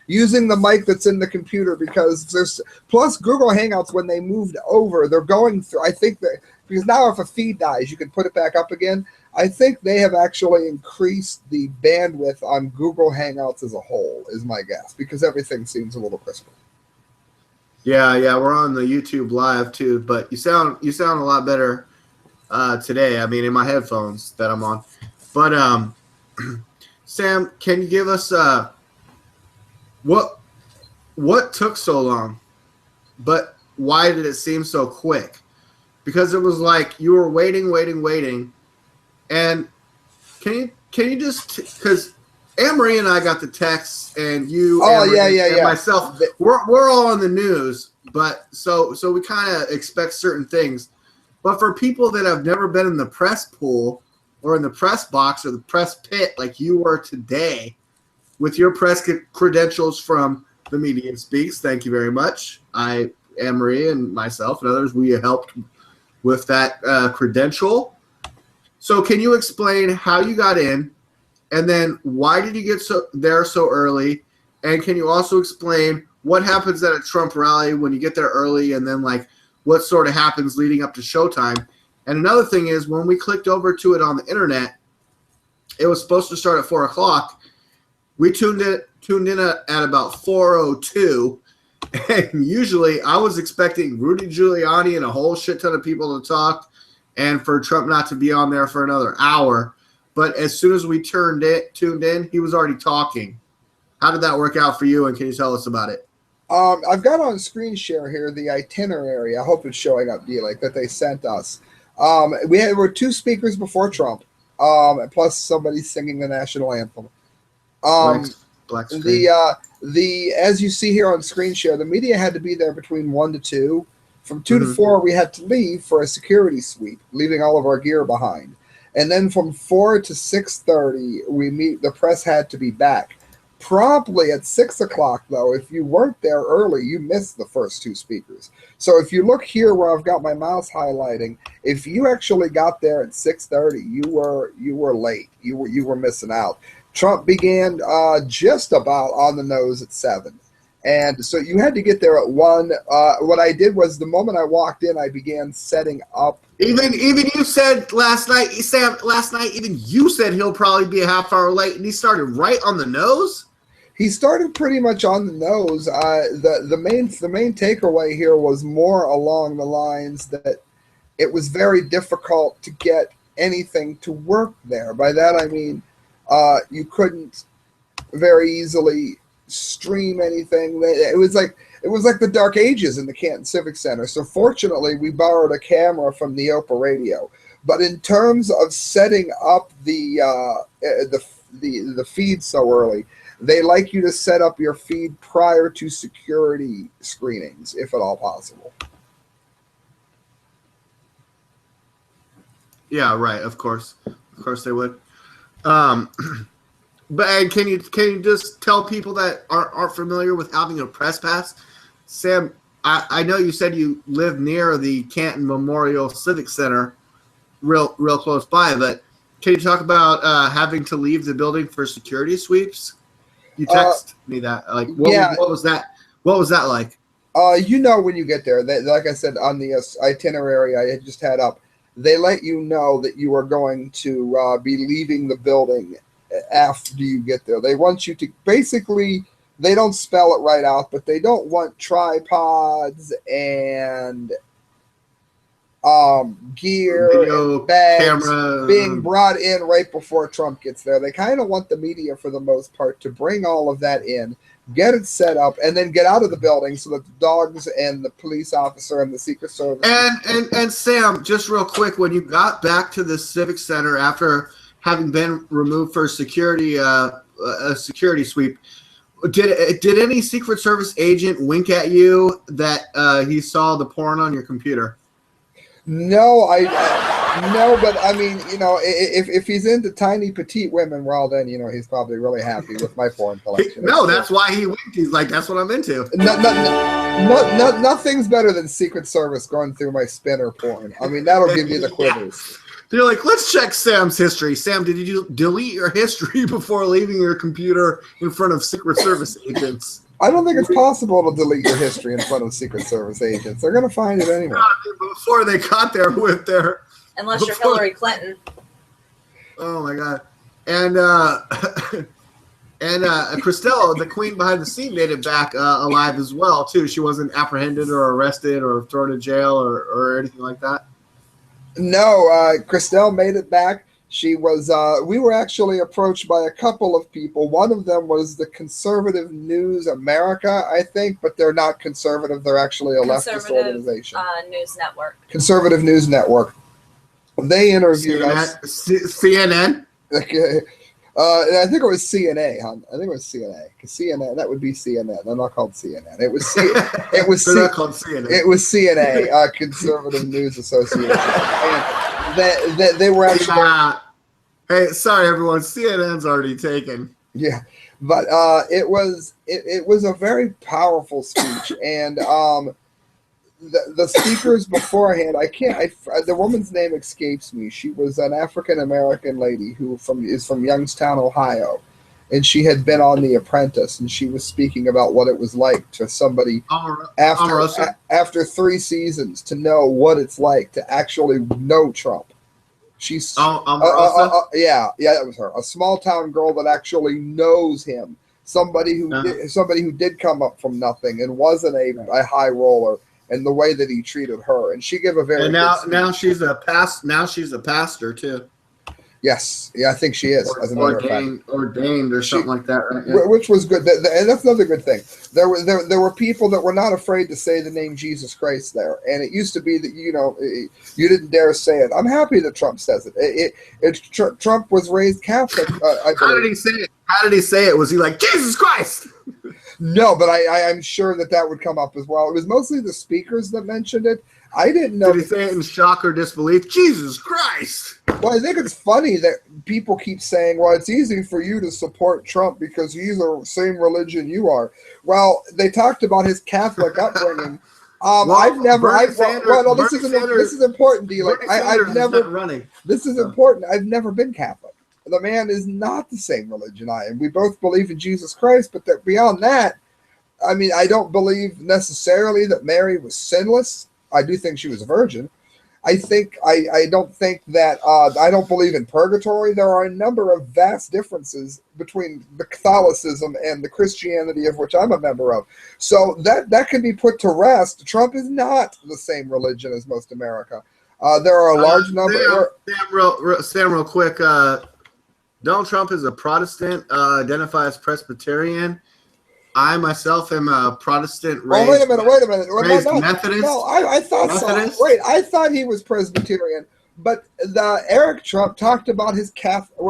using the mic that's in the computer, because there's plus Google Hangouts, when they moved over, they're going through, I think that because now if a feed dies you can put it back up again. I think they have actually increased the bandwidth on Google Hangouts as a whole, is my guess, because everything seems a little crisper. Yeah, we're on the YouTube live too, but you sound a lot better today. I mean, in my headphones that I'm on. But Sam, can you give us what took so long, but why did it seem so quick? Because it was like you were waiting, and can you just, because Annmarie and I got the text, and you, and myself, we're all on the news, but so we kind of expect certain things. But for people that have never been in the press pool or in the press box or the press pit like you were today, with your press credentials from The Median Speaks, thank you very much. Annmarie and myself and others, we helped with that credential. So can you explain how you got in, and then why did you get there so early? And can you also explain what happens at a Trump rally when you get there early, and then like what sort of happens leading up to showtime? And another thing is, when we clicked over to it on the internet, it was supposed to start at 4 o'clock. We tuned in at about 4:02, and usually I was expecting Rudy Giuliani and a whole shit ton of people to talk, and for Trump not to be on there for another hour. But as soon as we tuned in, he was already talking. How did that work out for you, and can you tell us about it? I've got on screen share here the itinerary. I hope it's showing up, DLAKE, that they sent us. We were 2 speakers before Trump, plus somebody singing the national anthem. Black screen. As you see here on screen share, the media had to be there between 1 to 2. From 2 to 4, we had to leave for a security sweep, leaving all of our gear behind. And then from 4 to 6:30, the press had to be back. Promptly at 6 o'clock, though, if you weren't there early, you missed the first 2 speakers. So if you look here where I've got my mouse highlighting, if you actually got there at 6:30, you were late. You were missing out. Trump began just about on the nose at 7. And so you had to get there at 1. What I did was the moment I walked in, I began setting up. Even you said last night, Sam, even you said he'll probably be a half hour late, and he started right on the nose? He started pretty much on the nose. The main takeaway here was more along the lines that it was very difficult to get anything to work there. By that I mean you couldn't very easily stream anything. It was like the Dark Ages in the Canton Civic Center. So fortunately, we borrowed a camera from the Oprah radio. But in terms of setting up the feed so early, they like you to set up your feed prior to security screenings, if at all possible. Yeah, right. Of course they would. But can you just tell people that aren't familiar with having a press pass? Sam, I know you said you live near the Canton Memorial Civic Center, real close by. But can you talk about having to leave the building for security sweeps? You text me that. Like, what was that? What was that like? When you get there, like I said on the itinerary I just had up, they let you know that you are going to be leaving the building after you get there. They want you to basically, they don't spell it right out, but they don't want tripods and gear, video, and bags camera being brought in right before Trump gets there. They kind of want the media, for the most part, to bring all of that in, get it set up, and then get out of the building so that the dogs and the police officer and the Secret Service. And Sam, just real quick, when you got back to the Civic Center after having been removed for security, a security sweep, did any Secret Service agent wink at you that he saw the porn on your computer? No, but I mean, if he's into tiny petite women, well, then he's probably really happy with my porn collection. No, that's why he winked. He's like, that's what I'm into. Nothing's better than Secret Service going through my spinner porn. I mean, that'll give you the quivers. They're like, let's check Sam's history. Sam, did you delete your history before leaving your computer in front of Secret Service agents? I don't think it's possible to delete your history in front of Secret Service agents. They're going to find it anyway. Before they got there with their... Unless you're Hillary Clinton. Oh, my God. And Christelle, the queen behind the scene, made it back alive as well, too. She wasn't apprehended or arrested or thrown in jail or anything like that? No, Christelle made it back. She was, we were actually approached by a couple of people. One of them was the Conservative News America, I think, but they're not conservative. They're actually a leftist organization. News Network. Conservative News Network. They interviewed us. CNN? Okay. I think it was CNA, hon. I think it was CNA. CNN, that would be CNN. They're not called CNN. It was They're not called CNN. It was CNA, Conservative News Association. And they were actually... Hey, sorry everyone, CNN's already taken. Yeah, but it was a very powerful speech, and the speakers beforehand, the woman's name escapes me. She was an African American lady who is from Youngstown, Ohio, and she had been on The Apprentice, and she was speaking about what it was like to somebody after 3 seasons to know what it's like to actually know Trump. She's yeah, that was her. A small town girl that actually knows him. Somebody who did come up from nothing and wasn't a high roller, and the way that he treated her, and she gave a very now she's a pastor too. Yes, yeah, I think she is. As a matter of fact, ordained or something like that, right? Yeah. Which was good, and that's another good thing. There were people that were not afraid to say the name Jesus Christ there, and it used to be that you didn't dare say it. I'm happy that Trump says it. Trump was raised Catholic. How did he say it? How did he say it? Was he like Jesus Christ? No, but I'm sure that would come up as well. It was mostly the speakers that mentioned it. I didn't know. Did he say it in shock or disbelief? Jesus Christ! Well, I think it's funny that people keep saying, well, it's easy for you to support Trump because he's the same religion you are. Well, they talked about his Catholic upbringing. This is important, DLAKE. This is important. I've never been Catholic. The man is not the same religion I am. We both believe in Jesus Christ, but beyond that, I mean, I don't believe necessarily that Mary was sinless. I do think she was a virgin. I don't believe in purgatory. There are a number of vast differences between the Catholicism and the Christianity of which I'm a member of. So that can be put to rest. Trump is not the same religion as most America. There are a large number. Sam, real quick. Donald Trump is a Protestant, identifies Presbyterian. I myself am a Protestant. Wait a minute. Raised Methodist. No, I thought Methodist? so. Wait, I thought he was Presbyterian. But Eric Trump talked about his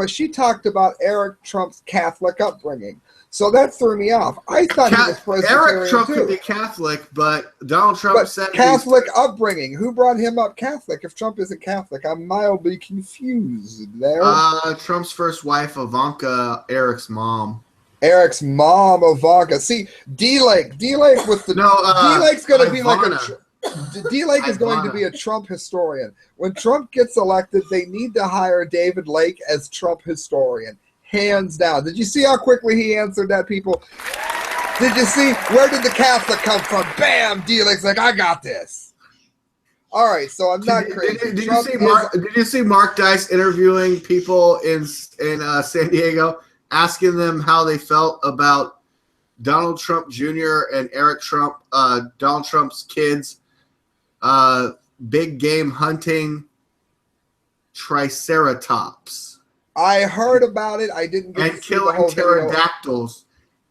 she talked about Eric Trump's Catholic upbringing. So that threw me off. I thought he was Presbyterian Eric Trump too. could be Catholic, but Donald Trump said Catholic upbringing. Who brought him up Catholic if Trump isn't Catholic? I'm mildly confused there. Trump's first wife, Ivanka, Eric's mom. Eric's mom, Ivanka. See, DLAKE with the DLAKE's going to be like DLAKE is going to be a Trump historian. When Trump gets elected, they need to hire David Lake as Trump historian. Hands down. Did you see how quickly he answered that, people? Did you see? Where did the Catholic come from? Bam! DLAKE's like, I got this. All right, so I'm not crazy. Did you see Mark Dice interviewing people in San Diego, asking them how they felt about Donald Trump Jr. and Eric Trump, Donald Trump's kids, big game hunting triceratops? I heard about it. I didn't get and killing pterodactyls.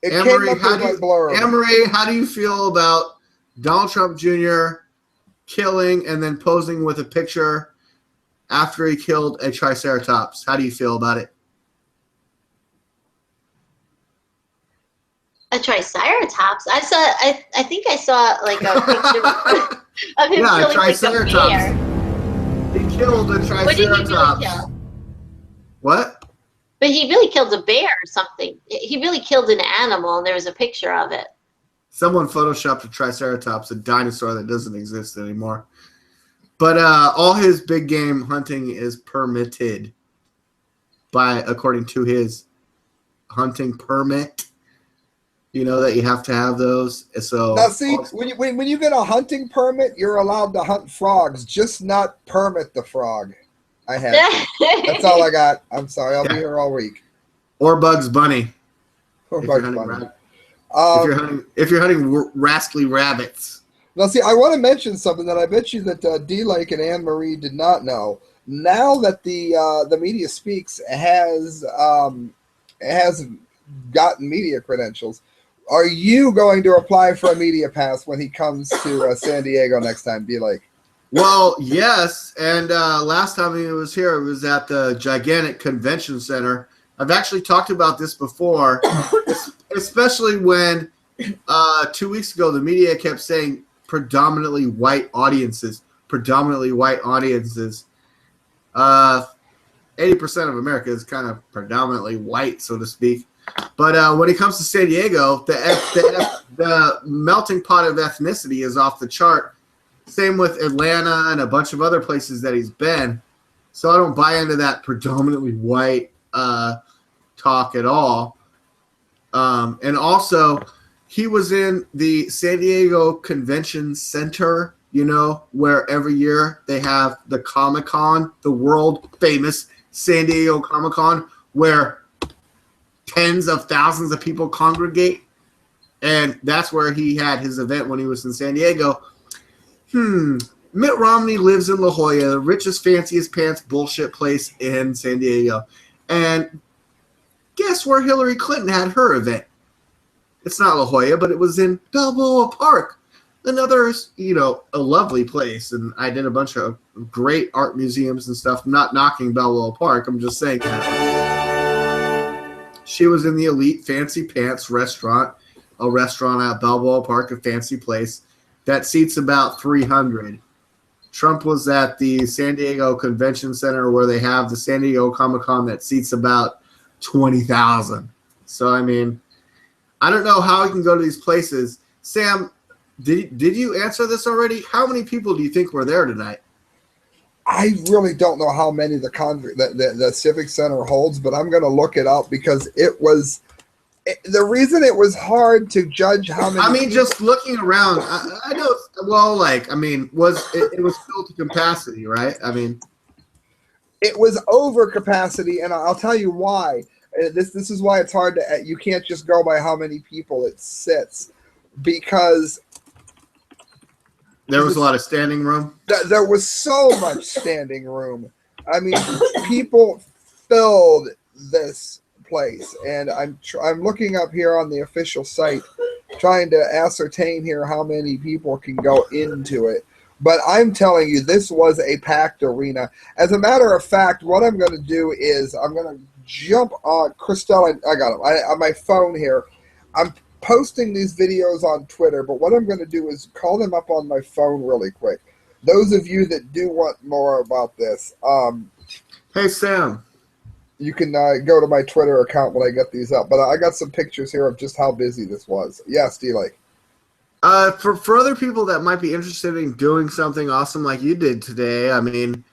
Annmarie, how do you feel about Donald Trump Jr. killing and then posing with a picture after he killed a triceratops? How do you feel about it? A triceratops? I think I saw like a picture of him killing triceratops. Like a bear. He killed a triceratops. What did he really kill? What? But he really killed a bear or something. He really killed an animal, and there was a picture of it. Someone photoshopped a triceratops, a dinosaur that doesn't exist anymore. But all his big game hunting is permitted according to his hunting permit. You know that you have to have those. So now, see, when you get a hunting permit, you're allowed to hunt frogs, just not permit the frog. I have. That's all I got. I'm sorry. I'll be here all week. Or Bugs Bunny. Or Bugs Bunny. If you're hunting rascally rabbits. Now, see, I want to mention something that I bet you that DLAKE and Annmarie did not know. Now that the Media Speaks has gotten media credentials, are you going to apply for a media pass when he comes to San Diego next time, DLAKE? Well, yes, and last time he was here, it was at the gigantic convention center. I've actually talked about this before, especially when 2 weeks ago the media kept saying predominantly white audiences. 80% of America is kind of predominantly white, so to speak. But when it comes to San Diego, the melting pot of ethnicity is off the chart. Same with Atlanta and a bunch of other places that he's been. So I don't buy into that predominantly white talk at all. And also, he was in the San Diego Convention Center, you know, where every year they have the Comic-Con, the world famous San Diego Comic-Con, where tens of thousands of people congregate. And that's where he had his event when he was in San Diego. Mitt Romney lives in La Jolla, the richest, fanciest pants bullshit place in San Diego. And guess where Hillary Clinton had her event? It's not La Jolla, but it was in Balboa Park. Another, you know, a lovely place. And I did a bunch of great art museums and stuff. I'm not knocking Balboa Park. I'm just saying that. She was in the elite fancy pants restaurant, a restaurant at Balboa Park, a fancy place that seats about 300. Trump was at the San Diego Convention Center where they have the San Diego Comic-Con that seats about 20,000. So, I mean, I don't know how he can go to these places. Sam, did you answer this already? How many people do you think were there tonight? I really don't know how many the Civic Center holds, but I'm going to look it up because it was the reason it was hard to judge how many. I mean, just looking around, I know. Well, like, I mean, it was filled to capacity, right? I mean, it was over capacity, and I'll tell you why. This is why it's hard to. You can't just go by how many people it sits, because there was a lot of standing room. There was so much standing room. I mean, people filled this place, and I'm looking up here on the official site, trying to ascertain here how many people can go into it. But I'm telling you, this was a packed arena. As a matter of fact, what I'm going to do is I'm going to jump on Christelle. I got him on my phone here. I'm posting these videos on Twitter, but what I'm going to do is call them up on my phone really quick. Those of you that do want more about this, hey Sam, you can go to my Twitter account when I get these up. But I got some pictures here of just how busy this was. Yes, D-Lake. For other people that might be interested in doing something awesome like you did today, I mean,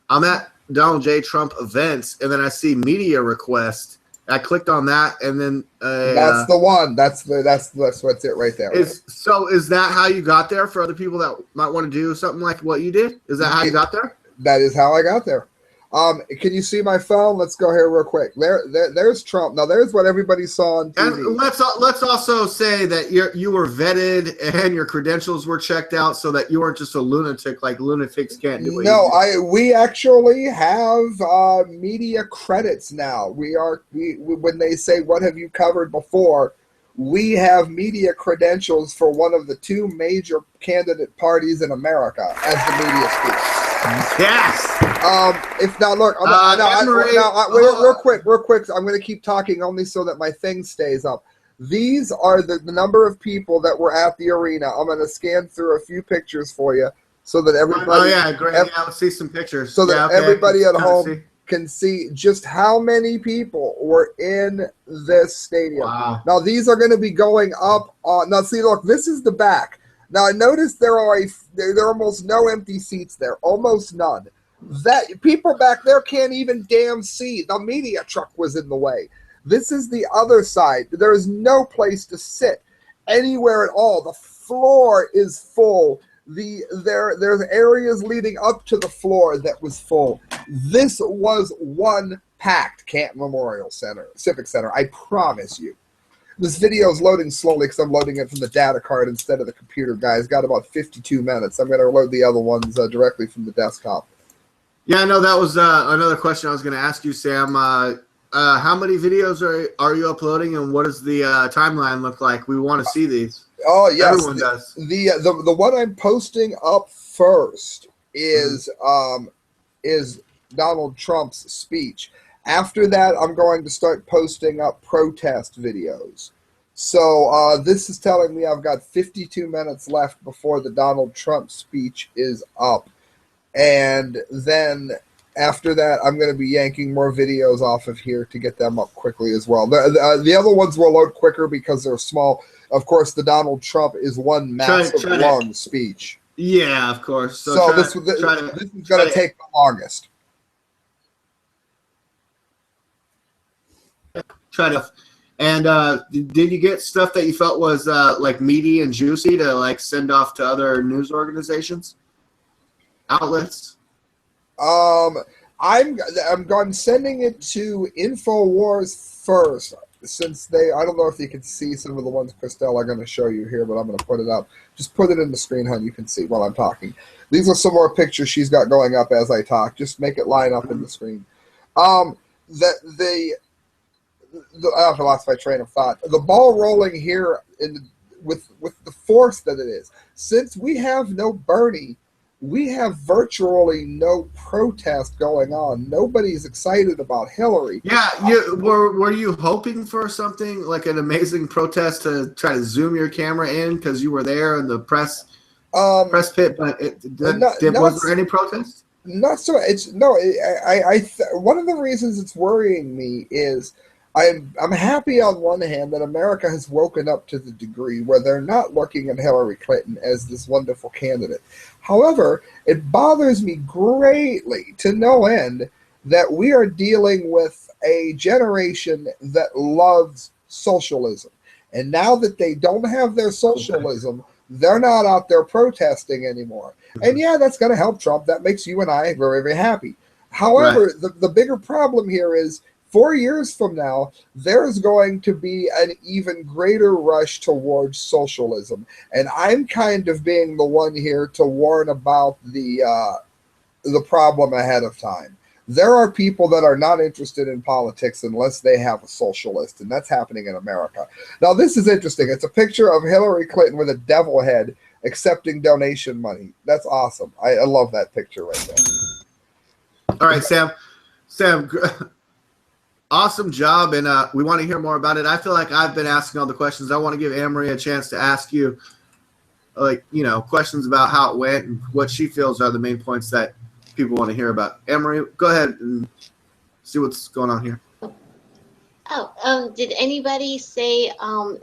I'm at Donald J. Trump events, and then I see media request. I clicked on that, and then that's the one. That's what's it right there. So is that how you got there? For other people that might want to do something like what you did, is that how you got there? That is how I got there. Can you see my phone? Let's go here real quick. There's Trump. Now there's what everybody saw on TV. And let's also say that you were vetted and your credentials were checked out, so that you weren't just a lunatic like lunatics can't do. No, we actually have media credits now. When they say what have you covered before, we have media credentials for one of the two major candidate parties in America as the media speaks. Yes. If not, look, real quick. I'm going to keep talking only so that my thing stays up. These are the number of people that were at the arena. I'm going to scan through a few pictures for you so that everybody. Oh yeah, great. Let's see some pictures. So that everybody at home can see just how many people were in this stadium. Wow. Now these are going to be going up. Now see, look, this is the back. Now I noticed there are almost no empty seats there, almost none. That people back there can't even damn see. The media truck was in the way. This is the other side. There is no place to sit anywhere at all. The floor is full. There's areas leading up to the floor that was full. This was one packed Canton Memorial Center, Civic Center. I promise you. This video is loading slowly because I'm loading it from the data card instead of the computer, guys. Got about 52 minutes. I'm going to load the other ones directly from the desktop. Yeah, no, that was another question I was going to ask you, Sam. How many videos are you uploading, and what does the timeline look like? We want to see these. Oh yes, everyone does. The one I'm posting up first is Donald Trump's speech. After that, I'm going to start posting up protest videos. So this is telling me I've got 52 minutes left before the Donald Trump speech is up. And then after that, I'm going to be yanking more videos off of here to get them up quickly as well. The other ones will load quicker because they're small. Of course, the Donald Trump is one massive long speech. Yeah, of course. So try, this is try going to take the longest. Try to. And did you get stuff that you felt was like meaty and juicy to like send off to other news organizations, outlets? I'm sending it to InfoWars first, since I don't know if you can see some of the ones Christelle are going to show you here, but I'm going to put it up. Just put it in the screen, hon. You can see while I'm talking. These are some more pictures she's got going up as I talk. Just make it line up in the screen. I lost my train of thought. The ball rolling here with the force that it is. Since we have no Bernie, we have virtually no protest going on. Nobody's excited about Hillary. Yeah, were you hoping for something like an amazing protest to try to zoom your camera in because you were there in the press pit? But was there any protest? Not so. One of the reasons it's worrying me is I'm happy on one hand that America has woken up to the degree where they're not looking at Hillary Clinton as this wonderful candidate. However, it bothers me greatly to no end that we are dealing with a generation that loves socialism. And now that they don't have their socialism, they're not out there protesting anymore. And yeah, that's going to help Trump. That makes you and I very, very happy. However, the bigger problem here is 4 years from now, there's going to be an even greater rush towards socialism. And I'm kind of being the one here to warn about the problem ahead of time. There are people that are not interested in politics unless they have a socialist, and that's happening in America. Now, this is interesting. It's a picture of Hillary Clinton with a devil head accepting donation money. That's awesome. I love that picture right there. All right, Sam. Awesome job, and we want to hear more about it. I feel like I've been asking all the questions. I want to give Annmarie a chance to ask you, questions about how it went and what she feels are the main points that people want to hear about. Annmarie, go ahead and see what's going on here. Did anybody say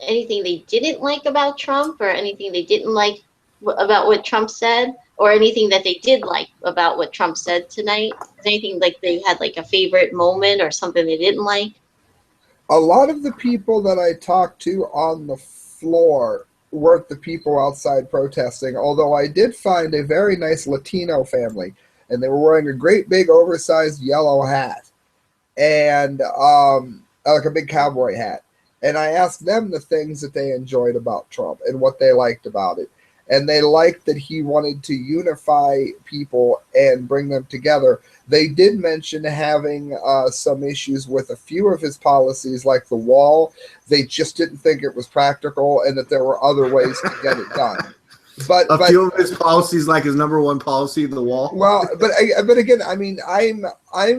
anything they didn't like about Trump, or anything they didn't like about what Trump said? Or anything that they did like about what Trump said tonight? Is anything like they had like a favorite moment or something they didn't like? A lot of the people that I talked to on the floor weren't the people outside protesting, although I did find a very nice Latino family, and they were wearing a great big oversized yellow hat and like a big cowboy hat. And I asked them the things that they enjoyed about Trump and what they liked about it. And they liked that he wanted to unify people and bring them together. They did mention having some issues with a few of his policies, like the wall. They just didn't think it was practical, and that there were other ways to get it done. But a few of his policies, like his number one policy, the wall. Well, but again, I mean, I'm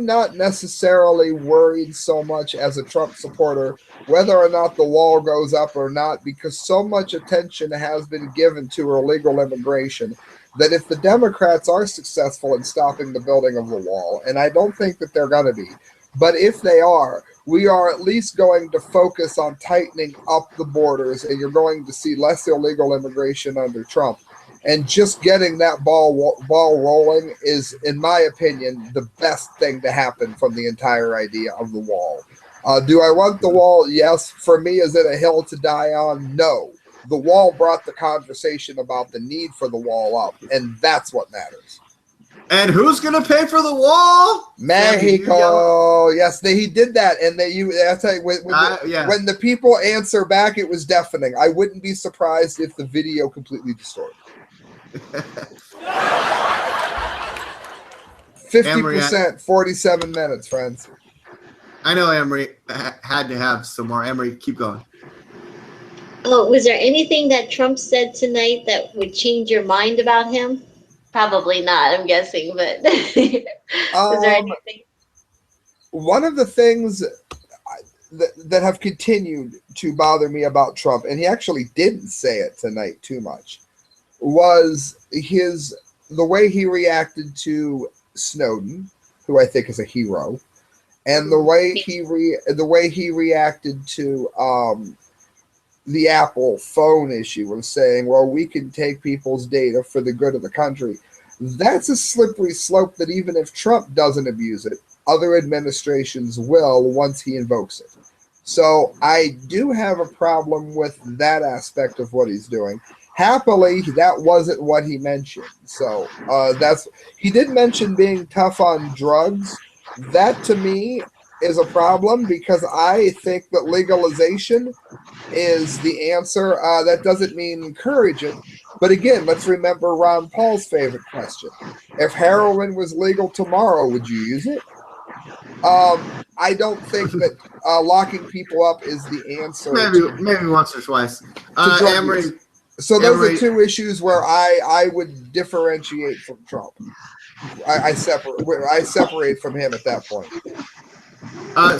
not necessarily worried so much as a Trump supporter whether or not the wall goes up or not, because so much attention has been given to illegal immigration that if the Democrats are successful in stopping the building of the wall, and I don't think that they're going to be, but if they are, we are at least going to focus on tightening up the borders, and you're going to see less illegal immigration under Trump. And just getting that ball rolling is, in my opinion, the best thing to happen from the entire idea of the wall. Do I want the wall? Yes. For me, is it a hill to die on? No. The wall brought the conversation about the need for the wall up, and that's what matters. And who's going to pay for the wall? Mexico. Yes, he did that, and when the people answer back, it was deafening. I wouldn't be surprised if the video completely distorted. 50%, 47 minutes, friends. I know Annmarie had to have some more. Annmarie, keep going. Oh, was there anything that Trump said tonight that would change your mind about him? Probably not, I'm guessing, but was there anything? One of the things that have continued to bother me about Trump, and he actually didn't say it tonight too much, was the way he reacted to Snowden, who I think is a hero, and the way he reacted to the Apple phone issue of saying, well, we can take people's data for the good of the country. That's a slippery slope that even if Trump doesn't abuse it, other administrations will once he invokes it. So I do have a problem with that aspect of what he's doing. Happily, that wasn't what he mentioned. So he did mention being tough on drugs. That to me is a problem because I think that legalization is the answer. That doesn't mean encourage it. But again, let's remember Ron Paul's favorite question. If heroin was legal tomorrow, would you use it? I don't think that locking people up is the answer. Maybe once or twice. Annmarie, so those are two issues where I would differentiate from Trump. I separate from him at that point.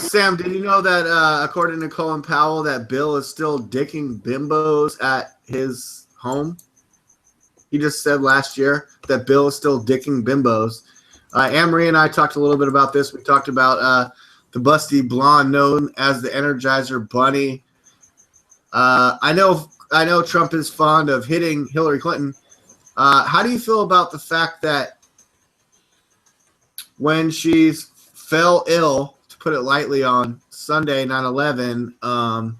Sam, did you know that according to Colin Powell, that Bill is still dicking bimbos at his home? He just said last year that Bill is still dicking bimbos. Annmarie and I talked a little bit about this. We talked about the busty blonde known as the Energizer Bunny. I know Trump is fond of hitting Hillary Clinton. How do you feel about the fact that when she fell ill, to put it lightly, on Sunday, 9/11,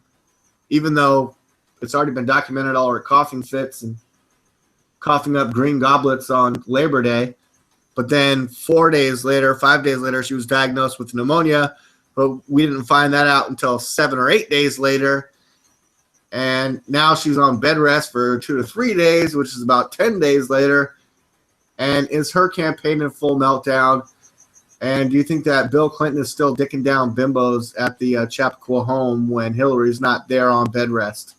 even though it's already been documented all her coughing fits and coughing up green goblets on Labor Day, but then 5 days later, she was diagnosed with pneumonia, but we didn't find that out until 7 or 8 days later. And now she's on bed rest for 2 to 3 days, which is about 10 days later. And is her campaign in full meltdown? And do you think that Bill Clinton is still dicking down bimbos at the Chappaqua home when Hillary's not there on bed rest?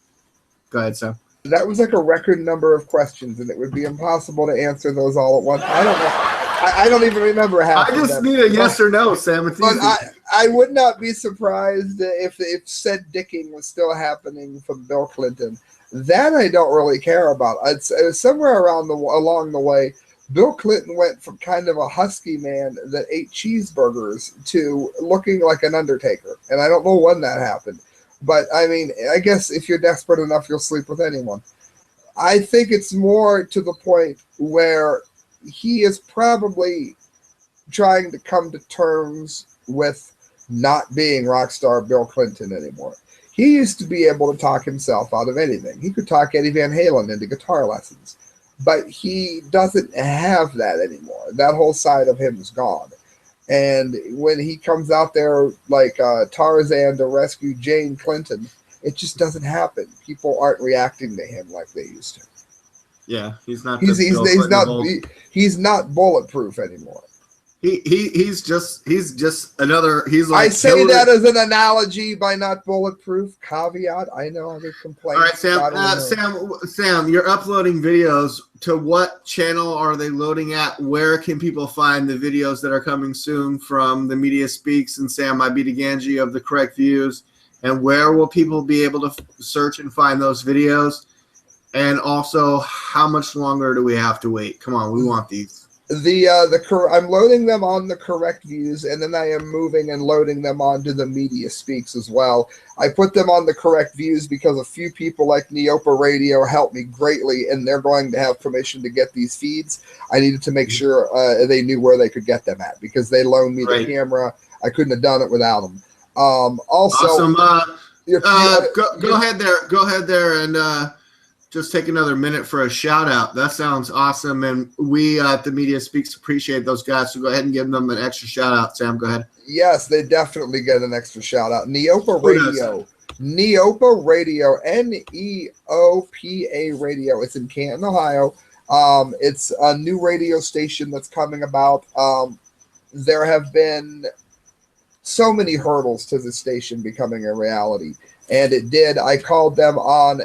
Go ahead, Sam. That was like a record number of questions, and it would be impossible to answer those all at once. I don't know. I don't even remember half. I just need a yes or no, Sam. It's easy. I would not be surprised if said dicking was still happening from Bill Clinton. That I don't really care about. It's somewhere along the way, Bill Clinton went from kind of a husky man that ate cheeseburgers to looking like an undertaker, and I don't know when that happened. But I mean, I guess if you're desperate enough, you'll sleep with anyone. I think it's more to the point where he is probably trying to come to terms with not being rock star Bill Clinton anymore. He used to be able to talk himself out of anything. He could talk Eddie Van Halen into guitar lessons, but he doesn't have that anymore. That whole side of him is gone. And when he comes out there like Tarzan to rescue Jane Clinton, it just doesn't happen. People aren't reacting to him like they used to. Yeah, he's not. He's not bulletproof anymore. He's just another. He's like. I say that as an analogy by not bulletproof. Caveat. I know I get complaints. All right, Sam, you're uploading videos. To what channel are they loading at? Where can people find the videos that are coming soon from the Media Speaks and Sam DiGangi of the Correct Views? And where will people be able to search and find those videos? And also, how much longer do we have to wait? Come on, we want these. I'm loading them on the Correct Views, and then I am moving and loading them onto the Media Speaks as well. I put them on the Correct Views because a few people like Neopa Radio helped me greatly, and they're going to have permission to get these feeds. I needed to make sure they knew where they could get them at because they loaned me the camera. I couldn't have done it without them. Also, awesome. Go ahead there, and just take another minute for a shout out. That sounds awesome, and we at the Media Speaks appreciate those guys. So go ahead and give them an extra shout out. Sam, go ahead. Yes, they definitely get an extra shout out. Neopa Radio, Neopa Radio, Neopa Radio. It's in Canton, Ohio. It's a new radio station that's coming about. There have been so many hurdles to the station becoming a reality. And it did. I called them on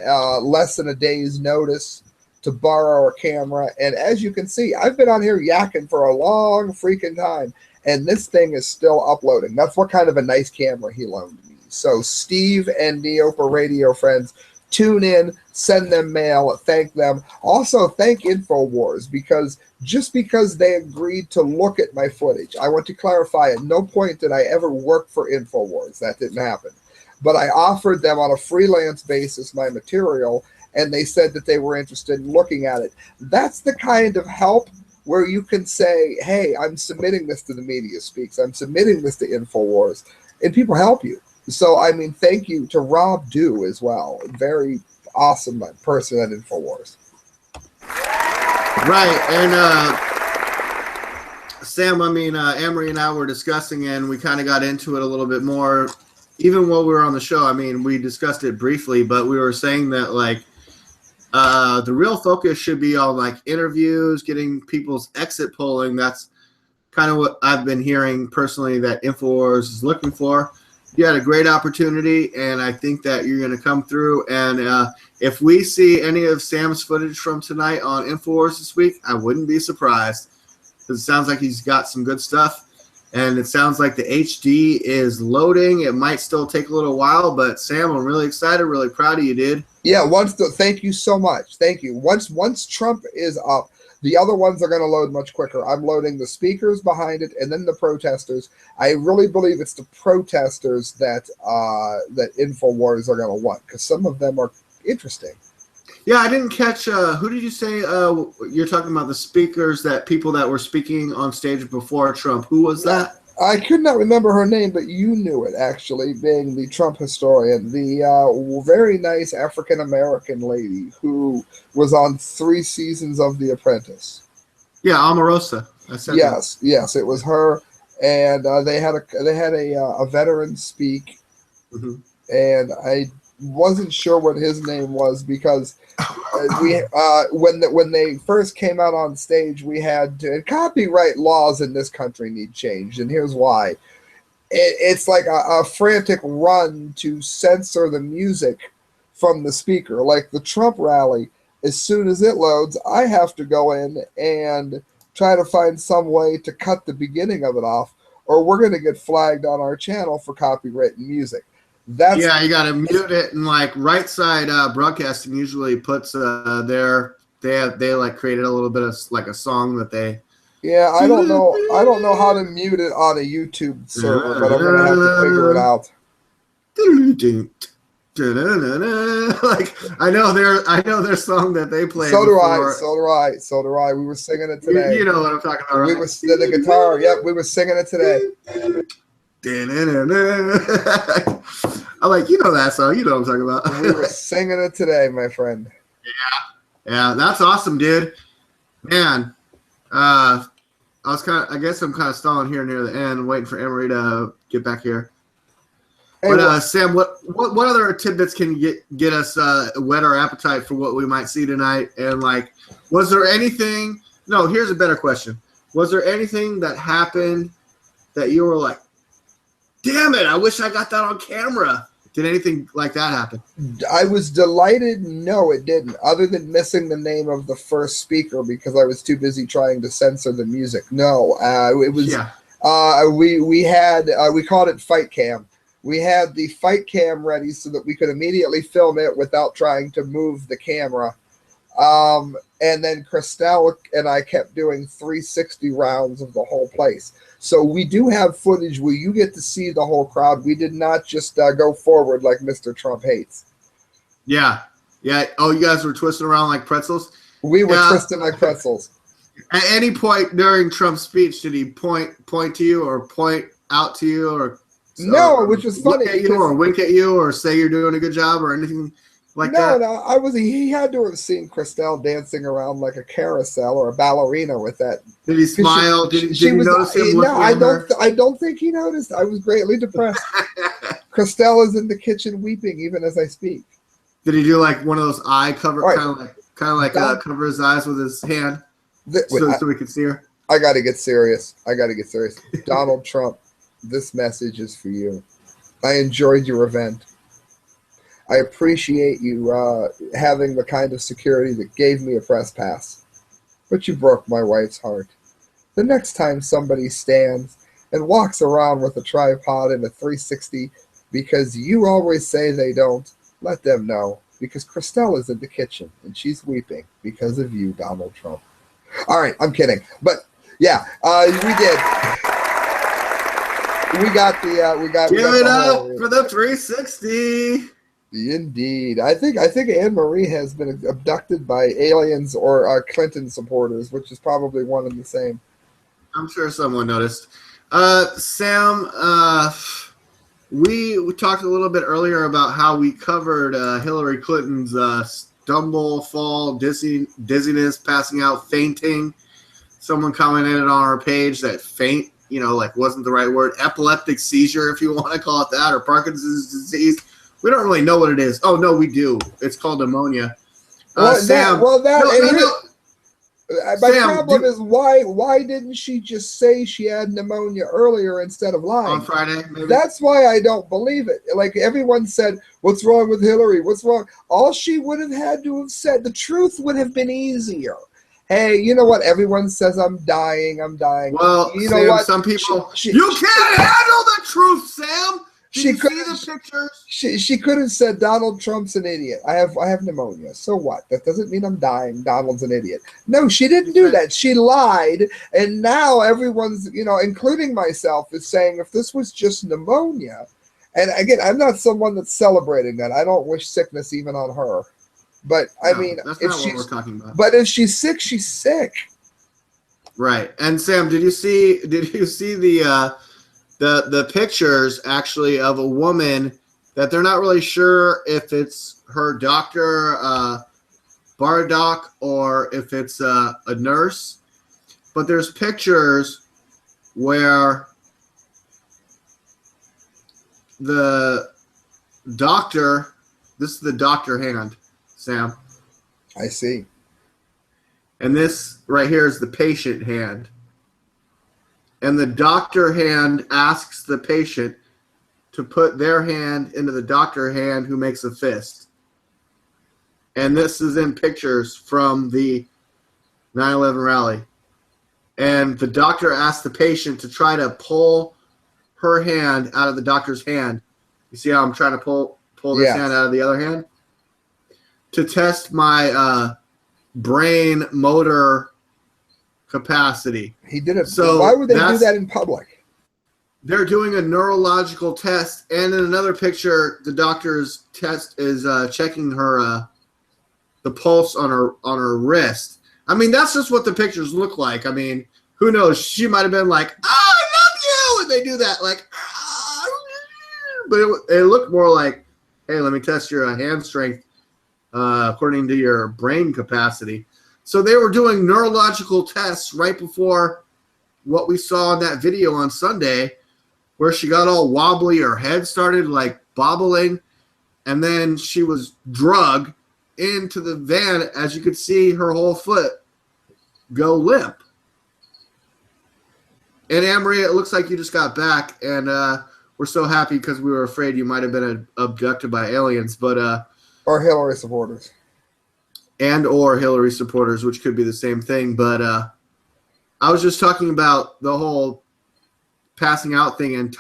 less than a day's notice to borrow a camera. And as you can see, I've been on here yakking for a long freaking time. And this thing is still uploading. That's what kind of a nice camera he loaned me. So Steve and Neopa Radio friends, tune in, send them mail, thank them. Also, thank InfoWars, because just because they agreed to look at my footage, I want to clarify, at no point did I ever work for InfoWars. That didn't happen. but I offered them on a freelance basis my material, and they said that they were interested in looking at it. That's the kind of help where you can say, hey, I'm submitting this to the Media Speaks, I'm submitting this to InfoWars, and people help you. So, I mean, thank you to Rob Dew as well. Very awesome person at InfoWars. Right, and Sam, I mean, Annmarie and I were discussing, and we kind of got into it a little bit more, even while we were on the show. I mean, we discussed it briefly, but we were saying that, like, the real focus should be on, like, interviews, getting people's exit polling. That's kind of what I've been hearing personally that InfoWars is looking for. You had a great opportunity, and I think that you're going to come through. And if we see any of Sam's footage from tonight on InfoWars this week, I wouldn't be surprised, because it sounds like he's got some good stuff. And it sounds like the HD is loading. It might still take a little while, but Sam, I'm really excited, really proud of you, dude. Yeah, thank you so much. Thank you. Once Trump is up, the other ones are going to load much quicker. I'm loading the speakers behind it and then the protesters. I really believe it's the protesters that InfoWars are going to want, because some of them are interesting. Yeah, I didn't catch, who did you say, you're talking about the speakers, that people that were speaking on stage before Trump. Who was that? I could not remember her name, but you knew it, actually, being the Trump historian. The very nice African-American lady who was on 3 seasons of The Apprentice. Yeah, Omarosa. I said yes, that. Yes, it was her. And they had a veteran speak, and I wasn't sure what his name was, because when they first came out on stage, we had to, and copyright laws in this country need changed, and here's why. It's like a frantic run to censor the music from the speaker. Like the Trump rally, as soon as it loads, I have to go in and try to find some way to cut the beginning of it off, or we're going to get flagged on our channel for copyrighting music. Yeah, you got to mute it, and like Right Side Broadcasting usually puts they like created a little bit of like a song that they. Yeah, I don't know how to mute it on a YouTube server, but I'm gonna have to figure it out. Like I know their song that they play. So do I. We were singing it today. You know what I'm talking about, right? We were the guitar. Yep, we were singing it today. I'm like, you know that song. You know what I'm talking about. We were singing it today, my friend. Yeah, that's awesome, dude. Man, I guess I'm kind of stalling here near the end, waiting for Annmarie to get back here. Hey, but Sam, what other tidbits can get us whet our appetite for what we might see tonight? And like, was there anything? No, here's a better question. Was there anything that happened that you were like, damn it, I wish I got that on camera? Did anything like that happen? I was delighted. No, it didn't. Other than missing the name of the first speaker because I was too busy trying to censor the music. No, it was. Yeah. We called it Fight Cam. We had the Fight Cam ready so that we could immediately film it without trying to move the camera. And then Christelle and I kept doing 360 rounds of the whole place. So we do have footage where you get to see the whole crowd. We did not just go forward like Mr. Trump hates. Yeah. Yeah. Oh, you guys were twisting around like pretzels? We were twisting like pretzels. At any point during Trump's speech, did he point to you or point out to you or no, which was funny. Look at you or wink at you or say you're doing a good job or anything like that? No, he had to have seen Christelle dancing around like a carousel or a ballerina with that. Did he smile? Did you notice him? No, I don't think he noticed. I was greatly depressed. Christelle is in the kitchen weeping even as I speak. Did he do like one of those eye cover, kind of like cover his eyes with his hand so we could see her? I got to get serious. Donald Trump, this message is for you. I enjoyed your event. I appreciate you having the kind of security that gave me a press pass. But you broke my wife's heart. The next time somebody stands and walks around with a tripod and a 360 because you always say they don't, let them know. Because Christelle is in the kitchen and she's weeping because of you, Donald Trump. All right, I'm kidding. But yeah, we did. We got Give the it up whole- for the 360. Indeed. I think Annmarie has been abducted by aliens or Clinton supporters, which is probably one and the same. I'm sure someone noticed. Sam, we talked a little bit earlier about how we covered Hillary Clinton's stumble, fall, dizziness, passing out, fainting. Someone commented on our page that faint, like wasn't the right word. Epileptic seizure, if you want to call it that, or Parkinson's disease. We don't really know what it is. Oh, no, we do. It's called pneumonia. Sam. My problem is why didn't she just say she had pneumonia earlier instead of lying? On Friday, maybe? That's why I don't believe it. Like everyone said, what's wrong with Hillary? What's wrong? All she would have had to have said, the truth would have been easier. Hey, you know what? Everyone says I'm dying. Well, you Sam, know what? some people, you can't handle the truth, Sam. Did you see the pictures? She could have said Donald Trump's an idiot. I have pneumonia. So what? That doesn't mean I'm dying. Donald's an idiot. No, she didn't do that. She lied, and now everyone's, including myself, is saying if this was just pneumonia, and again, I'm not someone that's celebrating that. I don't wish sickness even on her. But no, I mean, that's not what we're talking about. But if she's sick, she's sick. Right. And Sam, did you see the pictures actually of a woman that they're not really sure if it's her doctor, bar doc, or if it's a nurse, but there's pictures where the doctor, this is the doctor hand, Sam. I see. And this right here is the patient hand. And the doctor hand asks the patient to put their hand into the doctor hand who makes a fist. And this is in pictures from the 9/11 rally. And the doctor asked the patient to try to pull her hand out of the doctor's hand. You see how I'm trying to pull this hand out of the other hand? To test my brain motor capacity. He did it. So why would they do that in public? They're doing a neurological test, and in another picture, the doctor's test is checking her the pulse on her wrist. I mean, that's just what the pictures look like. I mean, who knows? She might have been like, "Oh, I love you," and they do that like, but it looked more like, "Hey, let me test your hand strength according to your brain capacity." So they were doing neurological tests right before what we saw in that video on Sunday, where she got all wobbly, her head started like bobbling, and then she was drugged into the van. As you could see, her whole foot go limp. And Annmarie, it looks like you just got back, and we're so happy because we were afraid you might have been abducted by aliens, but or Hillary supporters. Or Hillary supporters, which could be the same thing. But I was just talking about the whole passing out thing and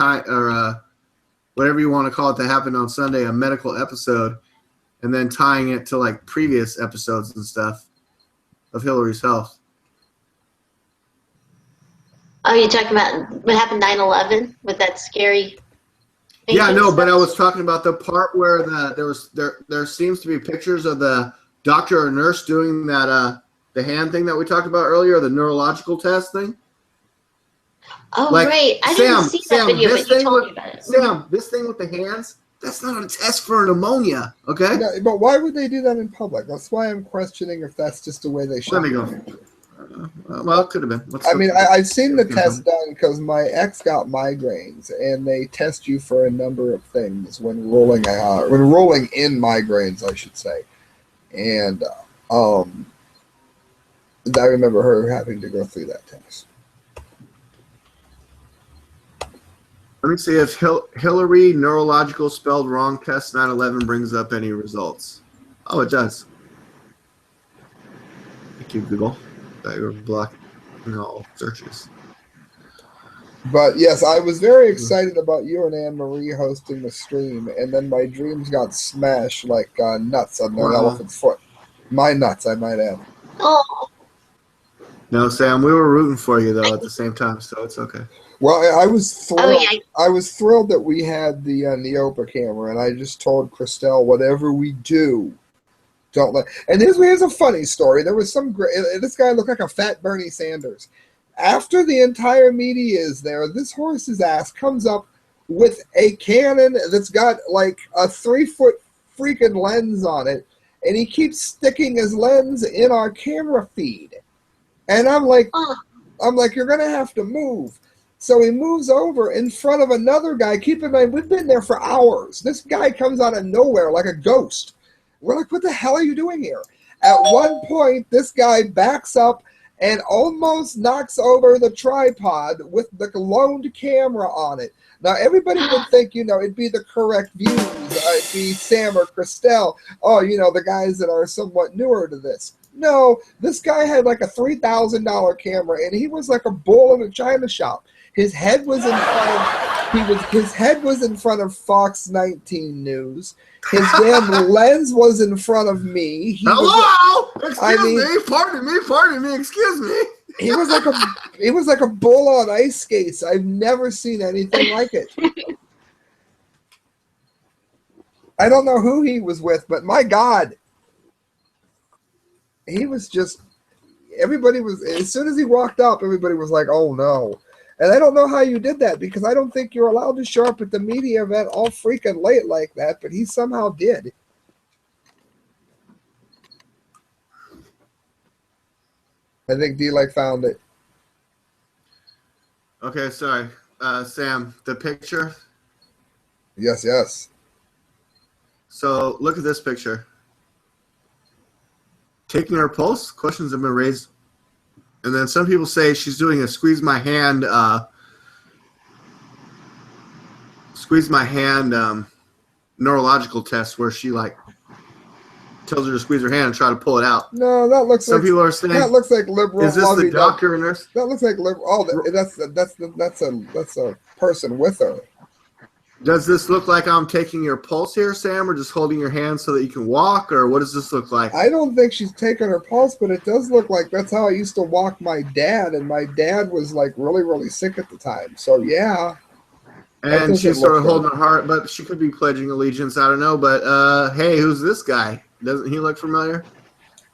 whatever you want to call it that happened on Sunday, a medical episode, and then tying it to like previous episodes and stuff of Hillary's health. Oh, you're talking about what happened 9/11 with that scary thing? Yeah, no, but I was talking about the part where there seems to be pictures of the doctor or nurse doing that the hand thing that we talked about earlier, the neurological test thing. Oh, like, right. I didn't see that video, but you told me about it. Sam, this thing with the hands, that's not a test for pneumonia, okay? No, but why would they do that in public? That's why I'm questioning if that's just the way they should. Let me go. Well, it could have been. I've seen the test done because my ex got migraines, and they test you for a number of things when rolling in migraines, I should say. And I remember her having to go through that test. Let me see if Hillary neurological spelled wrong test 9/11 brings up any results. Oh, it does. Thank you, Google. You're blocking all searches. But yes, I was very excited about you and Annmarie hosting the stream, and then my dreams got smashed like nuts on an elephant's foot. My nuts, I might add. Oh. No, Sam, we were rooting for you though at the same time, so it's okay. Well, I was thrilled. Oh, yeah. I was thrilled that we had the Neopa camera, and I just told Christelle, whatever we do, don't let. And here's a funny story. There was some this guy looked like a fat Bernie Sanders. After the entire media is there, this horse's ass comes up with a Canon that's got like a 3-foot freaking lens on it, and he keeps sticking his lens in our camera feed. And I'm like, you're gonna have to move. So he moves over in front of another guy. Keep in mind, we've been there for hours. This guy comes out of nowhere like a ghost. We're like, what the hell are you doing here? At one point, this guy backs up and almost knocks over the tripod with the loaned camera on it. Now, everybody would think, it'd be the correct views. It'd be Sam or Christelle. Oh, the guys that are somewhat newer to this. No, this guy had like a $3,000 camera, and he was like a bull in a china shop. His head was in front of Fox 19 News. His damn lens was in front of me. Hello! Excuse me. Pardon me. Excuse me. He was like a bull on ice skates. I've never seen anything like it. I don't know who he was with, but my God, he was just. Everybody was, as soon as he walked up, everybody was like, "Oh no." And I don't know how you did that, because I don't think you're allowed to show up at the media event all freaking late like that, but he somehow did. I think DLAKE found it. Okay, sorry. Sam, the picture. Yes. So look at this picture. Taking her pulse? Questions have been raised. And then some people say she's doing a squeeze my hand neurological test where she like tells her to squeeze her hand and try to pull it out. No, that looks some people are saying that looks like liberal. Is this the doctor and nurse? That looks like liberal. Oh, that's a person with her. Does this look like I'm taking your pulse here, Sam, or just holding your hand so that you can walk, or what does this look like? I don't think she's taking her pulse, but it does look like that's how I used to walk my dad, and my dad was like really, really sick at the time. So yeah. And she's sort of holding her heart, but she could be pledging allegiance. I don't know. But hey, who's this guy? Doesn't he look familiar?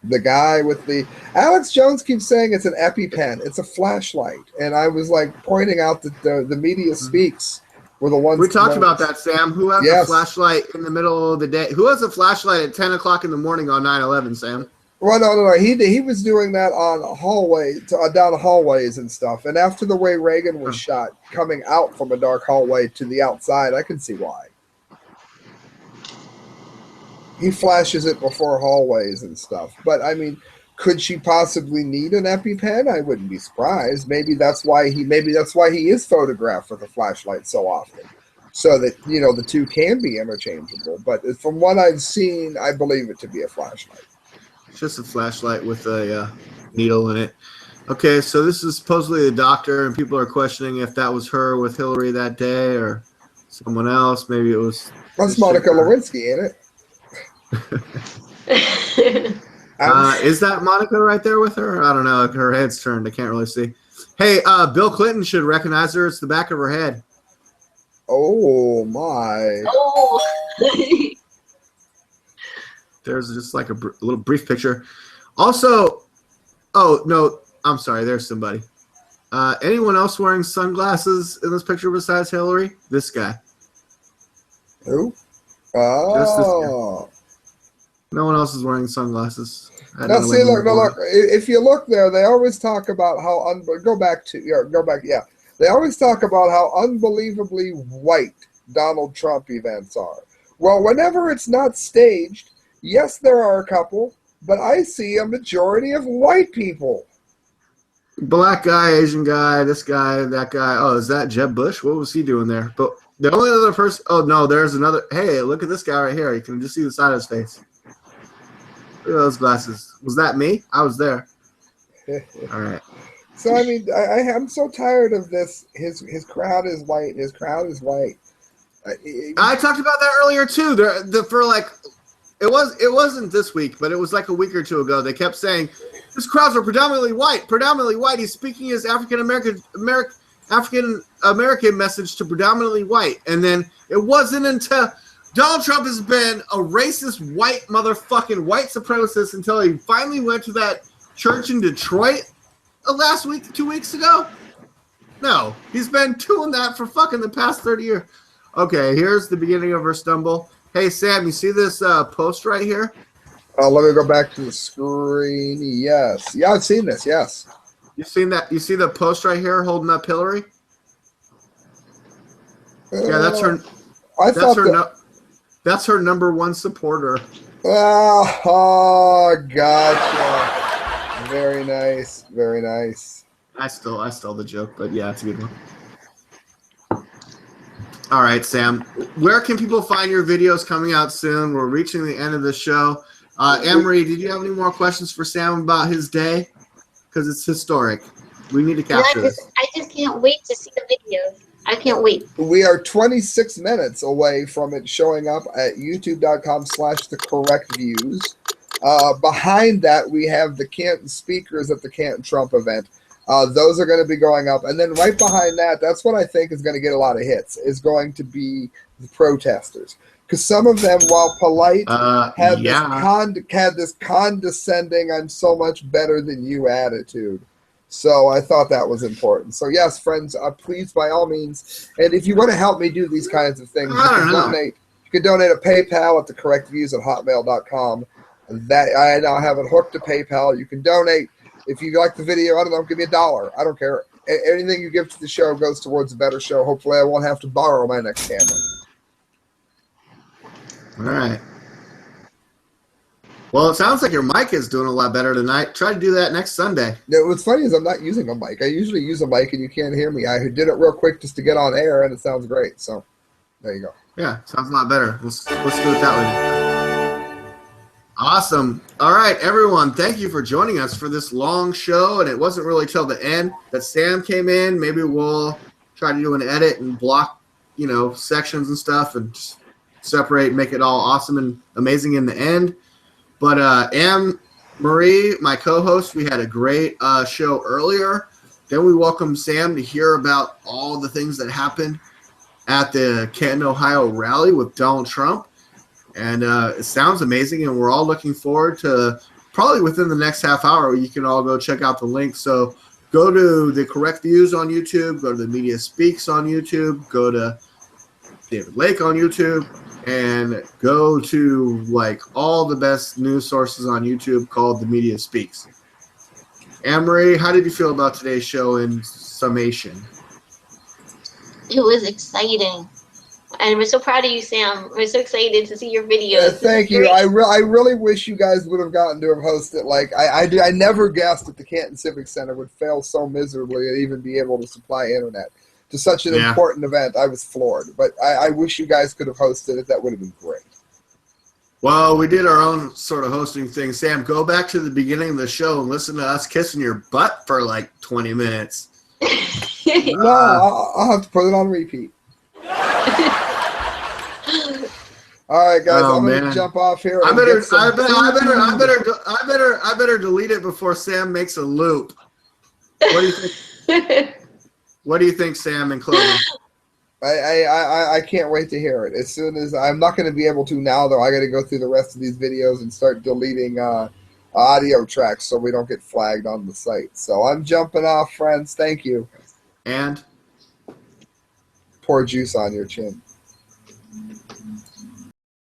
The guy with the Alex Jones keeps saying it's an EpiPen. It's a flashlight, and I was like pointing out that the media speaks. Were the ones we talked about that, Sam. Who has a flashlight in the middle of the day? Who has a flashlight at 10 o'clock in the morning on 9/11, Sam? Well, no. He was doing that on down hallways and stuff. And after the way Reagan was shot, coming out from a dark hallway to the outside, I can see why. He flashes it before hallways and stuff. But I mean, could she possibly need an EpiPen? I wouldn't be surprised. Maybe that's why he is photographed with a flashlight so often, so that the two can be interchangeable. But from what I've seen, I believe it to be a flashlight. It's just a flashlight with a needle in it. Okay, so this is supposedly the doctor, and people are questioning if that was her with Hillary that day or someone else. Maybe it was. That's Monica Lewinsky, ain't it? Is that Monica right there with her? I don't know. Her head's turned. I can't really see. Hey, Bill Clinton should recognize her. It's the back of her head. Oh, my. Oh. There's just like a little brief picture. Also, oh, no, I'm sorry. There's somebody. Anyone else wearing sunglasses in this picture besides Hillary? This guy. Who? Just this guy. No one else is wearing sunglasses. Now, see, look. If you look there, they always talk about how They always talk about how unbelievably white Donald Trump events are. Well, whenever it's not staged, yes, there are a couple, but I see a majority of white people. Black guy, Asian guy, this guy, that guy. Oh, is that Jeb Bush? What was he doing there? But the only other person. Oh no, there's another. Hey, look at this guy right here. You can just see the side of his face. Look at those glasses. Was that me? I was there. All right. So I mean, I'm so tired of this. His crowd is white. His crowd is white. I talked about that earlier too. For like, it wasn't this week, but it was like a week or two ago. They kept saying His crowds are predominantly white. Predominantly white. He's speaking his African American message to predominantly white. And then it wasn't until Donald Trump has been a racist white motherfucking white supremacist until he finally went to that church in Detroit last week, 2 weeks ago. No, he's been doing that for fucking the past 30 years. Okay, here's the beginning of her stumble. Hey, Sam, you see this post right here? Let me go back to the screen. Yes. Yeah, I've seen this. Yes. You seen that? You see the post right here holding up Hillary? Yeah, that's her. That's her number one supporter. Oh, gotcha. Very nice. Very nice. I stole the joke, but yeah, it's a good one. All right, Sam. Where can people find your videos coming out soon? We're reaching the end of the show. Annmarie, did you have any more questions for Sam about his day? Because it's historic. We need to capture this. I just can't wait to see the videos. I can't wait. We are 26 minutes away from it showing up at youtube.com/thecorrectviews. Behind that, we have the Canton speakers at the Canton Trump event. Those are going to be going up. And then right behind that, that's what I think is going to get a lot of hits, is going to be the protesters. Because some of them, while polite, had this condescending, I'm so much better than you attitude. So I thought that was important. So yes, friends, please, by all means, and if you want to help me do these kinds of things, you can donate a PayPal at thecorrectviews@hotmail.com. That I now have it hooked to PayPal. You can donate. If you like the video, I don't know, give me $1. I don't care. Anything you give to the show goes towards a better show. Hopefully I won't have to borrow my next camera. All right. Well, it sounds like your mic is doing a lot better tonight. Try to do that next Sunday. No, what's funny is I'm not using a mic. I usually use a mic and you can't hear me. I did it real quick just to get on air, and it sounds great. So there you go. Yeah, sounds a lot better. Let's do it that way. Awesome. All right, everyone, thank you for joining us for this long show. And it wasn't really till the end that Sam came in. Maybe we'll try to do an edit and block, sections and stuff and just separate, make it all awesome and amazing in the end. But Annmarie, my co-host, we had a great show earlier. Then we welcomed Sam to hear about all the things that happened at the Canton, Ohio rally with Donald Trump. And it sounds amazing, and we're all looking forward to probably within the next half hour, you can all go check out the link. So go to The Correct Views on YouTube, go to The Media Speaks on YouTube, go to David Lake on YouTube, and go to all the best news sources on YouTube called The Media Speaks. Annmarie, how did you feel about today's show in summation? It was exciting. And we're so proud of you, Sam. We're so excited to see your videos. Thank you. I really wish you guys would have gotten to have hosted. I never guessed that the Canton Civic Center would fail so miserably and even be able to supply internet to such an important event. I was floored. But I wish you guys could have hosted it. That would have been great. Well, we did our own sort of hosting thing. Sam, go back to the beginning of the show and listen to us kissing your butt for 20 minutes. No, I'll have to put it on repeat. All right, guys, I'm gonna jump off here. I better delete it before Sam makes a loop. What do you think? What do you think, Sam? In closing, I can't wait to hear it. As soon as I'm not going to be able to now, though, I got to go through the rest of these videos and start deleting audio tracks so we don't get flagged on the site. So I'm jumping off, friends. Thank you. And pour juice on your chin.